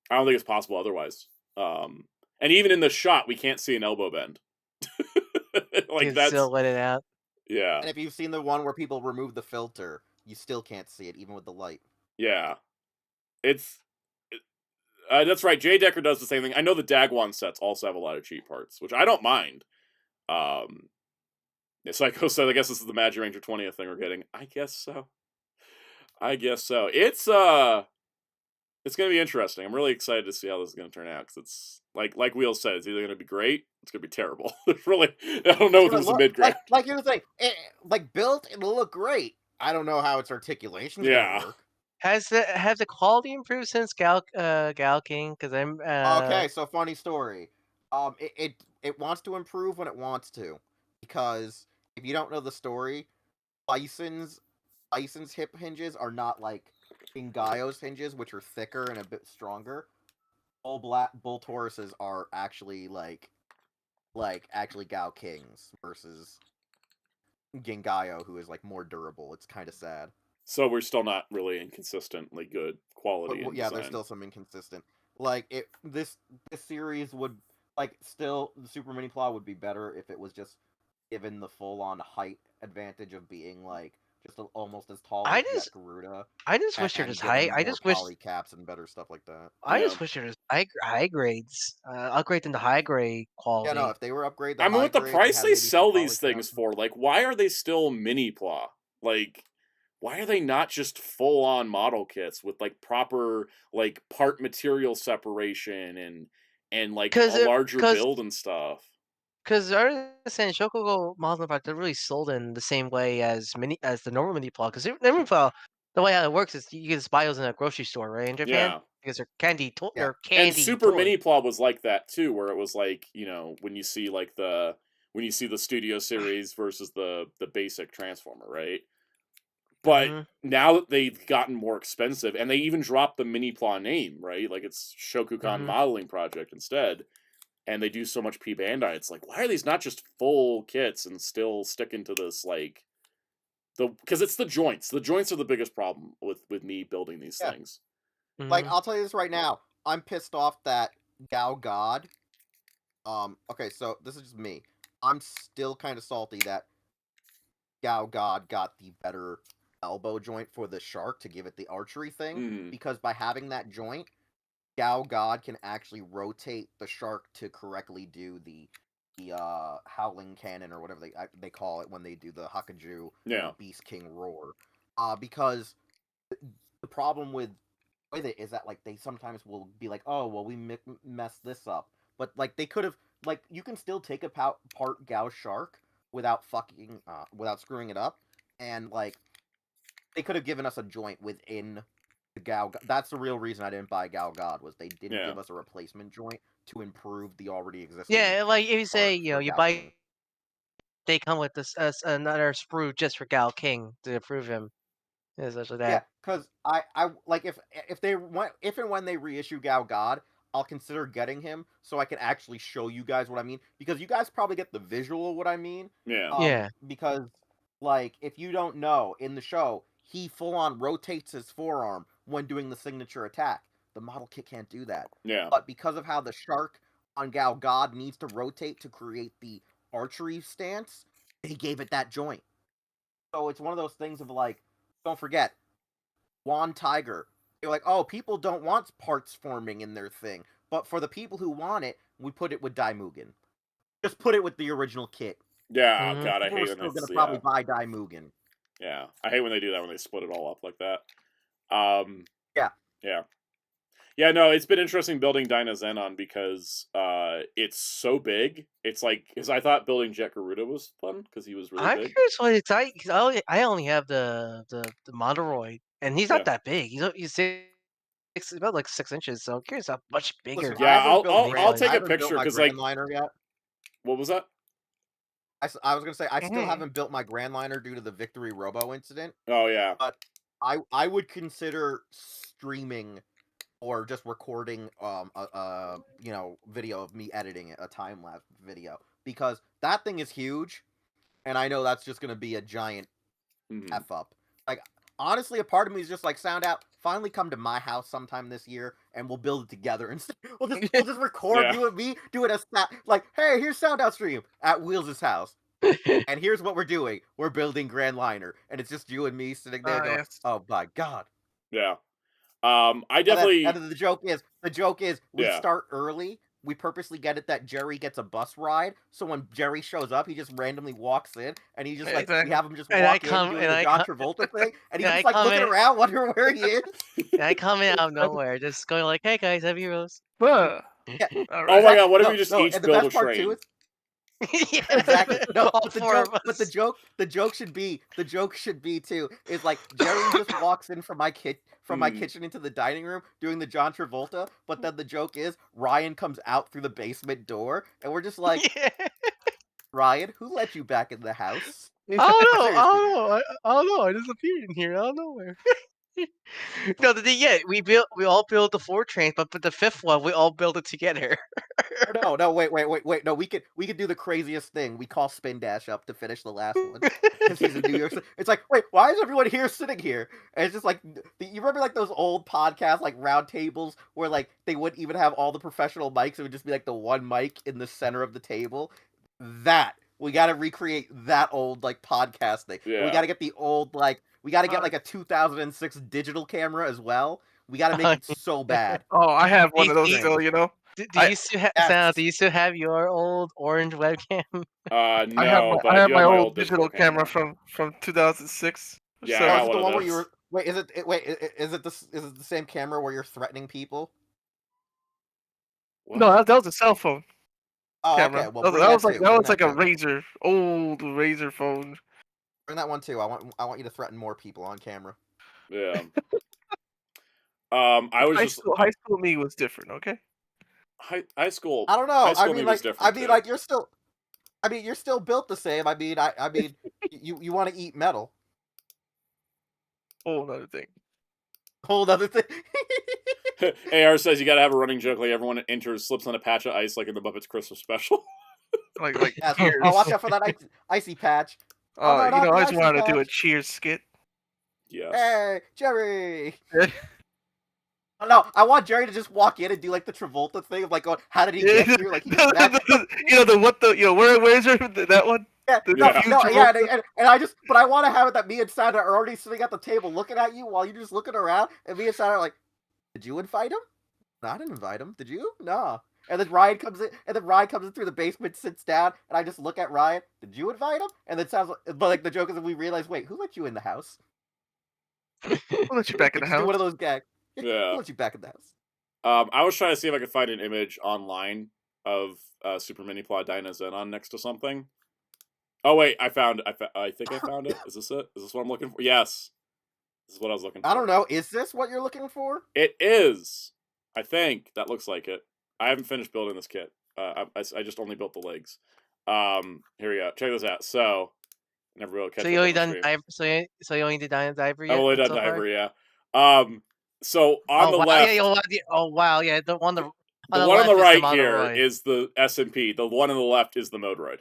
I don't think it's possible otherwise. And even in the shot, we can't see an elbow bend. Like that's still let it out. Yeah. And if you've seen the one where people remove the filter, you still can't see it, even with the light. Yeah. That's right. Jay Decker does the same thing. I know the Dagwon sets also have a lot of cheap parts, which I don't mind. Psycho said, I guess this is the Magic Ranger 20th thing we're getting. I guess so. It's going to be interesting. I'm really excited to see how this is going to turn out, because it's, like Wheels said, it's either going to be great, it's going to be terrible. Really, I don't know if there's a mid-grade. Like you're saying, built, it'll look great. I don't know how its articulation's going to work. Has the quality improved since Gal King? Because I'm okay. So funny story. It wants to improve when it wants to, because if you don't know the story, Bison's hip hinges are not like Ingayo's hinges, which are thicker and a bit stronger. Bull Tauruses are actually like Gao King's versus Gingayo, who is like more durable. It's kind of sad. So we're still not really inconsistently good quality. But, yeah, there's still some inconsistent. Like this series would still the Super Mini Pla would be better if it was just given the full on height advantage of being just almost as tall as Jet Garuda. I just wish there was high. I just wish caps and better stuff like that. I just wish there was high grades. Upgrade them to high grade quality. Yeah, no, if they were upgraded. I mean, with the price they sell these things for, why are they still Mini Pla? Why are they not just full on model kits with proper part material separation and a larger build and stuff? because I understand Shokugo models in fact are really sold in the same way as the normal mini plot. Because the mini plot, the way how it works is you can just buy those in a grocery store, right, in Japan, Yeah. because they're candy. Yeah. They're And candy Super toys. Mini Plot was like that too, where it was like, when you see like the Studio Series versus the basic Transformer, right? But now that they've gotten more expensive, and they even dropped the Mini Plot name, right? Like it's Shokukan Modeling Project instead, and they do so much P Bandai. It's like, why are these not just full kits and still sticking to this like because it's the joints. The joints are the biggest problem with me building these things. Like, I'll tell you this right now. I'm pissed off that Gao God. Okay, so this is just me. I'm still kind of salty that Gao God got the better elbow joint for the shark to give it the archery thing, because by having that joint, Gao God can actually rotate the shark to correctly do the howling cannon or whatever they call it when they do the Hakuju Beast King roar. Because the problem with it is that like they sometimes will be like, oh well, we messed this up, but like they could have, like, you can still take apart Gao Shark without without screwing it up, and like they could have given us a joint within the Gao. That's the real reason I didn't buy Gao God, was they didn't give us a replacement joint to improve the already existing. Yeah, like if you say you buy, they come with this another sprue just for Gao King to improve him. Essentially that. Yeah, because I like if and when they reissue Gao God, I'll consider getting him so I can actually show you guys what I mean, because you guys probably get the visual of what I mean. Yeah. Because like if you don't know, in the show he full on rotates his forearm when doing the signature attack. The model kit can't do that. Yeah. But because of how the shark on Gao God needs to rotate to create the archery stance, they gave it that joint. So it's one of those things of like, don't forget, Juan Tiger. They're like, oh, people don't want parts forming in their thing. But for the people who want it, we put it with Daimugen. Just put it with the original kit. Yeah, God, I hate when We're still going to probably buy Daimugen. Yeah, I hate when they do that, when they split it all up like that. Yeah, no, it's been interesting building Dyna Zenon because it's so big. It's like, because I thought building Jet Garuda was fun because he was really big. I'm curious what it's like. I only have the Monoroid, and he's not that big. He's about like 6 inches. So I'm curious how much bigger. Listen, yeah, I'll take a picture because like, yet. What was that? I was gonna say I still haven't built my Grand Liner due to the Victory Robo incident. Oh yeah, but I would consider streaming or just recording a video of me editing it, a time lapse video, because that thing is huge, and I know that's just gonna be a giant f up. Like honestly, a part of me is just like, Sound Out, finally come to my house sometime this year, and we'll build it together, and we'll just record you and me doing like, hey, here's Sound Out stream at Wheels' house. And here's what we're doing. We're building Grand Liner, and it's just you and me sitting there going, oh my god. Yeah. I definitely... And the joke is, we start early. We purposely get it that Jerry gets a bus ride, so when Jerry shows up, he just randomly walks in, and he just like, we have him just walk in doing the John Travolta thing, and he's just like looking around, wondering where he is. And I come in out of nowhere, just going like, hey guys, have heroes. Yeah. Oh my god, what if we just each build a train? Yeah, exactly. No, but the joke should be too, is like Jerry just walks in from my kitchen into the dining room doing the John Travolta, but then the joke is Ryan comes out through the basement door, and we're just like, Ryan, who let you back in the house? I don't know. I disappeared in here. I don't know where. No, we all build the 4 trains, but the 5th one we all build it together. No, wait. No, we could do the craziest thing. We call Spin Dash up to finish the last one because he's in New York. It's like, wait, why is everyone here sitting here? And it's just like, you remember like those old podcasts, like round tables, where like they wouldn't even have all the professional mics. It would just be like the one mic in the center of the table. We got to recreate that old like podcast thing. Yeah. We got to get the old like. We got to get like a 2006 digital camera as well. We got to make it so bad. Oh, I have one of those still, you know. Do you still have your old orange webcam? No, I have my old digital camera from 2006. Yeah, so, is it the one where you were? Wait, is it the same camera where you're threatening people? What? No, that was a cell phone. Oh, camera. okay. Well, that bring was like too. that Bring was like a too. razor, old razor phone. Bring that one too. I want you to threaten more people on camera. Yeah. I was high school me was different. Okay. High school. I don't know. High school I mean, me was different. like you're still. I mean, you're still built the same. I mean, you want to eat metal. Whole other thing. Whole other thing. AR says you gotta have a running joke like everyone enters slips on a patch of ice like in the Muppets Christmas special. like Yes. cheers. Oh, watch out for that icy patch. Oh, no, you not know, the I just icy wanted to do a patch. cheers skit. Yes. Hey, Jerry. Oh, no, I want Jerry to just walk in and do like the Travolta thing of like going, how did he get here? Like he just where's that one? Yeah, Yeah. and I want to have it that me and Santa are already sitting at the table looking at you while you're just looking around, and me and Santa are like, did you invite him? No, I didn't invite him. Did you? No. And then Ryan comes in through the basement, sits down, and I just look at Ryan. Did you invite him? And then sounds like the joke is that we realize, wait, who let you in the house? Who let you back in the house? Do one of those gags. Yeah. Who let you back in the house? I was trying to see if I could find an image online of Super Mini Plot Dyna Xenon next to something. Oh wait, I think I found it. Is this it? Is this what I'm looking for? Yes. This is what I was looking for. I don't know. Is this what you're looking for? It is. I think that looks like it. I haven't finished building this kit. I just only built the legs. Here we go. Check this out. So, never will catch. So you only done diver, so you only did diver yet? I've only done diver, yeah. So on the left. Yeah, the one the one on the right here Roid. is the SMP. The one on the left is the Modroid.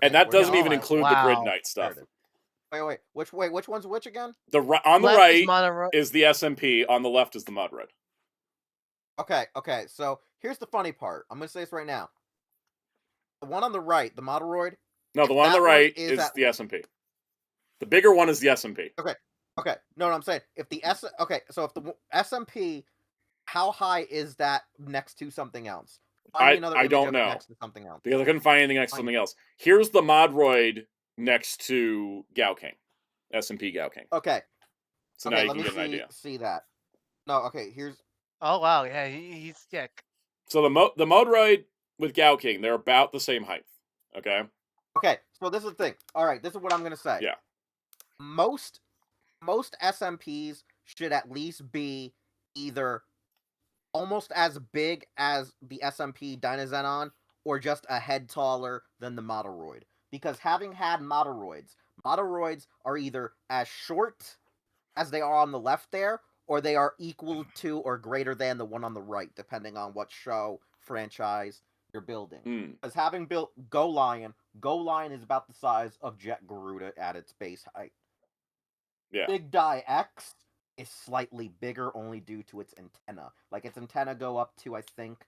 And that doesn't even include the Grid Knight stuff. Wait. Which one's which again? On the right is the SMP. On the left is the Modroid. Okay. So here's the funny part. I'm gonna say this right now. The one on the right, the Modroid. No, the one on the right is the SMP. The bigger one is the SMP. Okay. No, I'm saying if the so if the SMP, how high is that next to something else? I don't know. Next to something else. Because I couldn't find anything next to something else. Here's the Modroid next to Gao King. SMP Gao King. Okay. So now you can get an idea. See that. No, okay, here's... Oh, wow, yeah, he's sick. So the Modroid with Gao King, they're about the same height. Okay? Okay, so this is the thing. Alright, this is what I'm going to say. Yeah. Most SMPs should at least be either almost as big as the SMP Dynazenon, or just a head taller than the Modoroid. Because having had Modoroids are either as short as they are on the left there, or they are equal to or greater than the one on the right, depending on what show, franchise you're building. Because having built Go Lion is about the size of Jet Garuda at its base height. Yeah. Big Die X is slightly bigger only due to its antenna. Like, its antenna go up to, I think,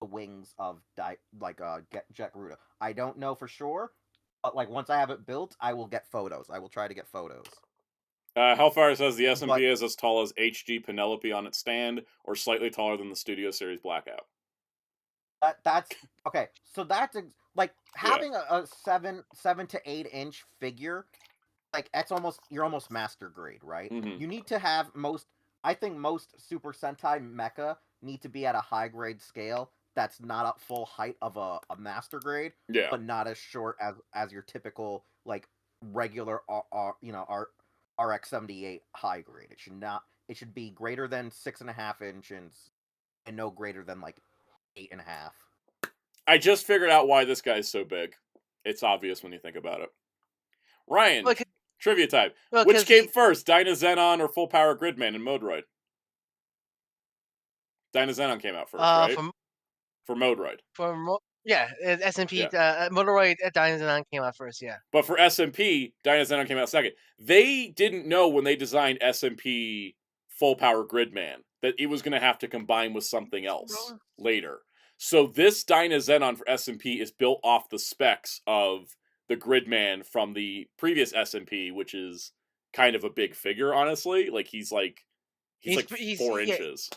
the wings of Jet Garuda. I don't know for sure, but like once I have it built, I will get photos. I will try to get photos. Hellfire says the SMP is as tall as HG Penelope on its stand, or slightly taller than the Studio Series Blackout. That's okay. So that's like having a 7 to 8 inch figure. Like you're almost master grade, right? Mm-hmm. You need to have I think most Super Sentai mecha need to be at a high grade scale that's not at full height of a master grade, but not as short as your typical like regular RX-78 high grade. It should be greater than 6.5 inches and no greater than like 8.5. I just figured out why this guy's so big. It's obvious when you think about it. Ryan, trivia time. Which came first, Dynazenon or Full Power Gridman and Modroid? Dynazenon came out first, right? For Modroid. SMP Modoroid Dynazenon came out first, yeah. But for SMP, Dynazenon came out second. They didn't know when they designed SMP Full Power Gridman that it was going to have to combine with something else later. So this Dynazenon for SMP is built off the specs of the Gridman from the previous SMP, which is kind of a big figure, honestly. Like he's 4 inches.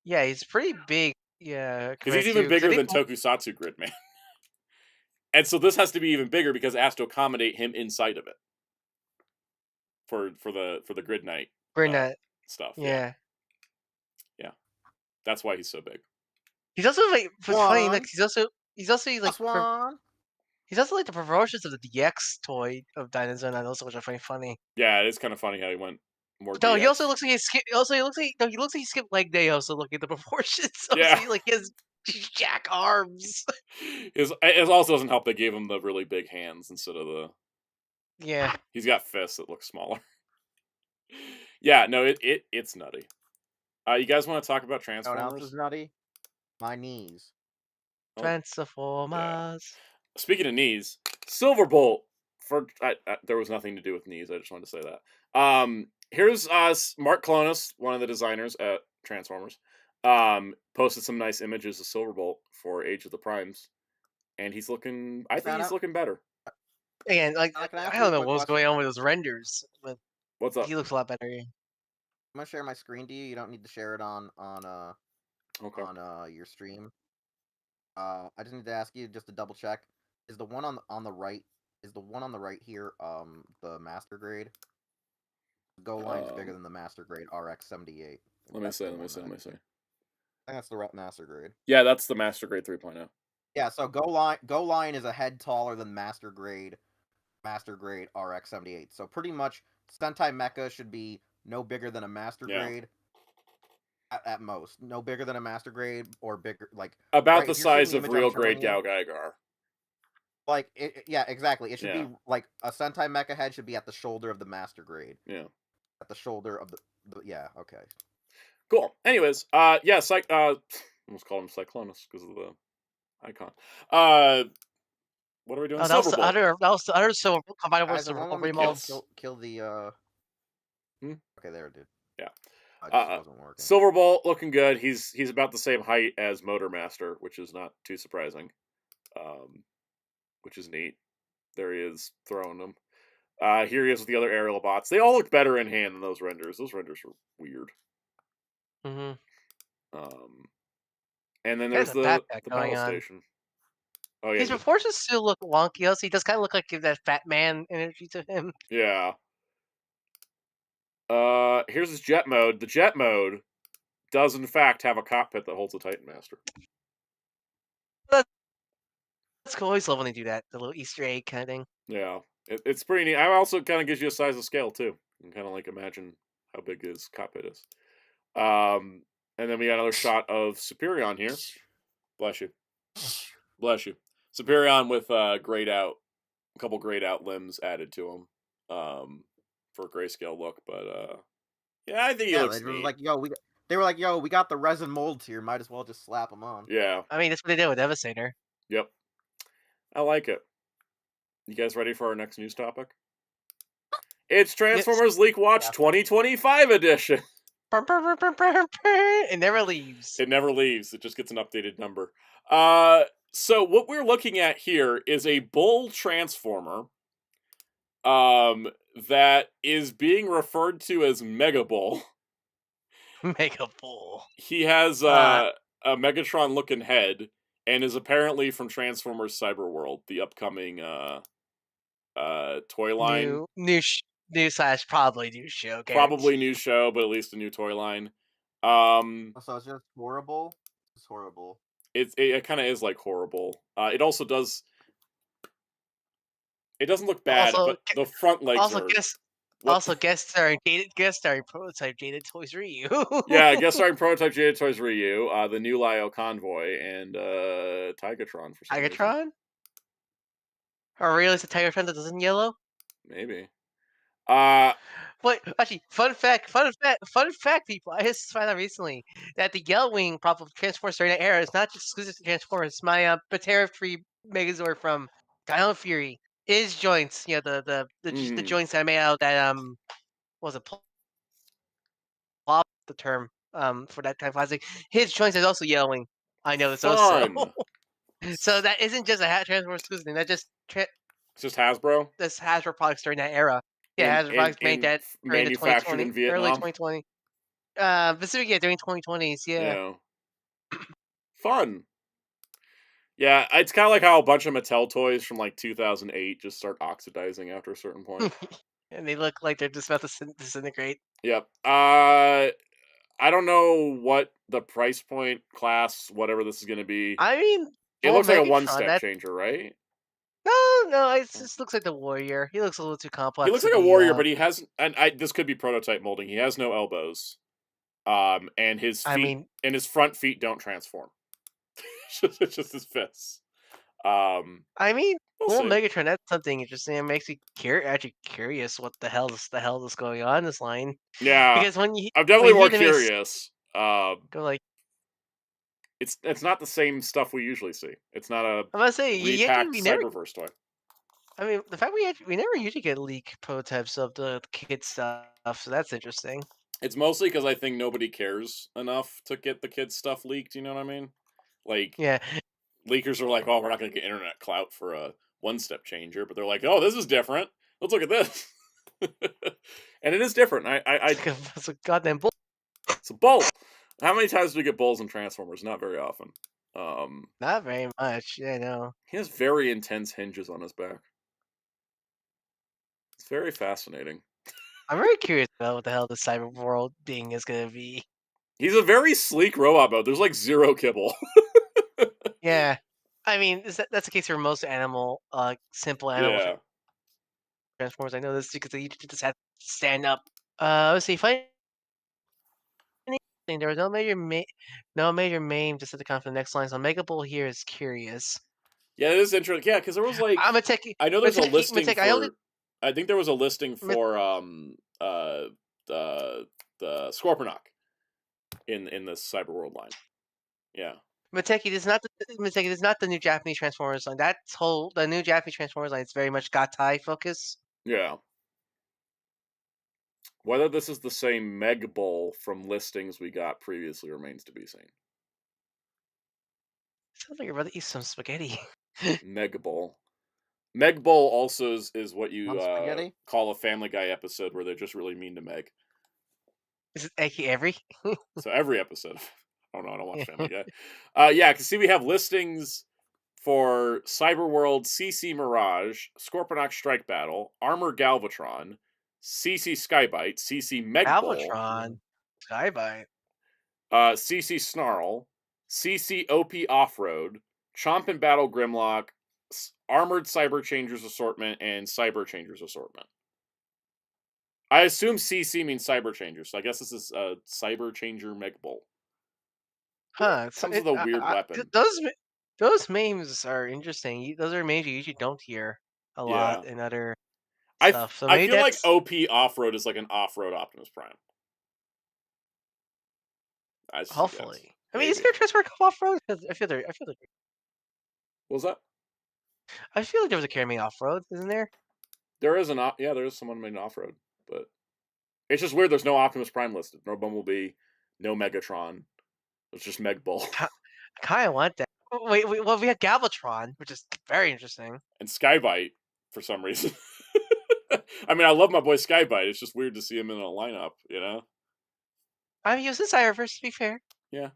He's pretty big. Yeah, because he's even bigger than Tokusatsu Gridman. And so this has to be even bigger because it has to accommodate him inside of it for the Grid Knight Grid Knight stuff. Yeah, that's why he's so big. He's also like what's funny. Like he's also like he's also like the promotions of the DX toy of Dinosaur, and also which I find funny. Yeah, it is kind of funny how he went more. No, DX. he also looks like he looks like he skipped leg day. Also, looking at the proportions. Yeah, like his jack arms. It also doesn't help they gave him the really big hands instead of the. Yeah, he's got fists that look smaller. Yeah, no, it's nutty. You guys want to talk about Transformers? What else is nutty? My knees. Transformers. Yeah. Speaking of knees, Silverbolt. There was nothing to do with knees. I just wanted to say that. Here's Mark Clonas, one of the designers at Transformers. Posted some nice images of Silverbolt for Age of the Primes, and he's looking. I think he's looking better. And like I don't know what's going on with those renders, but what's up? He looks a lot better. I'm gonna share my screen to you. You don't need to share it on your stream. I just need to ask you just to double check. Is the one on the right? Is the one on the right here the master grade? Go line is bigger than the master grade RX-78. Let me see. I think that's the master grade. Yeah, that's the master grade 3.0. Yeah, so Go line is a head taller than master grade RX-78. So pretty much Sentai Mecha should be no bigger than a master grade. At most, no bigger than a master grade or bigger, like about the size of real grade Gal Gaigar. Like yeah, exactly. It should be like a Sentai Mecha head should be at the shoulder of the master grade. Yeah, at the shoulder of the yeah. Okay, cool. Anyways, yeah, almost called him Cyclonus because of the icon. What are we doing? That was the other so combined with the remolds. Kill the Okay, there, dude. Yeah. Wasn't working. Silverbolt looking good. He's about the same height as Motormaster, which is not too surprising. Which is neat. There he is throwing them. Here he is with the other aerial bots. They all look better in hand than those renders. Those renders were weird. And then there's the battle station. Oh yeah. His proportions still look wonky. Also, he does kind of look like that fat man energy to him. Yeah. Here's his jet mode. The jet mode does in fact have a cockpit that holds a Titan Master. That's cool. I always love when they do that. The little Easter egg kind of thing. Yeah. It's pretty neat. It also kind of gives you a size of scale too. You can kind of like imagine how big his cockpit is. And then we got another shot of Superion here. Bless you. Bless you. Superion with a couple grayed out limbs added to him. For a grayscale look, but yeah, I think he looks neat. They were like, yo, we got the resin molds here. Might as well just slap them on. Yeah. I mean, that's what they did with Devastator. Yep. I like it. You guys ready for our next news topic? It's Transformers Leak Watch 2025 edition. It never leaves. It never leaves. It just gets an updated number. So what we're looking at here is a bull Transformer that is being referred to as Mega Bull. Mega Bull. He has a Megatron-looking head and is apparently from Transformers Cyberworld, the upcoming toy line. New probably new show. Probably new show, but at least a new toy line. So it's just horrible. It's horrible. It kind of is like horrible. It also does. It doesn't look bad, but the front legs guest starring Prototype Jaded Toys Ryu. Yeah, guest starring Prototype Jaded Toys Ryu, the new Lio Convoy, and Tigatron for some Tigatron? reason. Or really, it's a Tigatron that doesn't yellow? Maybe. Wait, actually, fun fact, people. I just found out recently that the Yellow Wing prop of Transformers during that era is not just exclusive to Transformers. My Patera-free Megazord from Dino Fury. His joints, the joints that I made out of that was a plop the term for that kind of plastic. His joints is also yellowing. I know this also. So that isn't just a Transformers exclusive thing. That just it's just Hasbro. That's Hasbro products during that era. Yeah, Hasbro products made that during the 2020, early 2020. Specifically during 2020s. Yeah. Fun. Yeah, it's kind of like how a bunch of Mattel toys from like 2008 just start oxidizing after a certain point. And they look like they're just about to disintegrate. Yep. I I don't know what the price point, class, whatever this is going to be. I mean, It looks like a Megatron, one-step changer, right? No, it just looks like the warrior. He looks a little too complex. He looks like a warrior, but he has, and this could be prototype molding. He has no elbows, and his feet and his front feet don't transform. It's just his fists. I mean, we'll see. Megatron, that's something interesting. It makes you actually curious what the hell is going on in this line. Yeah, because when you, I'm definitely more curious. Go like, it's not the same stuff we usually see. It's not a I'm gonna say repacked Cyberverse toy. I mean, the fact we never usually get leak prototypes of the kid stuff, so that's interesting. It's mostly because I think nobody cares enough to get the kids stuff leaked. You know what I mean? Like, yeah, leakers are like, "Oh, we're not going to get internet clout for a one-step changer," but they're like, "Oh, this is different. Let's look at this." And it is different. It's a goddamn bull. It's a bull. How many times do we get bulls in Transformers? Not very often. Not very much. Yeah, I know. He has very intense hinges on his back. It's very fascinating. I'm very curious about what the hell the cyber world being is going to be. He's a very sleek robot, though. There's like zero kibble. Yeah, I mean that's the case for most simple animal Transformers. I know this because they just have to stand up. Let's see. There was no major maim just at the count for the next line. So Mega Bull here is curious. Yeah, it is interesting. Yeah, because there was like I know there's a listing for. I think there was a listing for the Scorponok in this Cyberworld line. Yeah. Mateki is not the new Japanese Transformers line. The new Japanese Transformers line is very much Gatai focus. Yeah. Whether this is the same Meg Bull from listings we got previously remains to be seen. Sounds like your brother eats some spaghetti. Meg Bull. Meg Bull also is what you call a Family Guy episode where they're just really mean to Meg. Is it every? So every episode. Oh no, I don't watch Family Guy. Yeah, because see, we have listings for Cyberworld CC Mirage, Scorponok Strike Battle, Armor Galvatron, CC Skybite, CC Megbull, Galvatron, Skybite, CC Snarl, CC OP Offroad, Chomp and Battle Grimlock, Armored Cyber Changers Assortment, and Cyber Changers Assortment. I assume CC means Cyber Changer, so I guess this is Cyber Changer Megbull. Huh? Comes with a weird weapon. Those memes are interesting. Those are memes you usually don't hear a lot in other stuff. So I feel like OP Offroad is like an off-road Optimus Prime. Hopefully, I mean, is there a transfer off-road? I feel like. What was that? I feel like there was a Carry Me off-road, isn't there? There is there is someone made an off-road, but it's just weird. There's no Optimus Prime listed, no Bumblebee, no Megatron. It's just Megbull. I kind of want that. Wait, well, we have Galvatron, which is very interesting, and Skybite for some reason. I mean, I love my boy Skybite. It's just weird to see him in a lineup, you know. I'm using Cyberverse, to be fair. Yeah,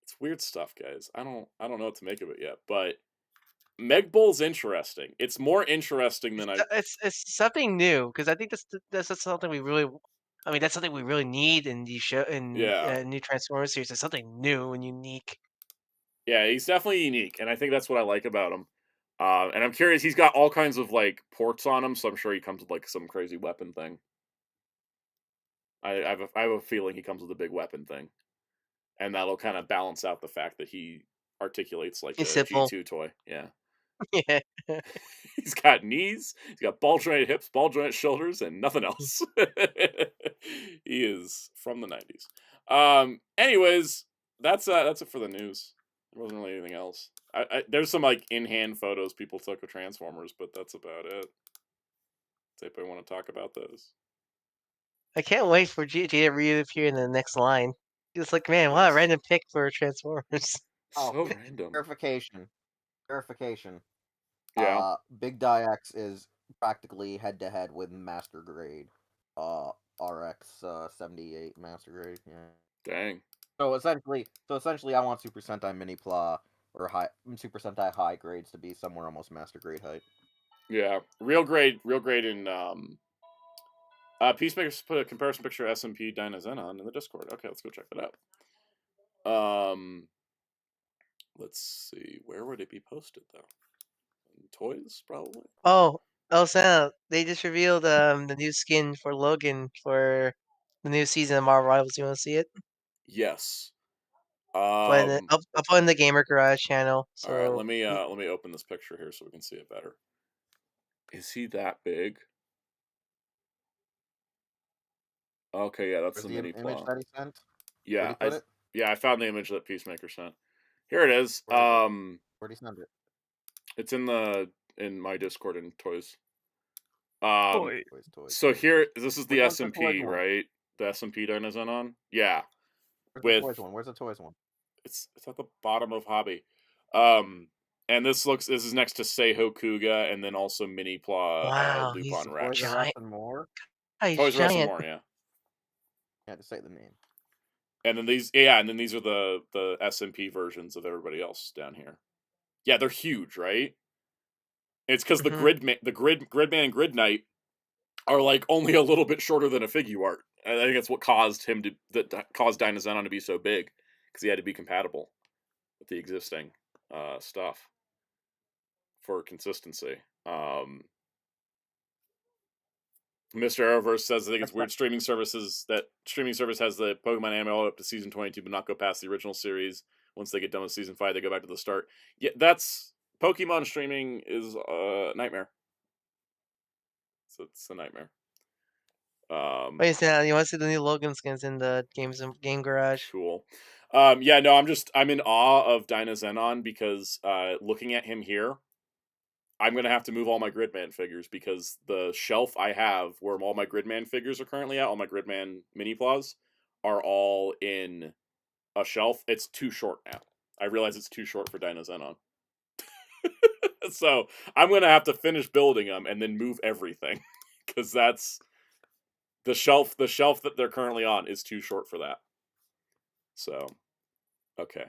it's weird stuff, guys. I don't know what to make of it yet, but Megbull's interesting. It's more interesting than It's something new because I think that's something we really. I mean, that's something we really need in the show new Transformers series. It's something new and unique. Yeah, he's definitely unique, and I think that's what I like about him. And I'm curious. He's got all kinds of like ports on him, so I'm sure he comes with like some crazy weapon thing. I have a feeling he comes with a big weapon thing, and that'll kind of balance out the fact that he articulates like a G2 toy. Yeah. Yeah. He's got knees, he's got ball jointed hips, ball jointed shoulders, and nothing else. He is from the 90s. Anyways, that's it for the news. There wasn't really anything else. There's some like in-hand photos people took of Transformers, but that's about it. Does anybody want to talk about those? I can't wait for G to reappear in the next line. It's like, man, what a random pick for Transformers. So random. Verification. Yeah. Big Die X is practically head-to-head with Master Grade. RX 78 Master Grade. Yeah. Dang. So essentially, I want Super Sentai Mini Pla or Super Sentai High grades to be somewhere almost Master Grade height. Yeah, real grade in Peacemaker's put a comparison picture of SMP Dynazenon in the Discord. Okay, let's go check that out. Let's see. Where would it be posted though? In Toys, probably. Sam, they just revealed the new skin for Logan for the new season of Marvel Rivals. You want to see it? Yes. I'll put in the Gamer Garage channel. So all right, let me open this picture here so we can see it better. Is he that big? Okay, yeah, that's the mini image plot. that he sent. Yeah, Where'd he put it? I found the image that Peacemaker sent. Here it is. Where'd he send it? It's in my Discord in Toys. Toys. So here, this is the Which one's the SMP, Toys one? right? The SMP Dynazenon. Yeah. Where's the Toys one? Where's the Toys one? It's at the bottom of Hobby. And this is next to Seiho Kuga, and then also Mini Pla wow, he's Lupin Rex. Toys R Us and more. He's Toys R Us and giant. more, yeah. Yeah, to say the name. And then these are the SMP versions of everybody else down here. Yeah, they're huge, right? It's because the Gridman and Grid Knight are like only a little bit shorter than a Figuart. I think that's what caused caused Dynazenon to be so big, because he had to be compatible with the existing stuff for consistency. Mr. Arrowverse says I think it's weird streaming service has the Pokemon anime all up to season 22 but not go past the original series. Once they get done with season 5, they go back to the start. Yeah, that's Pokemon streaming is a nightmare. So it's a nightmare. Wait, Sam, you want to see the new Logan skins in the Game Garage? Cool. Yeah, no, I'm in awe of Dynazenon because looking at him here, I'm going to have to move all my Gridman figures because the shelf I have where all my Gridman figures are currently at, all my Gridman mini plaws, are all in a shelf. It's too short now. I realize it's too short for Dynazenon. So I'm going to have to finish building them and then move everything because that's the shelf that they're currently on is too short for that. So, okay.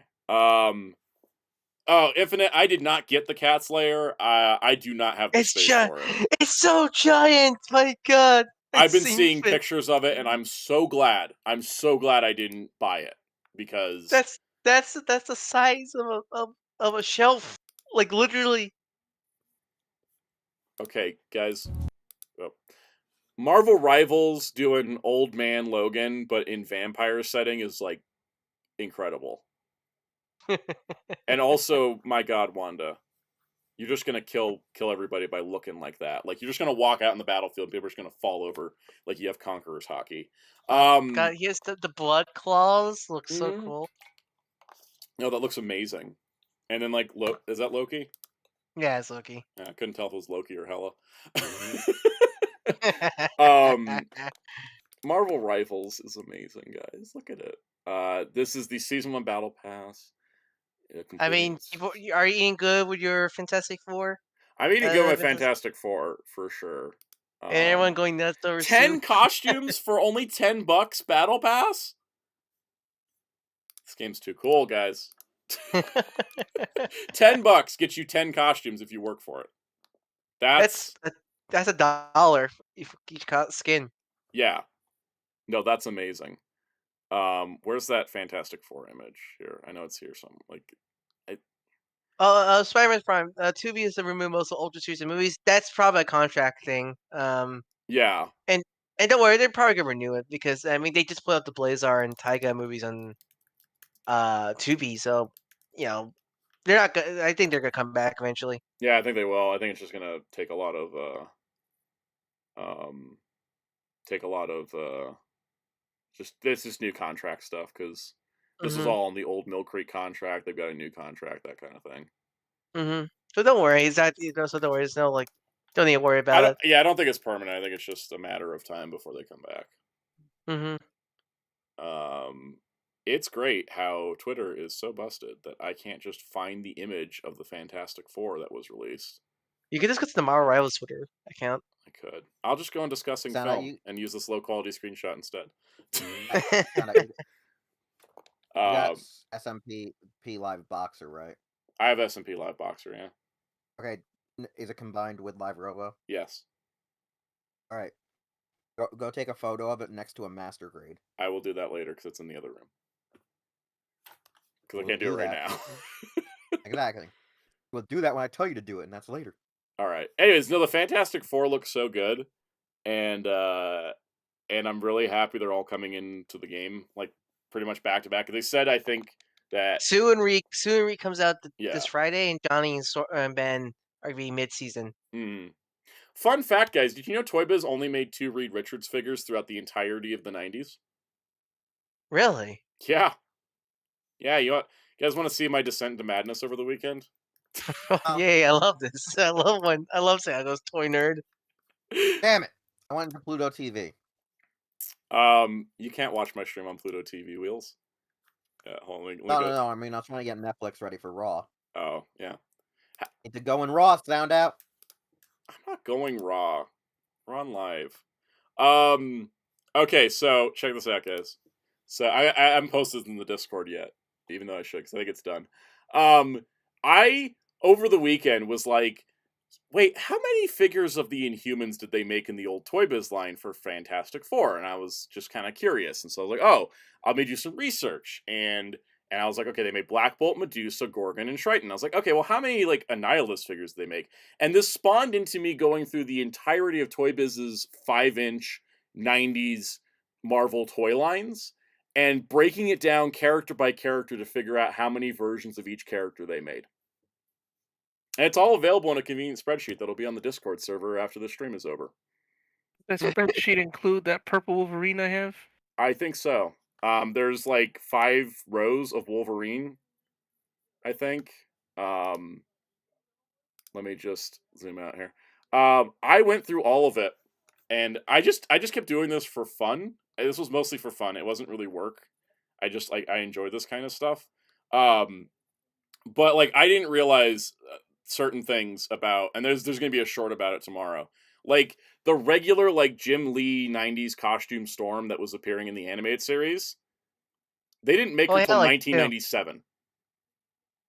Oh, Infinite, I did not get the Cat Slayer. I do not have the space for it. It's so giant, my god. I've been seeing pictures of it and I'm so glad. I didn't buy it because that's the size of a shelf. Like literally. Okay, guys. Oh. Marvel Rivals doing Old Man Logan but in vampire setting is like incredible. And also, my god, Wanda, you're just gonna kill everybody by looking like that. Like you're just gonna walk out in the battlefield, and people are just gonna fall over like you have Conqueror's hockey. God, he has the blood claws. Looks so cool. No, that looks amazing. And then like, is that Loki? Yeah, it's Loki. Yeah, I couldn't tell if it was Loki or Hela. Marvel Rivals is amazing, guys. Look at it. This is the Season 1 Battle Pass. I mean, are you eating good with your Fantastic Four? I'm eating good with Fantastic Four, for sure. And everyone going nuts over 10 costumes for only $10 Battle Pass? This game's too cool, guys. $10 gets you 10 costumes if you work for it. That's $1 for each skin. Yeah. No, that's amazing. Where's that Fantastic Four image here? I know it's here somewhere. Spider-Man's Prime. Tubi is to remove most of Ultra Series and movies. That's probably a contract thing. Yeah. And don't worry, they're probably gonna renew it because I mean they just put up the Blazar and Taiga movies on Tubi, so you know they're not. I think they're gonna come back eventually. Yeah, I think they will. I think it's just gonna take a lot of just this is new contract stuff because this is all on the old Mill Creek contract. They've got a new contract, that kind of thing. So don't worry. So don't worry. There's no like. Don't need to worry about it. Yeah, I don't think it's permanent. I think it's just a matter of time before they come back. It's great how Twitter is so busted that I can't just find the image of the Fantastic Four that was released. You could just go to the Marvel Rivals Twitter account. I could. I'll just go on Discussing Film and use this low-quality screenshot instead. You got SMP Live Boxer, right? I have SMP Live Boxer, yeah. Okay, is it combined with Live Robo? Yes. Alright. Go take a photo of it next to a master grade. I will do that later because it's in the other room. Because I We'll can't do it right that. now. Exactly. We'll do that when I tell you to do it, and that's later. All right. Anyways, no, the Fantastic Four looks so good, and I'm really happy they're all coming into the game like pretty much back to back. They said I think that Sue and Reek comes out Yeah. this Friday, and Johnny and Ben are be mid-season. Fun fact, guys, did you know Toybiz only made 2 Reed Richards figures throughout the entirety of the 90s? Really? Yeah. Yeah, you guys want to see my descent into madness over the weekend? Yay, I love this. I love saying I goes toy nerd. Damn it. I went to Pluto TV. You can't watch my stream on Pluto TV, Wheels. Hold on, let me No. I mean, I was trying to get Netflix ready for Raw. Oh, yeah. Need to go in Raw, sound out. I'm not going Raw. We're on live. Okay, so check this out, guys. So I haven't posted in the Discord yet, even though I should, because I think it's done. I, over the weekend, was like, wait, how many figures of the Inhumans did they make in the old Toybiz line for Fantastic Four? And I was just kind of curious. And so I was like, oh, I'll do some research. And I was like, okay, they made Black Bolt, Medusa, Gorgon, and Triton. I was like, okay, well, how many, like, Annihilus figures did they make? And this spawned into me going through the entirety of Toybiz's 5-inch 90s Marvel toy lines and breaking it down character by character to figure out how many versions of each character they made. And it's all available in a convenient spreadsheet that'll be on the Discord server after the stream is over. Does the spreadsheet include that purple Wolverine I have? I think so. There's like 5 rows of Wolverine, I think. Let me just zoom out here. I went through all of it, and I just kept doing this for fun. This was mostly for fun. It wasn't really work. I just I enjoyed this kind of stuff. But like I didn't realize certain things about, and there's going to be a short about it tomorrow. Like the regular like Jim Lee 90s costume Storm that was appearing in the animated series, they didn't make it until 1997.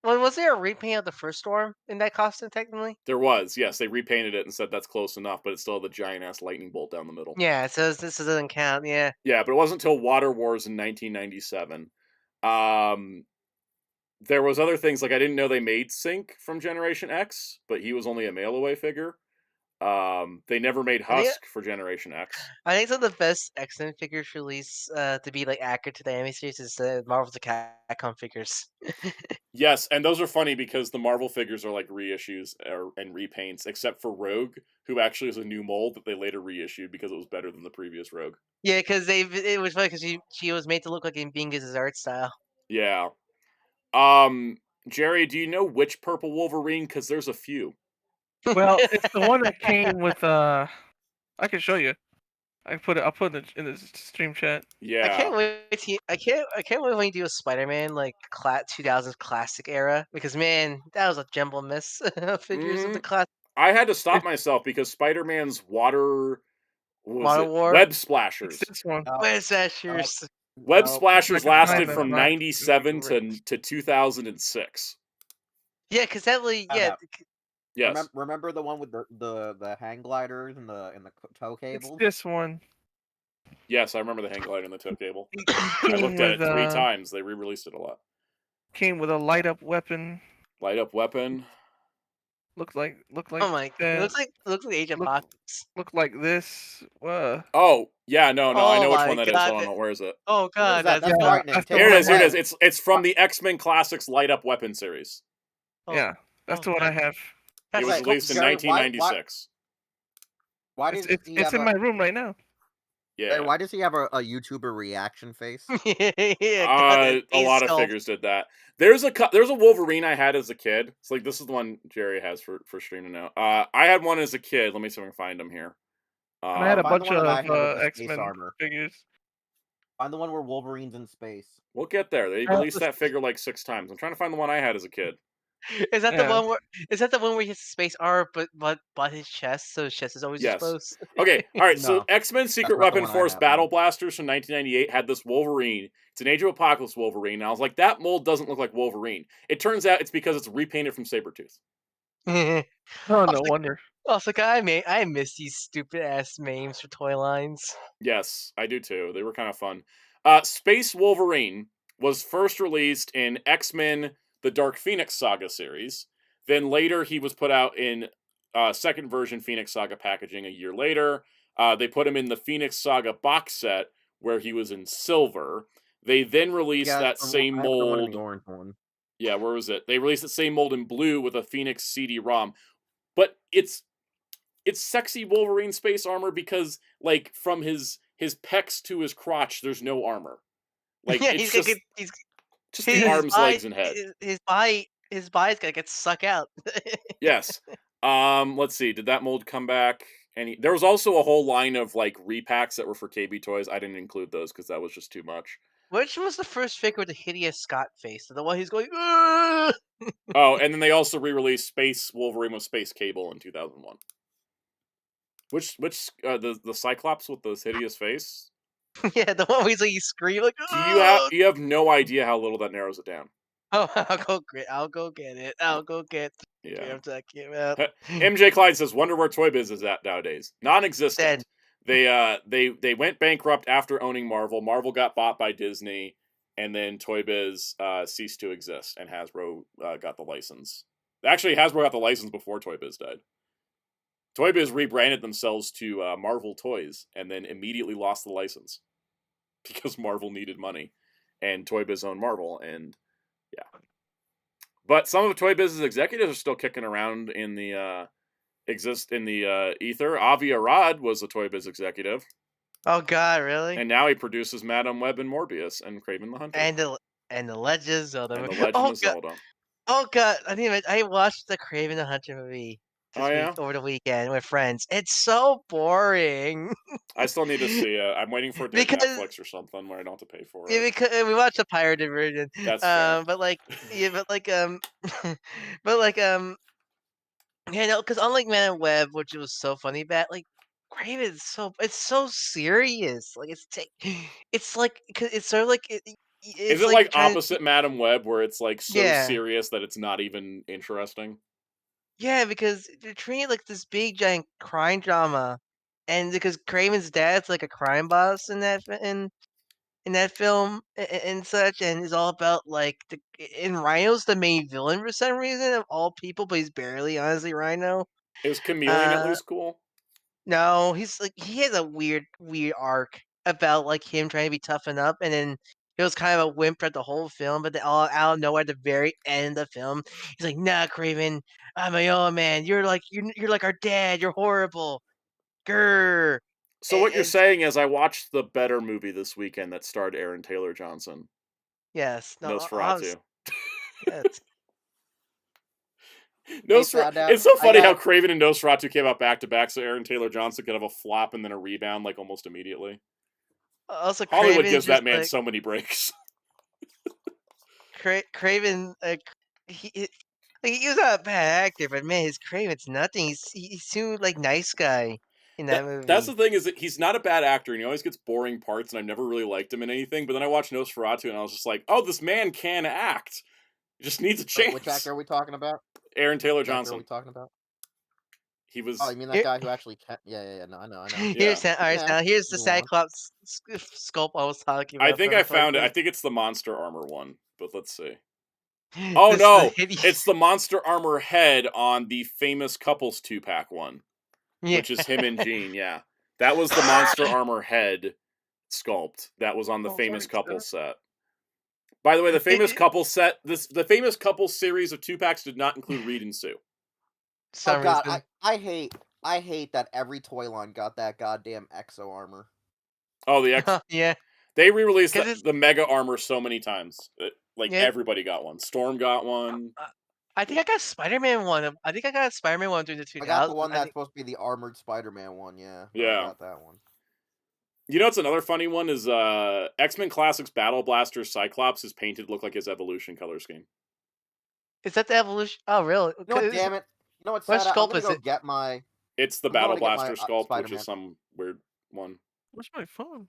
Well, was there a repaint of the first Storm in that costume technically? There was, yes. They repainted it and said that's close enough, but it's still the giant ass lightning bolt down the middle. Yeah, so this doesn't count. Yeah. Yeah, but it wasn't until Water Wars in 1997. There was other things like I didn't know they made Sync from Generation X, but he was only a mail away figure. They never made Husk for Generation X. I think some of the best X-Men figures released to be like accurate to the anime series is Marvel's Capcom figures. Yes, and those are funny because the Marvel figures are like reissues and repaints, except for Rogue, who actually is a new mold that they later reissued because it was better than the previous Rogue. Yeah, because it was funny because she was made to look like Bingus' art style. Yeah. Jerry, do you know which purple Wolverine? Because there's a few. Well, it's the one that came with I can show you. I'll put it in the stream chat. Yeah. I can't wait when you do a Spider-Man like 2000s classic era, because man, that was a jumble miss of figures of the classic. I had to stop myself because Spider-Man's Water War? Web Splashers. It's this one. Web Splashers. Web Splashers lasted from 97 to 2006. Yeah, because that was Yes. Remember the one with the hang gliders and the tow cables? It's this one. Yes, I remember the hang glider and the tow cable. I looked at it 3 times. They re-released it a lot. Came with a light up weapon. Light up weapon. Looked like. Oh my! It looks like Agent Box. Looked like this. Oh yeah, no, I know which one that is. Hold on, where is it? Oh god, that's frightening. Here it is. It's from the X-Men Classics Light Up Weapon series. Yeah, that's the one I have. It was released in 1996. Why does it's in my room right now? Yeah. Why does he have a YouTuber reaction face? Yeah, a lot of figures did that. There's a Wolverine I had as a kid. It's like this is the one Jerry has for streaming now. I had one as a kid. Let me see if I can find them here. I had a bunch of X-Men figures. Find the one where Wolverine's in space. We'll get there. They released that figure like 6 times. I'm trying to find the one I had as a kid. Is that the one where? Is that the one where he has space armor, but his chest? So his chest is always exposed. Okay, all right. No, So X-Men Secret Weapon Force Battle Blasters from 1998 had this Wolverine. It's an Age of Apocalypse Wolverine. And I was like, that mold doesn't look like Wolverine. It turns out it's because it's repainted from Sabretooth. Oh, no wonder. Also, I miss these stupid ass memes for toy lines. Yes, I do too. They were kind of fun. Space Wolverine was first released in X-Men: The Dark Phoenix Saga series. Then later he was put out in second version Phoenix Saga packaging a year later. They put him in the Phoenix Saga box set where he was in silver. They then released that same mold. The orange one. Yeah, where was it? They released the same mold in blue with a Phoenix CD-ROM. But it's sexy Wolverine space armor because, like, from his pecs to his crotch, there's no armor. Like, Yeah, it's he's just the arms, legs, and head. His body's gonna get sucked out. Yes. Let's see. Did that mold come back? There was also a whole line of like repacks that were for KB Toys. I didn't include those because that was just too much. Which was the first figure with the hideous Scott face? The one who's going. Ugh! Oh, and then they also re-released Space Wolverine with Space Cable in 2001. Which the Cyclops with this hideous face? Yeah, the one where he's like, you scream like. You have no idea how little that narrows it down. Oh, I'll go get it. I'll go get. Yeah. Out. MJ Clyde says, "Wonder where Toybiz is at nowadays. Non-existent. They went bankrupt after owning Marvel. Marvel got bought by Disney, and then Toybiz ceased to exist, and Hasbro got the license. Actually, Hasbro got the license before Toybiz died. Toybiz rebranded themselves to Marvel Toys, and then immediately lost the license because Marvel needed money, and Toybiz owned Marvel, and yeah. But some of Toybiz's executives are still kicking around in the ether. Avi Arad was a Toybiz executive. Oh God, really? And now he produces Madame Web and Morbius and Kraven the Hunter. And the Legend of Zelda. And the Legend of Zelda. Oh God, I watched the Kraven the Hunter movie over the weekend with friends. It's so boring. I still need to see it. I'm waiting for it to hit Netflix or something where I don't have to pay for it. Yeah, because we watched the pirated version. That's fair. Because unlike Man and Web, which was so funny, like Kraven is it's so serious. Like it's like cause it's sort of like is it like opposite Madam Web where it's like so serious that it's not even interesting? Yeah, because they're treating it like this big giant crime drama, and because Kraven's dad's like a crime boss in that film and such, and it's all about like and Rhino's the main villain for some reason of all people, but he's barely honestly Rhino. Is Chameleon at least cool? No, he's like he has a weird arc about like him trying to be toughen up, and then he was kind of a wimp at the whole film, but then all out of nowhere at the very end of the film, he's like, "Nah, Kraven, I'm my own man. You're like our dad. You're horrible." Grr. So what you're saying is I watched the better movie this weekend that starred Aaron Taylor Johnson. Yes. Nosferatu. Yes. It's so funny how Kraven and Nosferatu came out back to back, so Aaron Taylor Johnson could have a flop and then a rebound like almost immediately. Also, Hollywood gives that man so many breaks. Kraven, he was not a bad actor, but man, his Kraven's nothing. He's too like nice guy in that movie. That's the thing, is that he's not a bad actor, and he always gets boring parts, and I've never really liked him in anything. But then I watched Nosferatu, and I was just like, oh, this man can act. He just needs a chance. Which actor are we talking about? Aaron Taylor Johnson. What are we talking about? He was. Oh, you mean that guy who actually? Yeah. No, I know. Here's the Cyclops sculpt I was talking about. I think I found it. I think it's the monster armor one, but let's see. Oh no, it's the monster armor head on the famous couples 2-pack one, which is him and Jean. Yeah, that was the monster armor head sculpt that was on the famous couples set. By the way, the famous couple set, the famous couple series of 2-packs did not include Reed and Sue. Oh God, I hate that every toy line got that goddamn Exo armor. Oh, the Exo. Yeah. They re-released the Mega armor so many times. Everybody got one. Storm got one. I think I got Spider-Man one. I think I got Spider-Man one during the 2000s. I got the one that's supposed to be the armored Spider-Man one. Yeah. Yeah. I got that one. You know what's another funny one is X-Men Classics Battle Blaster Cyclops is painted to look like his evolution color scheme. Is that the evolution? Oh, really? You know what, damn it. You know what's sad? I'm gonna go get my... It's the Battle Blaster sculpt, which is some weird one. Where's my phone?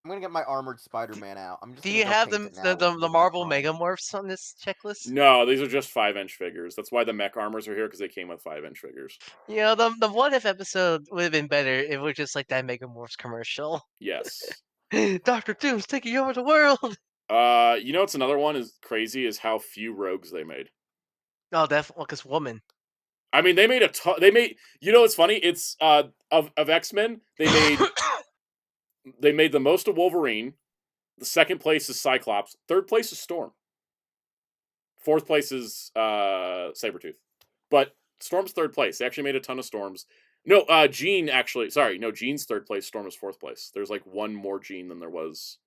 I'm gonna get my armored Spider-Man out. I'm just. Do gonna you go have paint the it now the, with the my Marvel chrome. Megamorphs on this checklist? No, these are just 5-inch figures. That's why the mech armors are here, because they came with 5-inch figures. You know, the What If episode would have been better if it was just like that Megamorphs commercial. Yes. Dr. Doom's taking over the world. You know what's another one is crazy is how few rogues they made. Oh, definitely, because woman. I mean, they made a ton. They made. You know what's funny? It's of X-Men. They made the most of Wolverine. The second place is Cyclops. Third place is Storm. Fourth place is Sabretooth. But Storm's third place. They actually made a ton of Storms. No, Jean actually. Sorry, no, Jean's third place. Storm is fourth place. There's like one more Jean than there was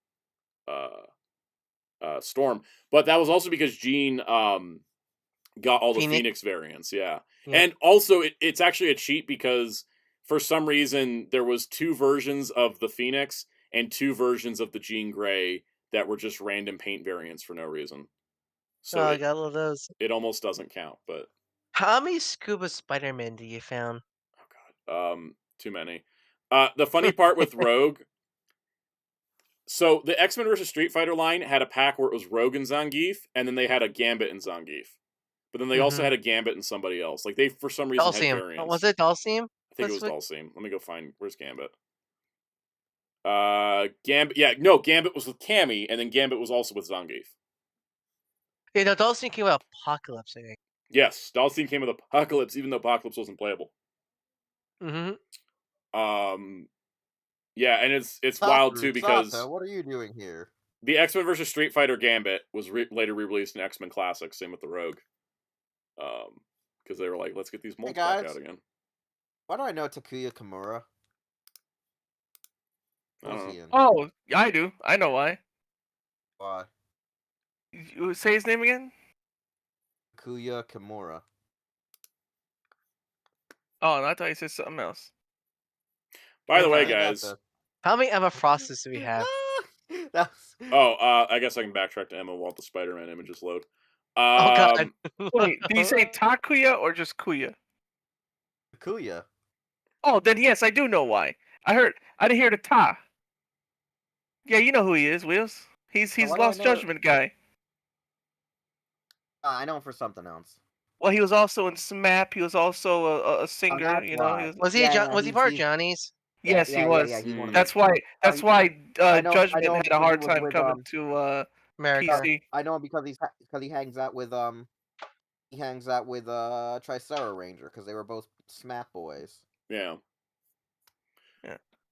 Storm. But that was also because Jean got all the Phoenix variants. Yeah. And also, it's actually a cheat because for some reason there was 2 versions of the Phoenix and 2 versions of the Jean Grey that were just random paint variants for no reason. So I got all of those. It almost doesn't count, but how many Scuba Spider-Man do you found? Oh god, too many. The funny part with Rogue. So the X-Men vs Street Fighter line had a pack where it was Rogue and Zangief, and then they had a Gambit and Zangief. But then they also had a Gambit and somebody else. Like they for some reason had variants. Was it Dulcium? I think it was Dulcium. Let me go find where's Gambit. Gambit. Yeah, no, Gambit was with Cammy, and then Gambit was also with Zangief. Yeah, no, Dulcium came with Apocalypse, I think. Yes, Dulcium came with Apocalypse, even though Apocalypse wasn't playable. Yeah, and it's wild too because what are you doing here? The X-Men vs Street Fighter Gambit was later re-released in X-Men Classics. Same with the Rogue. Because they were like, let's get these molds back out again. Why do I know Takuya Kimura? Oh, yeah, I do. I know why. Why? You say his name again? Takuya Kimura. Oh, I thought you said something else. By the way, guys, how many Emma Frosties do we have? I guess I can backtrack to Emma while the Spider-Man images load. Oh god! Wait, did you say Takuya or just Kuya? Takuya. Oh, then yes, I do know why. I didn't hear the Ta. Yeah, you know who he is, Wheels. He's Lost Judgment guy. I know him for something else. Well, he was also in SMAP. He was also a singer. You know, was he part of Johnny's? Yes, he was. Yeah, that's why Judgment had a hard time coming to America. PC. I know him because he hangs out with Tricera Ranger because they were both SMAP boys. Yeah. See,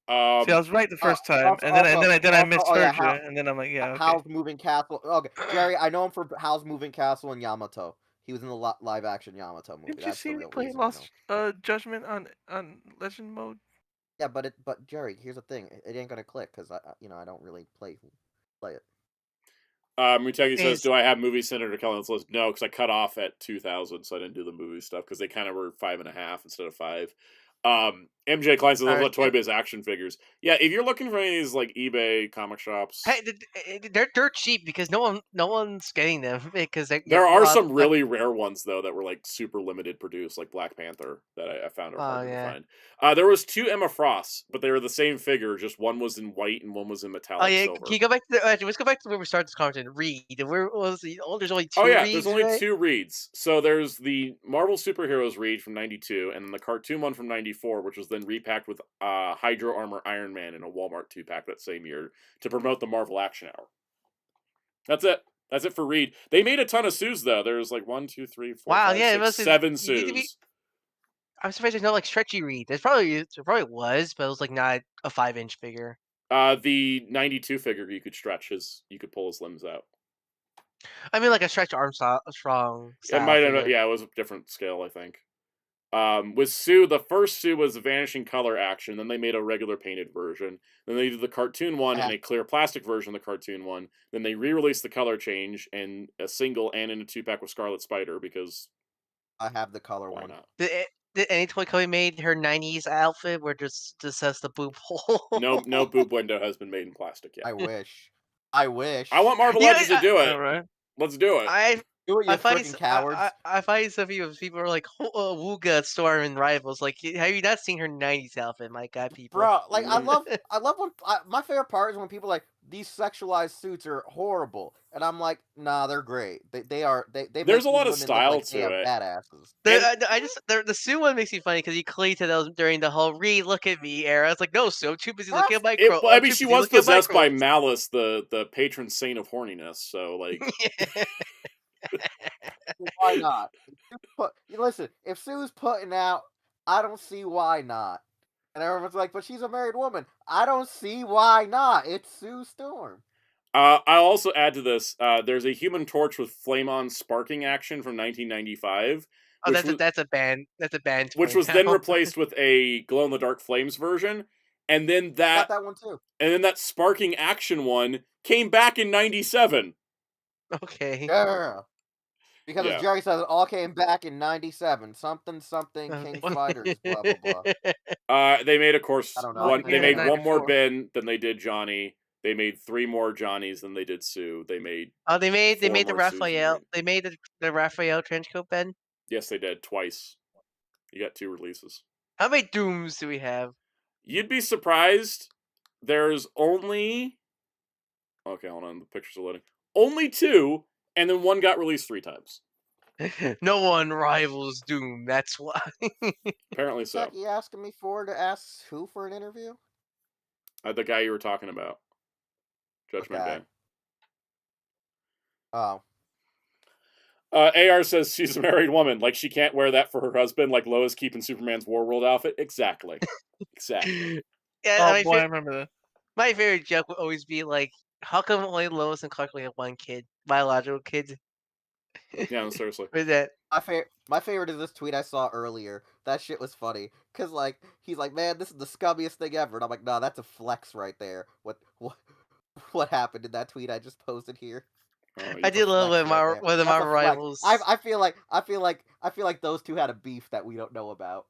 I was right the first time, and then I misheard you, and then I'm like, yeah. Okay. Howl's Moving Castle. Okay, Jerry, I know him for Howl's Moving Castle and Yamato. He was in the live-action Yamato movie. Did you see me play Lost Judgment on Legend mode? Yeah, but Jerry, here's the thing: it ain't gonna click because I don't really play it. Muteki says, "Do I have movie center to Kelly on this list?" No, because I cut off at 2000, so I didn't do the movie stuff because they kind of were 5.5 instead of 5. MJ Klein says, "I love Toybiz action figures." Yeah, if you're looking for any of these like eBay comic shops, hey, they're cheap because no one's getting them because there are some really rare ones though that were like super limited produced, like Black Panther that I found are hard to find. There was 2 Emma Frosts, but they were the same figure, just one was in white and one was in metallic silver. Can you go back to let's go back to where we started this conversation. Reed, where was the? Oh, there's only 2. There's only 2 reads. So there's the Marvel Superheroes read from '92, and then the cartoon one from '94, which was then repacked with Hydro Armor Iron Man in a Walmart 2-pack that same year to promote the Marvel Action Hour. That's it. That's it for Reed. They made a ton of Sues though. There's like 1, 2, 3, 4, 5, 6, 7 Sues. I'm surprised there's no like stretchy Reed. It probably was, but it was like not a 5-inch figure. The '92 figure you could stretch you could pull his limbs out. I mean, like a stretch Armstrong. It might have, it was a different scale, I think. With Sue, the first Sue was a vanishing color action. Then they made a regular painted version. Then they did the cartoon one and a clear plastic version of the cartoon one. Then they re-released the color change in a single and in a 2-pack with Scarlet Spider because I have the color one. Not? Did any toy company made her '90s outfit where just has the boob hole? No boob window has been made in plastic yet. I wish. I want Marvel Legends to do it. Right. Let's do it. Do it, you freaking cowards. I find some people are like, Wooga, Storm, and Rivals. Like, have you not seen her '90s outfit? My God, people. Bro, like I love when my favorite part is when people are like these sexualized suits are horrible, and I'm like, nah, they're great. They are. They There's make a lot of these women style look like they to are it. badasses. The Sue one makes me funny because he clearly to those during the whole "look at me" era. It's like, no, Sue, I'm too busy looking at my crow. I mean, she was possessed by Malice, the patron saint of horniness. So like, why not? Listen, if Sue's putting out, I don't see why not. And everyone's like, but she's a married woman. I don't see why not. It's Sue Storm. I'll also add to this. There's a Human Torch with flame-on sparking action from 1995. Oh, that's a band. That's a band. Which was then replaced with a glow-in-the-dark flames version, and then got that one too. And then that sparking action one came back in '97. Okay. Yeah. Because as Jerry says, it all came back in '97. Something King Fighters. Blah blah blah. They made, of course, they made 94. one more Ben than they did Johnny. They made 3 more Johnnies than they did Sue. They made they made the Raphael. They made the Raphael trenchcoat Ben. Yes, they did twice. You got 2 releases. How many Dooms do we have? You'd be surprised. There's only okay. Hold on, the pictures are loading. Only 2, and then 1 got released 3 times. No one rivals Doom. That's why. Apparently so. You asking me to ask who for an interview? The guy you were talking about. Judgment Day. Oh. AR says she's a married woman. Like, she can't wear that for her husband, like Lois keeping Superman's War World outfit. Exactly. Exactly. Yeah, oh, boy, I remember that. My favorite joke would always be, like, how come only Lois and Clark only have 1 kid? Biological kids. Yeah, no, seriously. What is that? My favorite is this tweet I saw earlier. That shit was funny. Because, like, he's like, man, this is the scummiest thing ever. And I'm like, nah, that's a flex right there. What happened in that tweet I just posted here? I did love when the Marvel Rivals. I feel like those two had a beef that we don't know about.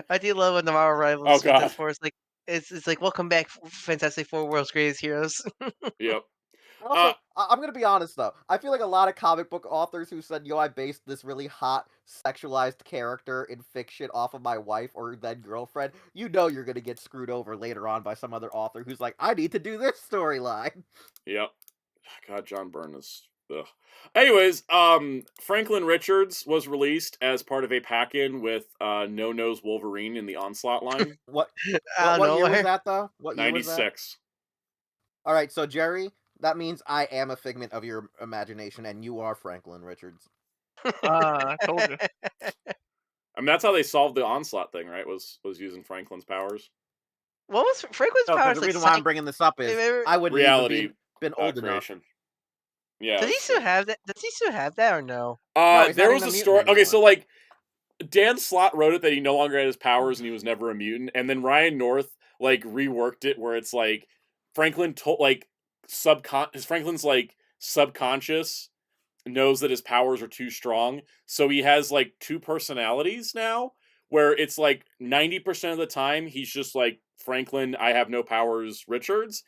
I do love when the Marvel Rivals. Oh god! It's like welcome back, Fantastic Four, World's Greatest Heroes. Yep. Also, I'm gonna be honest though. I feel like a lot of comic book authors who said, "Yo, I based this really hot sexualized character in fiction off of my wife or then girlfriend," you know you're gonna get screwed over later on by some other author who's like, "I need to do this storyline." Yep. God, John Byrne is. Ugh. Anyways, Franklin Richards was released as part of a pack-in with No Nose Wolverine in the Onslaught line. What year was that though? What year 96. was that? All right, so Jerry, that means I am a figment of your imagination, and you are Franklin Richards. I told you. I mean, that's how they solved the Onslaught thing, right? Was using Franklin's powers. What was Franklin's powers? The reason why I'm bringing this up is I wouldn't even been old enough. Yeah. Does he still have that? Does he still have that or no? No, there was a story. Okay, so like Dan Slott wrote it that he no longer had his powers and he was never a mutant, and then Ryan North like reworked it where it's like Franklin told like Franklin's like subconscious knows that his powers are too strong, so he has like 2 personalities now, where it's like 90% of the time he's just like Franklin, I have no powers, Richards,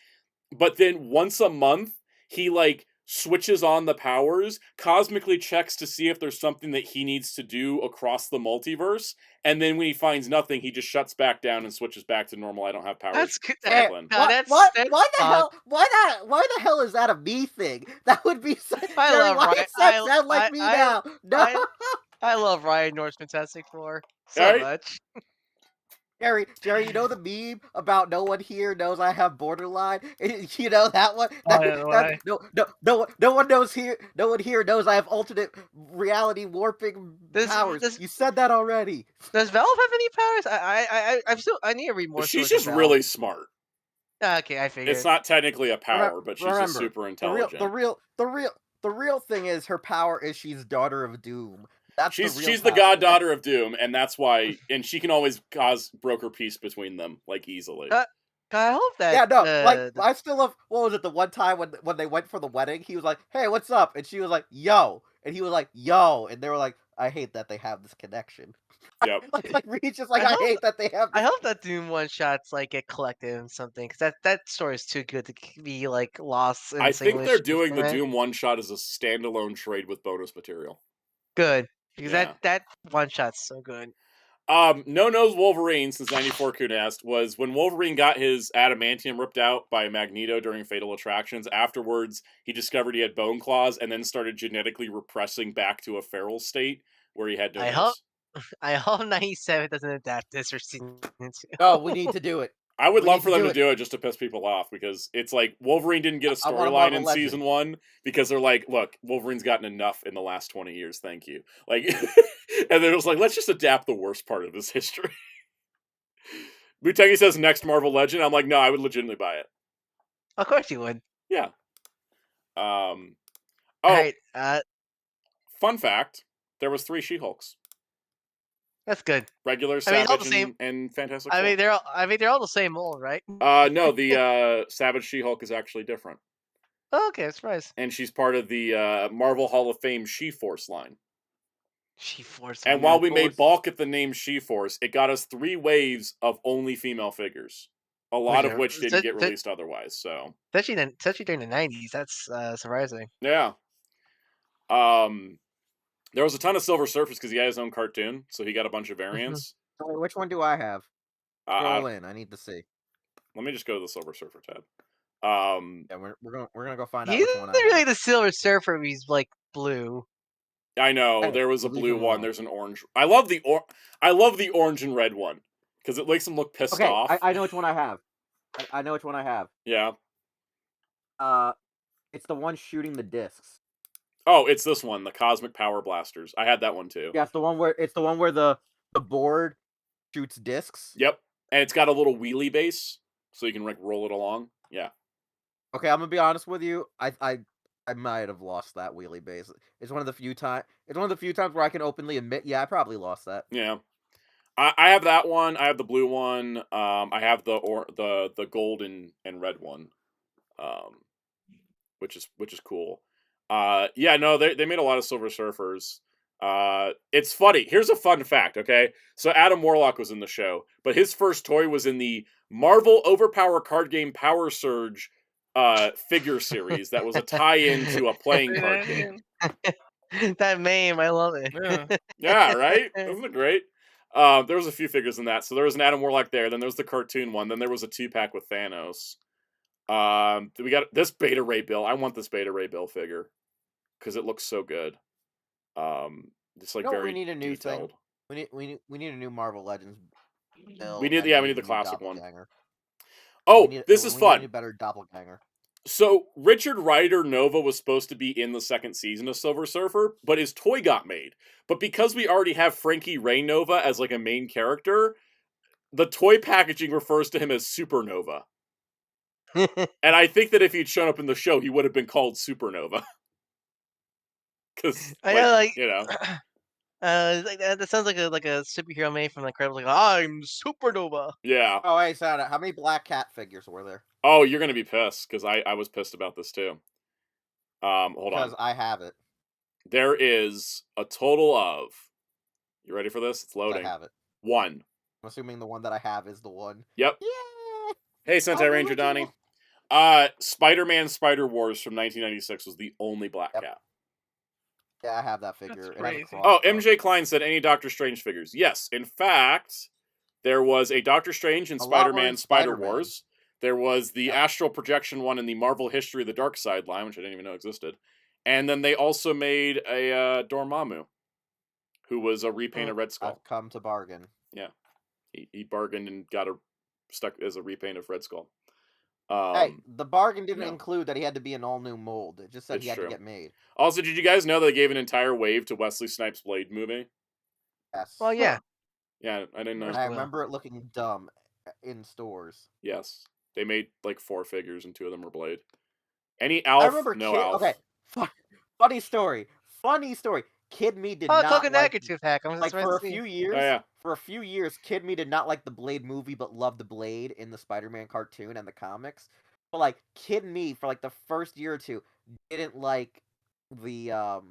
but then once a month he like switches on the powers, cosmically checks to see if there's something that he needs to do across the multiverse, and then when he finds nothing, he just shuts back down and switches back to normal. I don't have powers. That's good. Why the hell is that a me thing? That would be so I love Ryan. Sound like me now. No. I love Ryan North's Fantastic Four so much. Jerry, you know the meme about no one here knows I have borderline? You know that one? No one knows here. No one here knows I have alternate reality warping powers. You said that already. Does Valve have any powers? I need to read more. She's just really smart. Okay, I figured. It's not technically a power, but she's just super intelligent. The real thing is her power is she's daughter of Doom. She's the goddaughter of Doom, and that's why, and she can always broker peace between them, like, easily. I hope that. Yeah, no, I still love, what was it, the one time when they went for the wedding, he was like, hey, what's up? And she was like, yo. And he was like, yo. And they were like, I hate that they have this connection. Yep. like Reed's just like, I hate that they have. I hope that Doom one shots like get collected in something because that story is too good to be like lost. In I think they're doing the format. Doom one shot as a standalone trade with bonus material. Good because Yeah. that one shot's so good. No Nose Wolverine since '94 Coon asked was when Wolverine got his adamantium ripped out by Magneto during Fatal Attractions. Afterwards, he discovered he had bone claws and then started genetically repressing back to a feral state where he had no nose. I hope 97 doesn't adapt this for season 2. Oh, we need to do it. I would We love need for to them do to it. do it just to piss people off because it's like Wolverine didn't get a I want a storyline Marvel in Legend. season 1 because they're like, look, Wolverine's gotten enough in the last 20 years, thank you. Like, and they're just like, let's just adapt the worst part of his history. Butegi says next Marvel Legend. I'm like, no, I would legitimately buy it. Of course you would. Yeah. Right. Fun fact: there was 3 She-Hulks. That's good. Regular, Savage, and Fantastic Four. I mean, they're all the same mold, right? No, the Savage She-Hulk is actually different. Oh, okay, surprise. And she's part of the Marvel Hall of Fame She-Force line. She-Force. And while we may balk at the name She-Force, it got us 3 waves of only female figures. A lot of which didn't get released otherwise, so. Especially during the 90s, that's surprising. Yeah. There was a ton of Silver Surfers because he had his own cartoon, so he got a bunch of variants. Which one do I have? Scroll in. I need to see. Let me just go to the Silver Surfer tab. Yeah, we're gonna go find out He's which one. Not really the Silver Surfer. He's like blue. I know there was a blue one. There's an orange. I love the orange and red one because it makes him look pissed off. I know which one I have. I know which one I have. Yeah. It's the one shooting the discs. Oh, it's this one, the Cosmic Power Blasters. I had that one too. Yeah, it's the one where the board shoots discs. Yep, and it's got a little wheelie base, so you can like roll it along. Yeah. Okay, I'm gonna be honest with you. I might have lost that wheelie base. It's one of the few times where I can openly admit, yeah, I probably lost that. Yeah. I have that one. I have the blue one. I have the gold and red one, which is cool. Yeah, no, they made a lot of Silver Surfers. It's funny. Here's a fun fact, okay? So Adam Warlock was in the show, but his first toy was in the Marvel Overpower card game Power Surge figure series that was a tie-in to a playing card game. That meme, I love it. Yeah, yeah, right? Isn't it great? There was a few figures in that. So there was an Adam Warlock there, then there was the cartoon one, then there was a 2-pack with Thanos. We got this Beta Ray Bill. I want this Beta Ray Bill figure because it looks so good. Just like very. We need a new detailed. thing. We need a new Marvel Legends bill. We need the classic one. Oh, this is fun. We need a better doppelganger. So Richard Rider Nova was supposed to be in the 2nd season of Silver Surfer, but his toy got made. But because we already have Frankie Ray Nova as like a main character, the toy packaging refers to him as Supernova. And I think that if he'd shown up in the show, he would have been called Supernova. Because you know, that sounds like a superhero made from like Incredibles. Like, I'm Supernova. Yeah. Oh, hey, Soundout, how many Black Cat figures were there? Oh, you're gonna be pissed because I was pissed about this too. Hold on. Because I have it. There is a total of. You ready for this? It's loading. I have it. 1. I'm assuming the one that I have is the one. Yep. Yeah. Hey, Sentai Ranger Donnie. Spider-Man Spider Wars from 1996 was the only Black Cat. Yeah, I have that figure. Oh, MJ Klein said any Doctor Strange figures. Yes, in fact, there was a Doctor Strange in Spider-Man Spider Wars. There was the Astral Projection one in the Marvel History of the Dark Side line, which I didn't even know existed. And then they also made a Dormammu, who was a repaint of Red Skull. I've come to bargain. Yeah. He bargained and got stuck as a repaint of Red Skull. Hey, the bargain didn't include that he had to be an all-new mold. It just said he had to get made. Also, did you guys know they gave an entire wave to Wesley Snipes' Blade movie? Yes. Well, yeah. Yeah, I didn't know. And I remember it looking dumb in stores. Yes. They made like 4 figures and 2 of them were Blade. Any Alf? I remember Alf. Okay. Funny story. Kid Me did not like for a few years. Oh, yeah. For a few years, Kid Me did not like the Blade movie, but loved the Blade in the Spider-Man cartoon and the comics. But like Kid Me, for like the first year or two, didn't like the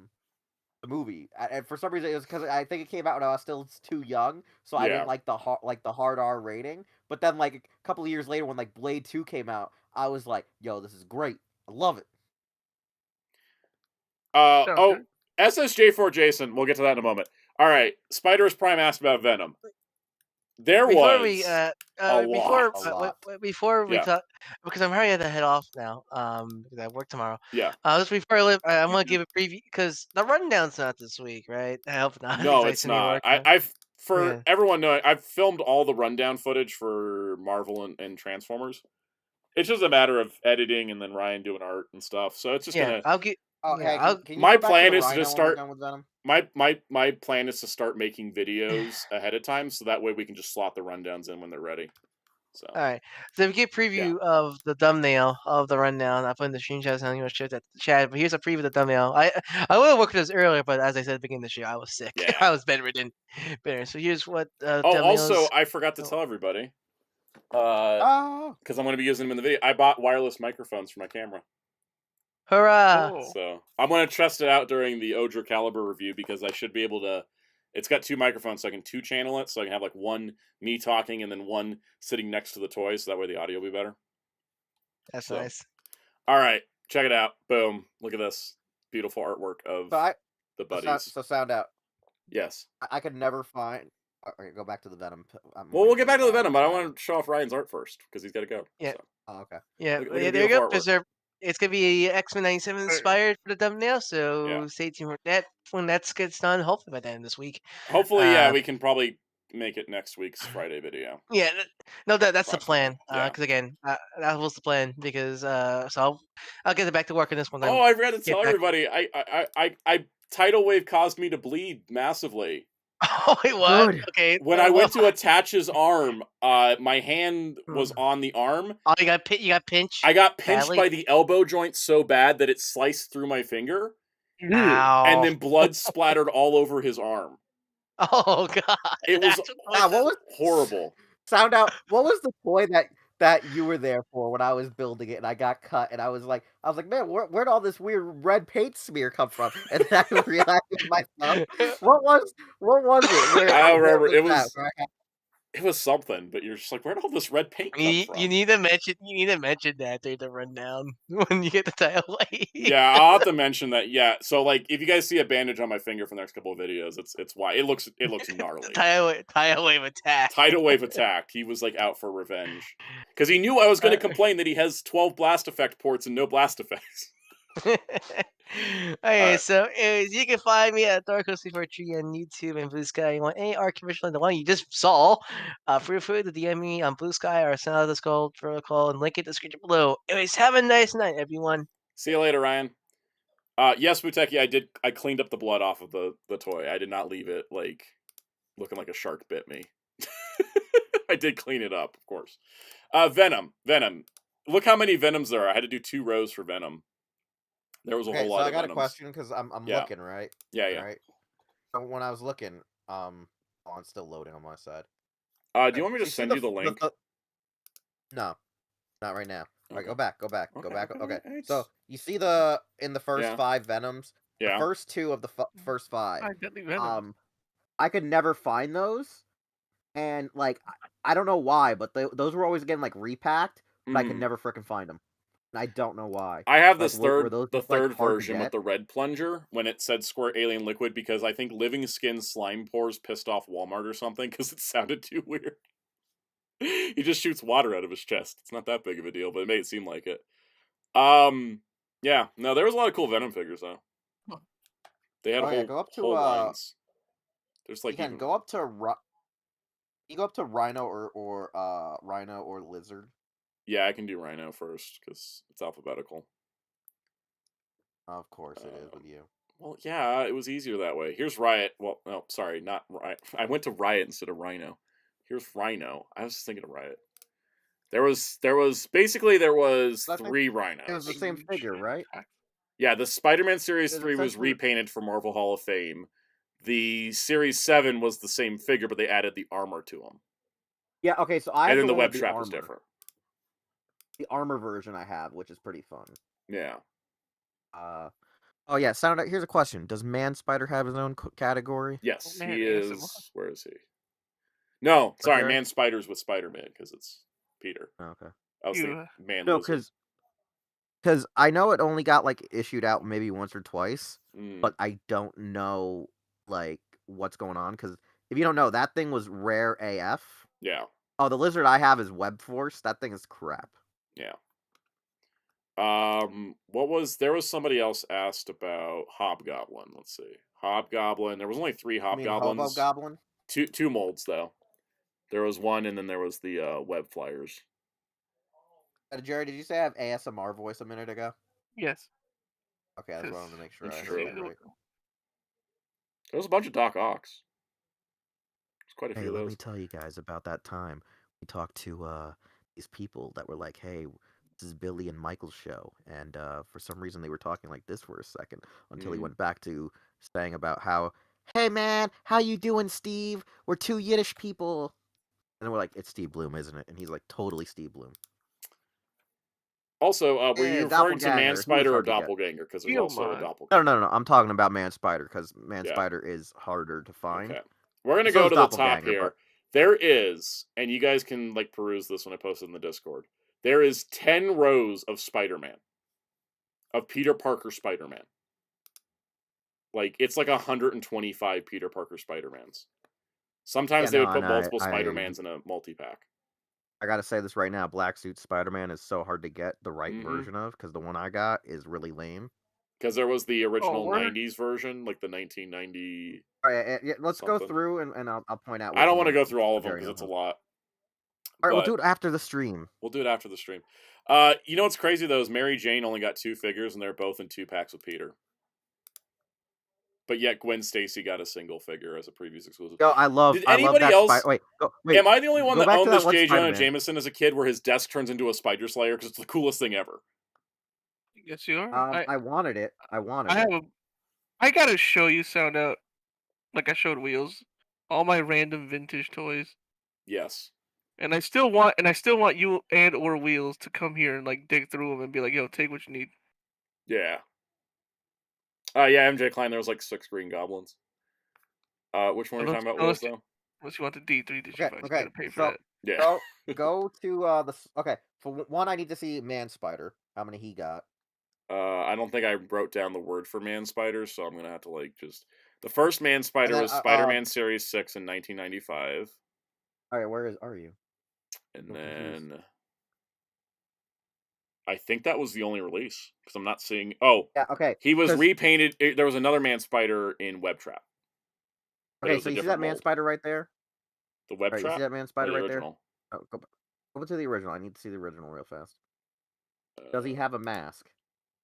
the movie, and for some reason it was because I think it came out when I was still too young, so I didn't like the hard R rating. But then like a couple of years later, when like Blade 2 came out, I was like, "Yo, this is great. I love it." SSJ4 Jason. We'll get to that in a moment. All right, Spider's Prime asked about Venom. Before we talk, because I'm hurrying to head off now. Because I work tomorrow. Yeah. Just before I leave, I'm gonna give a preview because the rundown's not this week, right? I hope not. No, it's not. Everyone knowing, I've filmed all the rundown footage for Marvel and Transformers. It's just a matter of editing and then Ryan doing art and stuff. So it's just gonna. I'll get. My plan is to start. My plan is to start making videos ahead of time, so that way we can just slot the rundowns in when they're ready. So. All right. So we get preview of the thumbnail of the rundown. I put in the screenshots and I'm going to share that chat. But here's a preview of the thumbnail. I would have worked with this earlier, but as I said at the beginning of the show, I was sick. Yeah. I was bedridden. So here's what. Also, I forgot to tell everybody. Because I'm going to be using them in the video. I bought wireless microphones for my camera. Hurrah! So I'm going to test it out during the Odra Caliber review because I should be able to. It's got 2 microphones, so I can 2-channel it. So I can have like one me talking and then one sitting next to the toy, so that way the audio will be better. That's nice. All right, check it out. Boom! Look at this beautiful artwork of the buddies. So Soundout. Yes. I could never find. Okay, go back to the Venom. Well, we'll get back to the Venom, but I want to show off Ryan's art first because he's got to go. Yeah. So. Oh, okay. Yeah. There you go. It's gonna be X-Men 97 inspired for the thumbnail, so stay tuned for that when that gets done. Hopefully by the end of this week. Hopefully, we can probably make it next week's Friday video. Yeah, no, that's the plan. Because again, that was the plan. Because so I'll get back to work on this one. I forgot to tell everybody. I tidal wave caused me to bleed massively. Oh, it was? Okay. When I went to attach his arm, my hand was on the arm. Oh, you got pinched? I got pinched by the elbow joint so bad that it sliced through my finger. Ow. And then blood splattered all over his arm. Oh, God. It was what was horrible. Soundout, what was the toy that you were there for when I was building it and I got cut and I was like, man, where'd all this weird red paint smear come from? And then I realized myself, what was it? I don't remember. It was something, but you're just like, where'd all this red paint come from? You need to mention that during the rundown when you get the tidal wave. Yeah, I'll have to mention that. Yeah, so like if you guys see a bandage on my finger for the next couple of videos, it's why it looks gnarly. Tidal wave attack. Tidal wave attacked. He was like out for revenge because he knew I was going to complain that he has 12 blast effect ports and no blast effects. Okay, so you can find me at Darko343 on YouTube and Blue Sky. You want any art commission like the one you just saw? Feel free to DM me on Blue Sky or send out this protocol and link it in the description below. Anyways, have a nice night, everyone. See you later, Ryan. Yes, Buteki, I cleaned up the blood off of the toy. I did not leave it like looking like a shark bit me. I did clean it up, of course. Venom. Look how many Venoms there are. I had to do 2 rows for Venom. There was a whole lot of Venoms. So I got a question because I'm looking, right? Yeah. Right? So when I was looking, it's still loading on my side. Do you want me to send you the link? No, not right now. All right, go back. Okay. It's... So you see in the first 5 Venoms, the first 2 of the first 5. I could never find those, and like I don't know why, but those were always getting like repacked, but I could never frickin' find them. I don't know why. I have this third version with the red plunger when it said Squirt Alien Liquid because I think Living Skin Slime Pores pissed off Walmart or something because it sounded too weird. He just shoots water out of his chest. It's not that big of a deal, but it made it seem like it. Yeah. No, there was a lot of cool Venom figures though. They had whole lines. There's like you can go up to Rhino or Rhino or Lizard. Yeah, I can do Rhino first, because it's alphabetical. Of course it is with you. Well, yeah, it was easier that way. Here's Riot. Well, no, sorry, not Riot. I went to Riot instead of Rhino. Here's Rhino. I was just thinking of Riot. There was 3 Rhinos. It was the same figure, right? Yeah, the Spider-Man Series 3 was repainted for Marvel Hall of Fame. The Series 7 was the same figure, but they added the armor to him. Yeah, okay, so and then the web trap was different. The armor version I have, which is pretty fun. Yeah. Oh yeah, Soundout. Here's a question: does Man Spider have his own category? Yes, Man, he yes, is. Where is he? No, sorry, Jerry? Man Spider's with Spider-Man because it's Peter. Oh, okay. I was thinking You. Man No, Lizard. because I know it only got like issued out maybe once or twice, Mm, but I don't know like what's going on. Because if you don't know, that thing was rare AF. yeah, Oh, the lizard I have is Web Force. That thing is crap. yeah. There was somebody else asked about Hobgoblin. Let's see. Hobgoblin. There was only 3 You mean Hobo Hobgoblins. Goblin? Two molds though. There was one, and then there was the web flyers. Jerry, did you say I have ASMR voice a minute ago? Yes. Okay, that's what I wanted to make sure That's I true. heard that right. There was a bunch of Doc Ocks. There's quite a few Hey, of let those. me tell you guys about that time we talked to these people that were like, "Hey, this is Billy and Michael's show," and for some reason they were talking like this for a second until he went back to saying about how, "Hey man, how you doing, Steve? We're 2 Yiddish people," and then we're like, "It's Steve Bloom, isn't it?" And he's like, "Totally Steve Bloom." Also, were you referring to Man Spider or Doppelganger? Because there's also a Doppelganger. No. I'm talking about Man Spider because Man Spider is harder to find. Okay. We're going to go to the top here. There is, and you guys can like peruse this when I post it in the Discord. There is 10 rows of Spider-Man. Of Peter Parker Spider-Man. Like, it's like 125 Peter Parker Spider-Mans. Sometimes they would put multiple Spider-Mans in a multi-pack. I gotta say this right now, Black Suit Spider-Man is so hard to get the right version of, because the one I got is really lame. Because there was the original 90s version, like the 1990... Alright, yeah, let's go through, and I'll point out which I don't want to go through all of them, because it's a lot. Alright, we'll do it after the stream. We'll do it after the stream. You know what's crazy, though, is Mary Jane only got 2 figures, and they're both in 2 packs with Peter. But yet Gwen Stacy got a single figure as a previous exclusive. Yo, I love that else? Wait, am I the only one that owned this J. Jonah Jameson as a kid where his desk turns into a spider slayer? Because it's the coolest thing ever. Yes, you are. I wanted it. I gotta show you Soundout. Like I showed Wheels. All my random vintage toys. Yes. And I still want you and or Wheels to come here and like dig through them and be like, yo, take what you need. Yeah. Yeah, MJ Klein, there was like 6 Green Goblins. Which one are you talking about, Wheels, though? Unless you want the D3 Digivice, you gotta pay for that. Yeah. Go to the... Okay, for one, I need to see Man Spider. How many he got? I don't think I wrote down the word for Man Spider, so I'm going to have to, like, just... The first Man Spider was Spider-Man Series 6 in 1995. Alright, where are you? And then... I think that was the only release, because I'm not seeing... Oh, yeah, okay. He was repainted... There was another Man Spider in Web Trap. Okay, so you see that Man Spider right there? The Web Trap? You see that Man Spider right there? Oh, go to the original. I need to see the original real fast. Does he have a mask?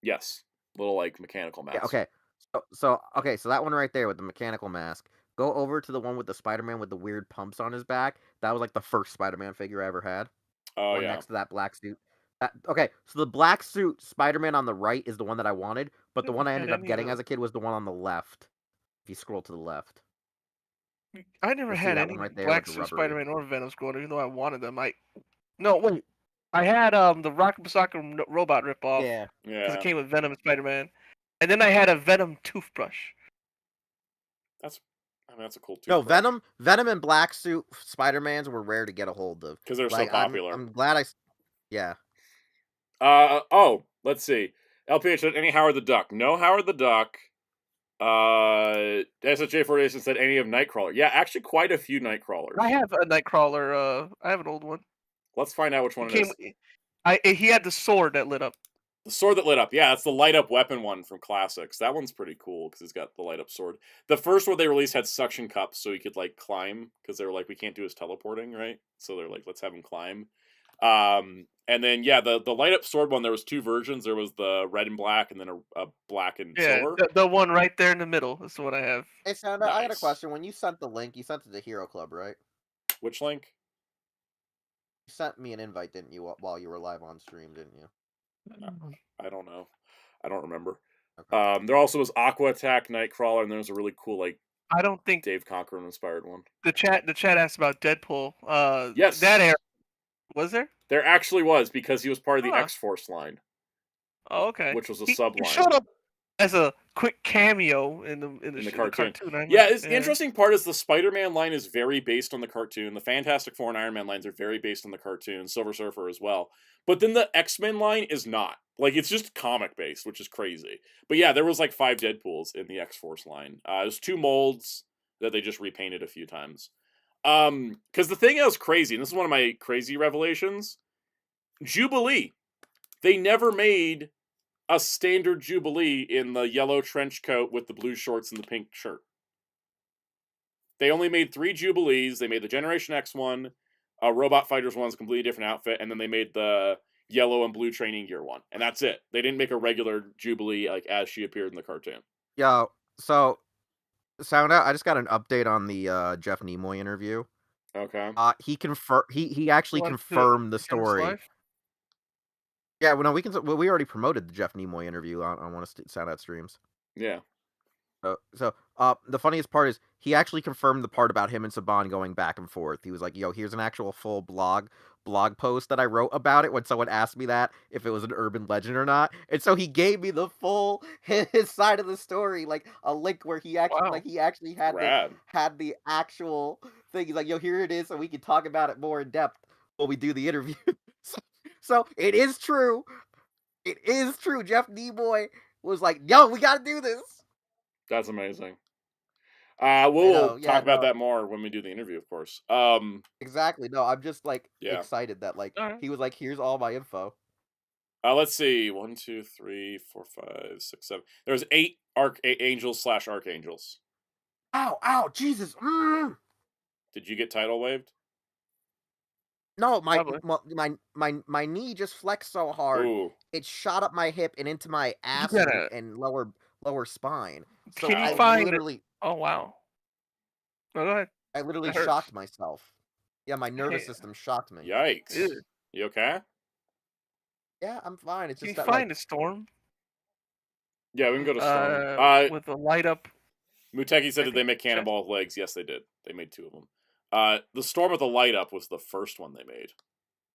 Yes. Little, like, mechanical mask. Yeah, okay. So that one right there with the mechanical mask. Go over to the one with the Spider-Man with the weird pumps on his back. That was, like, the first Spider-Man figure I ever had. Oh, yeah. Next to that black suit. Okay, so the black suit Spider-Man on the right is the one that I wanted, but the one I ended up getting as a kid was the one on the left. If you scroll to the left. I never had any black suit Spider-Man or Venom growing up, even though I wanted them. I had the Rock Basaka robot ripoff. Yeah. Because it came with Venom and Spider-Man. And then I had a Venom toothbrush. That's a cool toothbrush. No, Venom and black suit Spider-Mans were rare to get a hold of. Because they're so popular. I'm glad yeah. Let's see. LPH said any Howard the Duck. No Howard the Duck. SSJ48 said any of Nightcrawler. Yeah, actually quite a few Nightcrawlers. I have a Nightcrawler. I have an old one. Let's find out which one it is. He had the sword that lit up. The sword that lit up. Yeah, that's the light up weapon one from Classics. That one's pretty cool because it's got the light up sword. The first one they released had suction cups so he could like climb because they were like, we can't do his teleporting, right? So they're like, let's have him climb. And then yeah, the light up sword one, there was 2 versions. There was the red and black, and then a black and silver. The one right there in the middle is what I have. Hey, Soundout, I got a question. When you sent the link, you sent it to Hero Club, right? Which link? You sent me an invite, didn't you, while you were live on stream, didn't you? I don't know. I don't remember. Okay. There also was Aqua Attack Nightcrawler, and there was a really cool I don't think Dave Cockrum inspired one. The chat asked about Deadpool. Yes, that era was there? There actually was, because he was part of the X-Force line. Oh, okay. Which was a sub line. He showed up as a quick cameo in the cartoon. cartoon. Yeah, the interesting part is the Spider-Man line is very based on the cartoon. The Fantastic Four and Iron Man lines are very based on the cartoon. Silver Surfer as well. But then the X-Men line is not. Like, it's just comic-based, which is crazy. But yeah, there was like 5 Deadpools in the X-Force line. There's 2 molds that they just repainted a few times. Because the thing that was crazy, and this is one of my crazy revelations, Jubilee. They never made a standard Jubilee in the yellow trench coat with the blue shorts and the pink shirt. They only made 3 Jubilees. They made the Generation X one, Robot Fighters one's a completely different outfit, and then they made the yellow and blue training gear one. And that's it. They didn't make a regular Jubilee like as she appeared in the cartoon. Yeah, so Soundout, I just got an update on the Jeff Nimoy interview. Okay. He actually confirmed the story. Yeah, well, no, we already promoted the Jeff Nimoy interview on one of Soundout streams. Yeah. So the funniest part is he actually confirmed the part about him and Saban going back and forth. He was like, "Yo, here's an actual full blog post that I wrote about it when someone asked me that if it was an urban legend or not." And so he gave me the full his side of the story, like a link where he actually had the actual thing. He's like, "Yo, here it is, so we can talk about it more in depth when we do the interview." So it is true. It is true. Jeff Nimoy was like, "Yo, we gotta do this." That's amazing. We'll talk about that more when we do the interview, of course. Exactly. No, I'm just like excited that he was like, "Here's all my info." Let's see. 1, 2, 3, 4, 5, 6, 7. There's 8 angels/archangels. Ow, Jesus. Did you get title waved? No, my knee just flexed so hard. Ooh. It shot up my hip and into my ass and lower spine. So can you find it? Oh wow. No, go ahead. I literally shocked myself. Yeah, my nervous system shocked me. Yikes. Ew. You okay? Yeah, I'm fine. It's just can you find a storm? Yeah, we can go to Storm. With a light up. Muteki said, did they make Cannonball with legs? Yes, they did. They made 2 of them. The Storm with the light up was the first one they made.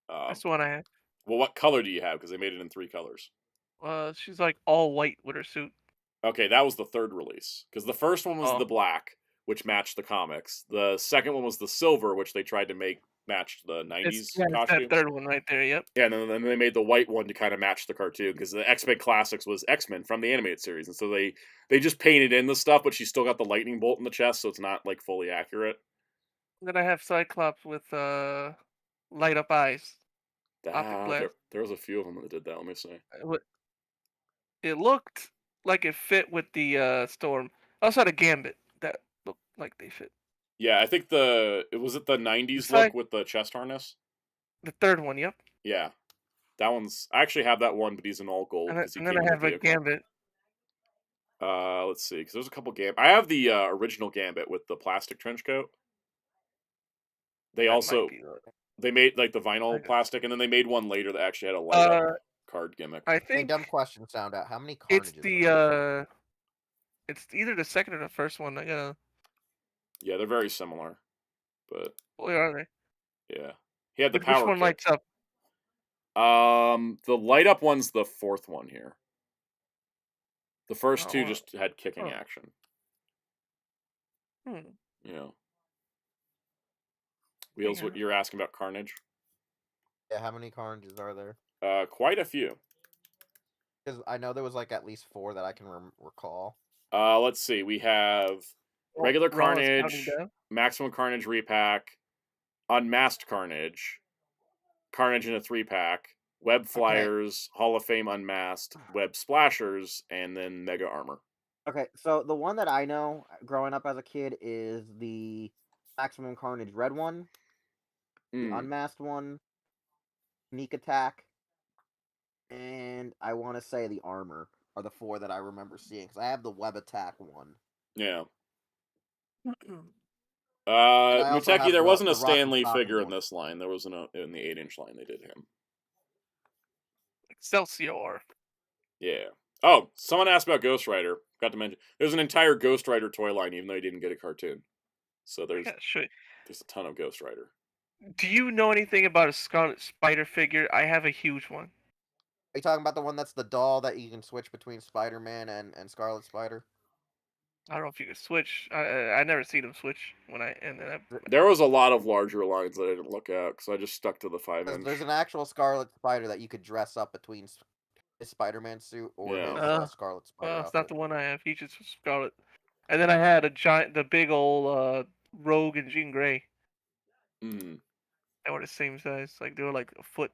That's the one I had. Well, what color do you have? Because they made it in 3 colors. She's like all white with her suit. Okay, that was the 3rd release. Because the first one was the black, which matched the comics. The second one was the silver, which they tried to make match the 90s costume. That 3rd one right there, yep. Yeah, and then they made the white one to kind of match the cartoon, because the X-Men Classics was X-Men from the animated series. And so they just painted in the stuff, but she's still got the lightning bolt in the chest, so it's not like fully accurate. Then I have Cyclops with light up eyes. There was a few of them that did that. Let me see. It looked like it fit with the Storm. I also had a Gambit that looked like they fit. Yeah, I think was it the 90s look with the chest harness? The 3rd one, yep. Yeah. That one's... I actually have that one, but he's in all gold. And then I have a Gambit. Let's see, because there's a couple Gambit. I have the original Gambit with the plastic trench coat. They made like the vinyl plastic, and then they made one later that actually had a light up card gimmick. I think. Hey, dumb question, Soundout. How many carnages? It's either the 2nd or the 1st one. Yeah, they're very similar, but. Boy, are they? Yeah, he had the power. Which one lights up? The light up one's the 4th one here. The first 2 just had kicking action. Yeah. Wheels, what you're asking about Carnage? Yeah, how many Carnages are there? Quite a few. Because I know there was like at least 4 that I can recall. Let's see. We have regular Carnage, Maximum Carnage repack, Unmasked Carnage, Carnage in a 3-pack, Web Flyers, Hall of Fame Unmasked, Web Splashers, and then Mega Armor. Okay, so the one that I know growing up as a kid is the Maximum Carnage red one, the Unmasked one, Sneak Attack, and I want to say the Armor are the 4 that I remember seeing, because I have the Web Attack one. Yeah. Muteki, there wasn't a Stan Lee figure in this line. There wasn't in the 8-inch line. They did him. Excelsior. Yeah. Oh, someone asked about Ghost Rider. Got to mention. There's an entire Ghost Rider toy line, even though he didn't get a cartoon. So there's a ton of Ghost Rider. Do you know anything about a Scarlet Spider figure? I have a huge one. Are you talking about the one that's the doll that you can switch between Spider-Man and Scarlet Spider? I don't know if you can switch. I never seen them switch when I and then There was a lot of larger lines that I didn't look at because I just stuck to the 5-inch. There's an actual Scarlet Spider that you could dress up between his Spider-Man suit or his Scarlet Spider well, it's outfit. not the one I have. He just Scarlet. And then I had the big old Rogue and Jean Grey. Mm. They were the same size. Like they were like a foot.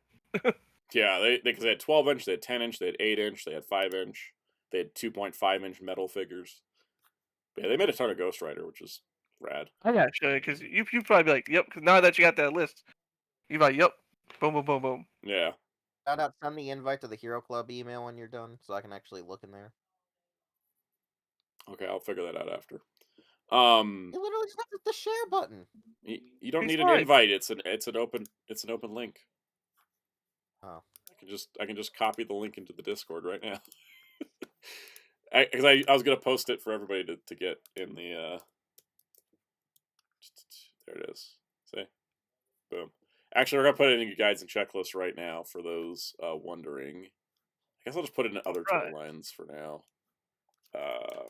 Yeah, because they had 12-inch, they had 10-inch, they had 8-inch, they had 5-inch, they had 2.5-inch metal figures. Yeah, they made a ton of Ghost Rider, which is rad. I gotta show you because you probably be like, yep. Because now that you got that list, you like, yep, boom, boom, boom, boom. Yeah. Send the invite to the Hero Club email when you're done, so I can actually look in there. Okay, I'll figure that out after. You literally just have the share button. You don't need an invite. It's an open link. Oh. I can just copy the link into the Discord right now. Because I was gonna post it for everybody to get in the. There it is. See, boom. Actually, we're gonna put it in your guides and checklists right now for those wondering. I guess I'll just put it in other toy lines for now.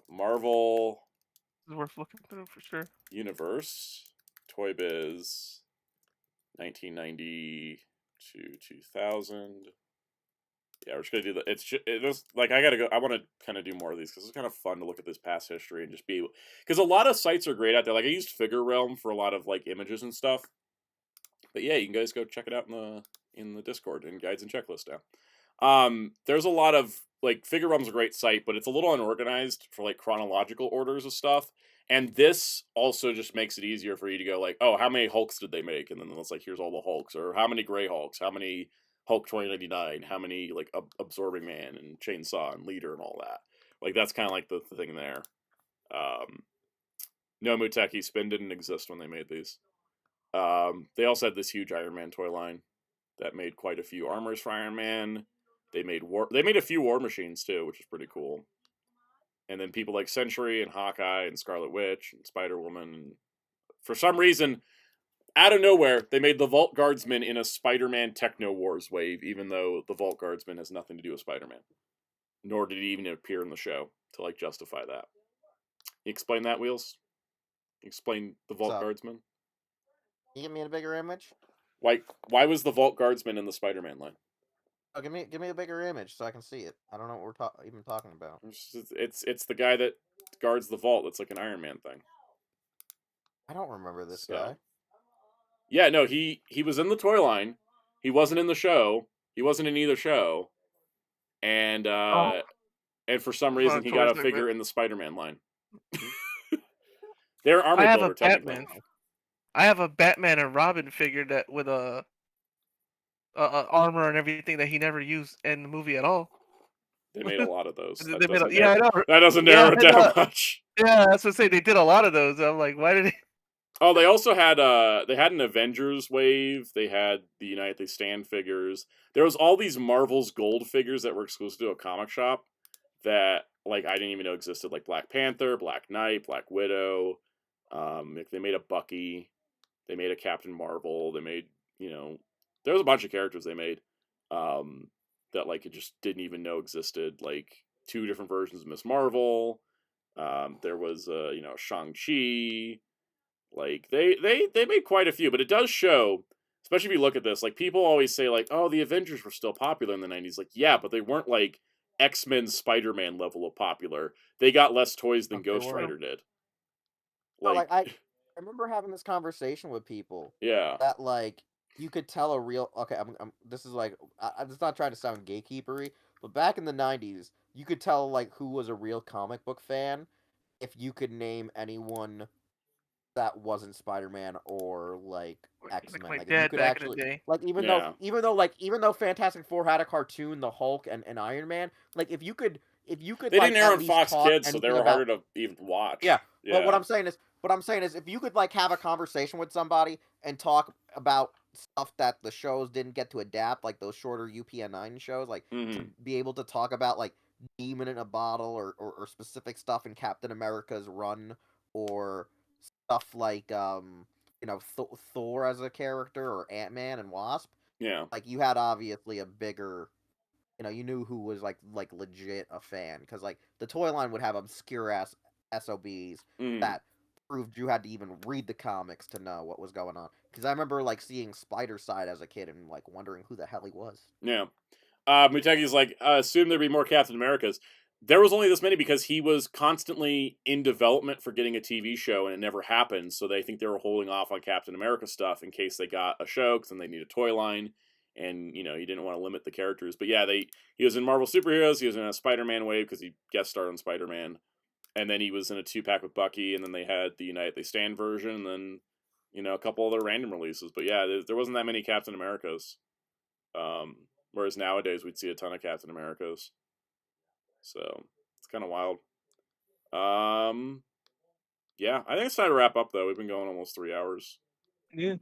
Marvel. This is worth looking through for sure. Universe, Toybiz, 1990 to 2000. Yeah, we're just gonna do the. It was like I gotta go. I want to kind of do more of these because it's kind of fun to look at this past history and just be. Because a lot of sites are great out there. Like I used Figure Realm for a lot of like images and stuff. But yeah, you can guys go check it out in the Discord in guides and checklist now. There's a lot of like Figure Realm's a great site, but it's a little unorganized for like chronological orders of stuff. And this also just makes it easier for you to go like, oh, how many Hulks did they make? And then it's like, here's all the Hulks, or how many Gray Hulks, how many Hulk 2099, how many like Absorbing Man and Chainsaw and Leader and all that. Like that's kind of like the thing there. No Muteki Spin didn't exist when they made these. They also had this huge Iron Man toy line that made quite a few armors for Iron Man. They made a few War Machines too, which is pretty cool. And then people like Sentry and Hawkeye and Scarlet Witch and Spider-Woman. And for some reason, out of nowhere, they made the Vault Guardsman in a Spider-Man Techno Wars wave, even though the Vault Guardsman has nothing to do with Spider-Man. Nor did he even appear in the show to like justify that. You explain that, Wheels? Explain the Vault Guardsman? Can you give me a bigger image? Why was the Vault Guardsman in the Spider-Man line? Oh, give me a bigger image so I can see it. I don't know what we're even talking about. It's the guy that guards the vault. That's like an Iron Man thing. I don't remember this guy. Yeah, no, he was in the toy line. He wasn't in the show. He wasn't in either show. And for some reason he got a figure in the Spider-Man line. They're armor builder technically. I have a Batman and Robin figure that with a armor and everything that he never used in the movie at all. They made a lot of those. I know. That doesn't narrow it down much. Yeah, that's what I say. They did a lot of those. I'm like, why did they? Oh, they also had an Avengers wave. They had the United They Stand figures. There was all these Marvel's Gold figures that were exclusive to a comic shop that like I didn't even know existed, like Black Panther, Black Knight, Black Widow. They made a Bucky. They made a Captain Marvel. They made, there was a bunch of characters they made that like it just didn't even know existed. Like 2 different versions of Miss Marvel. There was Shang-Chi. Like they made quite a few, but it does show, especially if you look at this, like people always say like, oh, the Avengers were still popular in the 90s. Like, yeah, but they weren't like X-Men Spider-Man level of popular. They got less toys than Ghost Rider did. Like I remember having this conversation with people. Yeah. That like you could tell a real this is like I'm just not trying to sound gatekeepery, but back in the 90s, you could tell like who was a real comic book fan if you could name anyone that wasn't Spider-Man or like X-Men. Like you could actually like even though Fantastic Four had a cartoon, the Hulk and Iron Man, like if you could they didn't air on Fox Kids, so they were harder to even watch. Yeah. But what I'm saying is if you could like have a conversation with somebody and talk about stuff that the shows didn't get to adapt, like those shorter UPN9 shows, like to be able to talk about like Demon in a Bottle or specific stuff in Captain America's run, or stuff like Thor as a character or Ant-Man and Wasp. Yeah. Like you had obviously a bigger you knew who was like legit a fan, because like the toy line would have obscure ass SOBs that proved you had to even read the comics to know what was going on. Because I remember like seeing Spider Side as a kid and like wondering who the hell he was. Yeah. Muteki's like, assume there'd be more Captain Americas. There was only this many because he was constantly in development for getting a TV show, and it never happened. So they think they were holding off on Captain America stuff in case they got a show, because then they need a toy line, and you didn't want to limit the characters. But yeah, he was in Marvel Superheroes. He was in a Spider-Man wave because he guest starred on Spider-Man, and then he was in a 2-pack with Bucky, and then they had the Unite They Stand version, and then a couple other random releases. But yeah, there wasn't that many Captain Americas. Whereas nowadays we'd see a ton of Captain Americas. So it's kind of wild. Yeah, I think it's time to wrap up though. We've been going almost 3 hours. Yeah.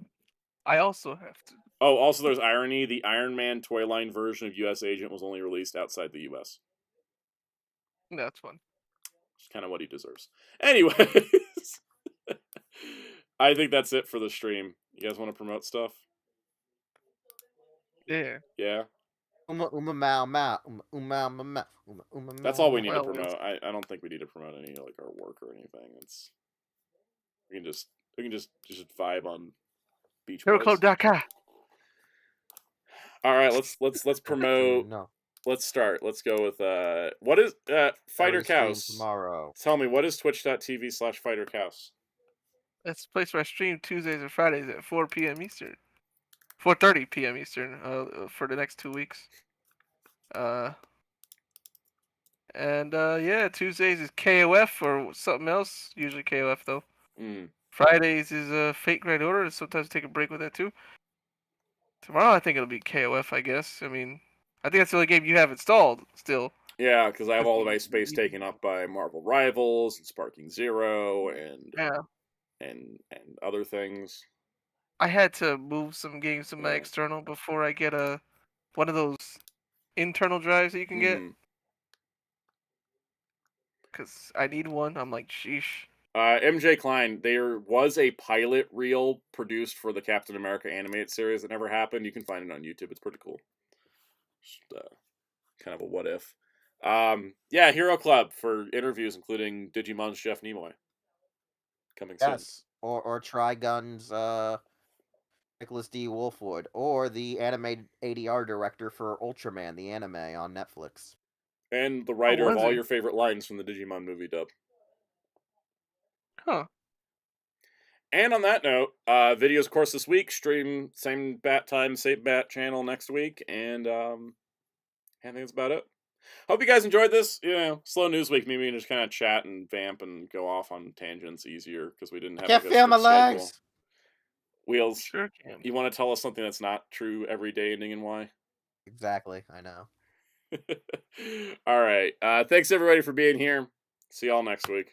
I also have to. Oh, also there's irony. The Iron Man toy line version of US Agent was only released outside the US. That's fun. It's kind of what he deserves. Anyways, I think that's it for the stream. You guys want to promote stuff? Yeah. Yeah. That's That's all we need to promote. I don't think we need to promote any like our work or anything. We can just vibe on Beach Boys. HeroClub.com. All right, let's promote. No. Let's start. Let's go with what is Fighter Cows? Tomorrow. Tell me, what is twitch.tv/Fighter Cows? That's the place where I stream Tuesdays and Fridays at 4 p.m. Eastern. 4:30 p.m. Eastern for the next 2 weeks. Yeah, Tuesdays is KOF or something else. Usually KOF though. Fridays is Fate Grand Order. Sometimes take a break with that too. Tomorrow I think it'll be KOF. I guess. I mean, I think that's the only game you have installed still. Yeah, because I have all of my space taken up by Marvel Rivals and Sparking Zero and other things. I had to move some games to my external before I get one of those internal drives that you can get. Because I need one. I'm like, sheesh. MJ Klein, there was a pilot reel produced for the Captain America animated series that never happened. You can find it on YouTube. It's pretty cool. Just, kind of a what if. Yeah, Hero Club for interviews, including Digimon's Jeff Nimoy. Coming soon. Yes, or Trigun's Nicholas D. Wolfwood, or the animated ADR director for Ultraman, the anime on Netflix. And the writer of all your favorite lines from the Digimon movie dub. Huh. And on that note, videos, of course, this week. Stream same bat time, same bat channel next week. And I think that's about it. Hope you guys enjoyed this. Slow news week. Maybe we can just kind of chat and vamp and go off on tangents easier because we didn't have Can't feel my legs. Wheels, sure can. You want to tell us something that's not true every day, ending in Y? Exactly, I know. All right. Thanks everybody for being here. See y'all next week.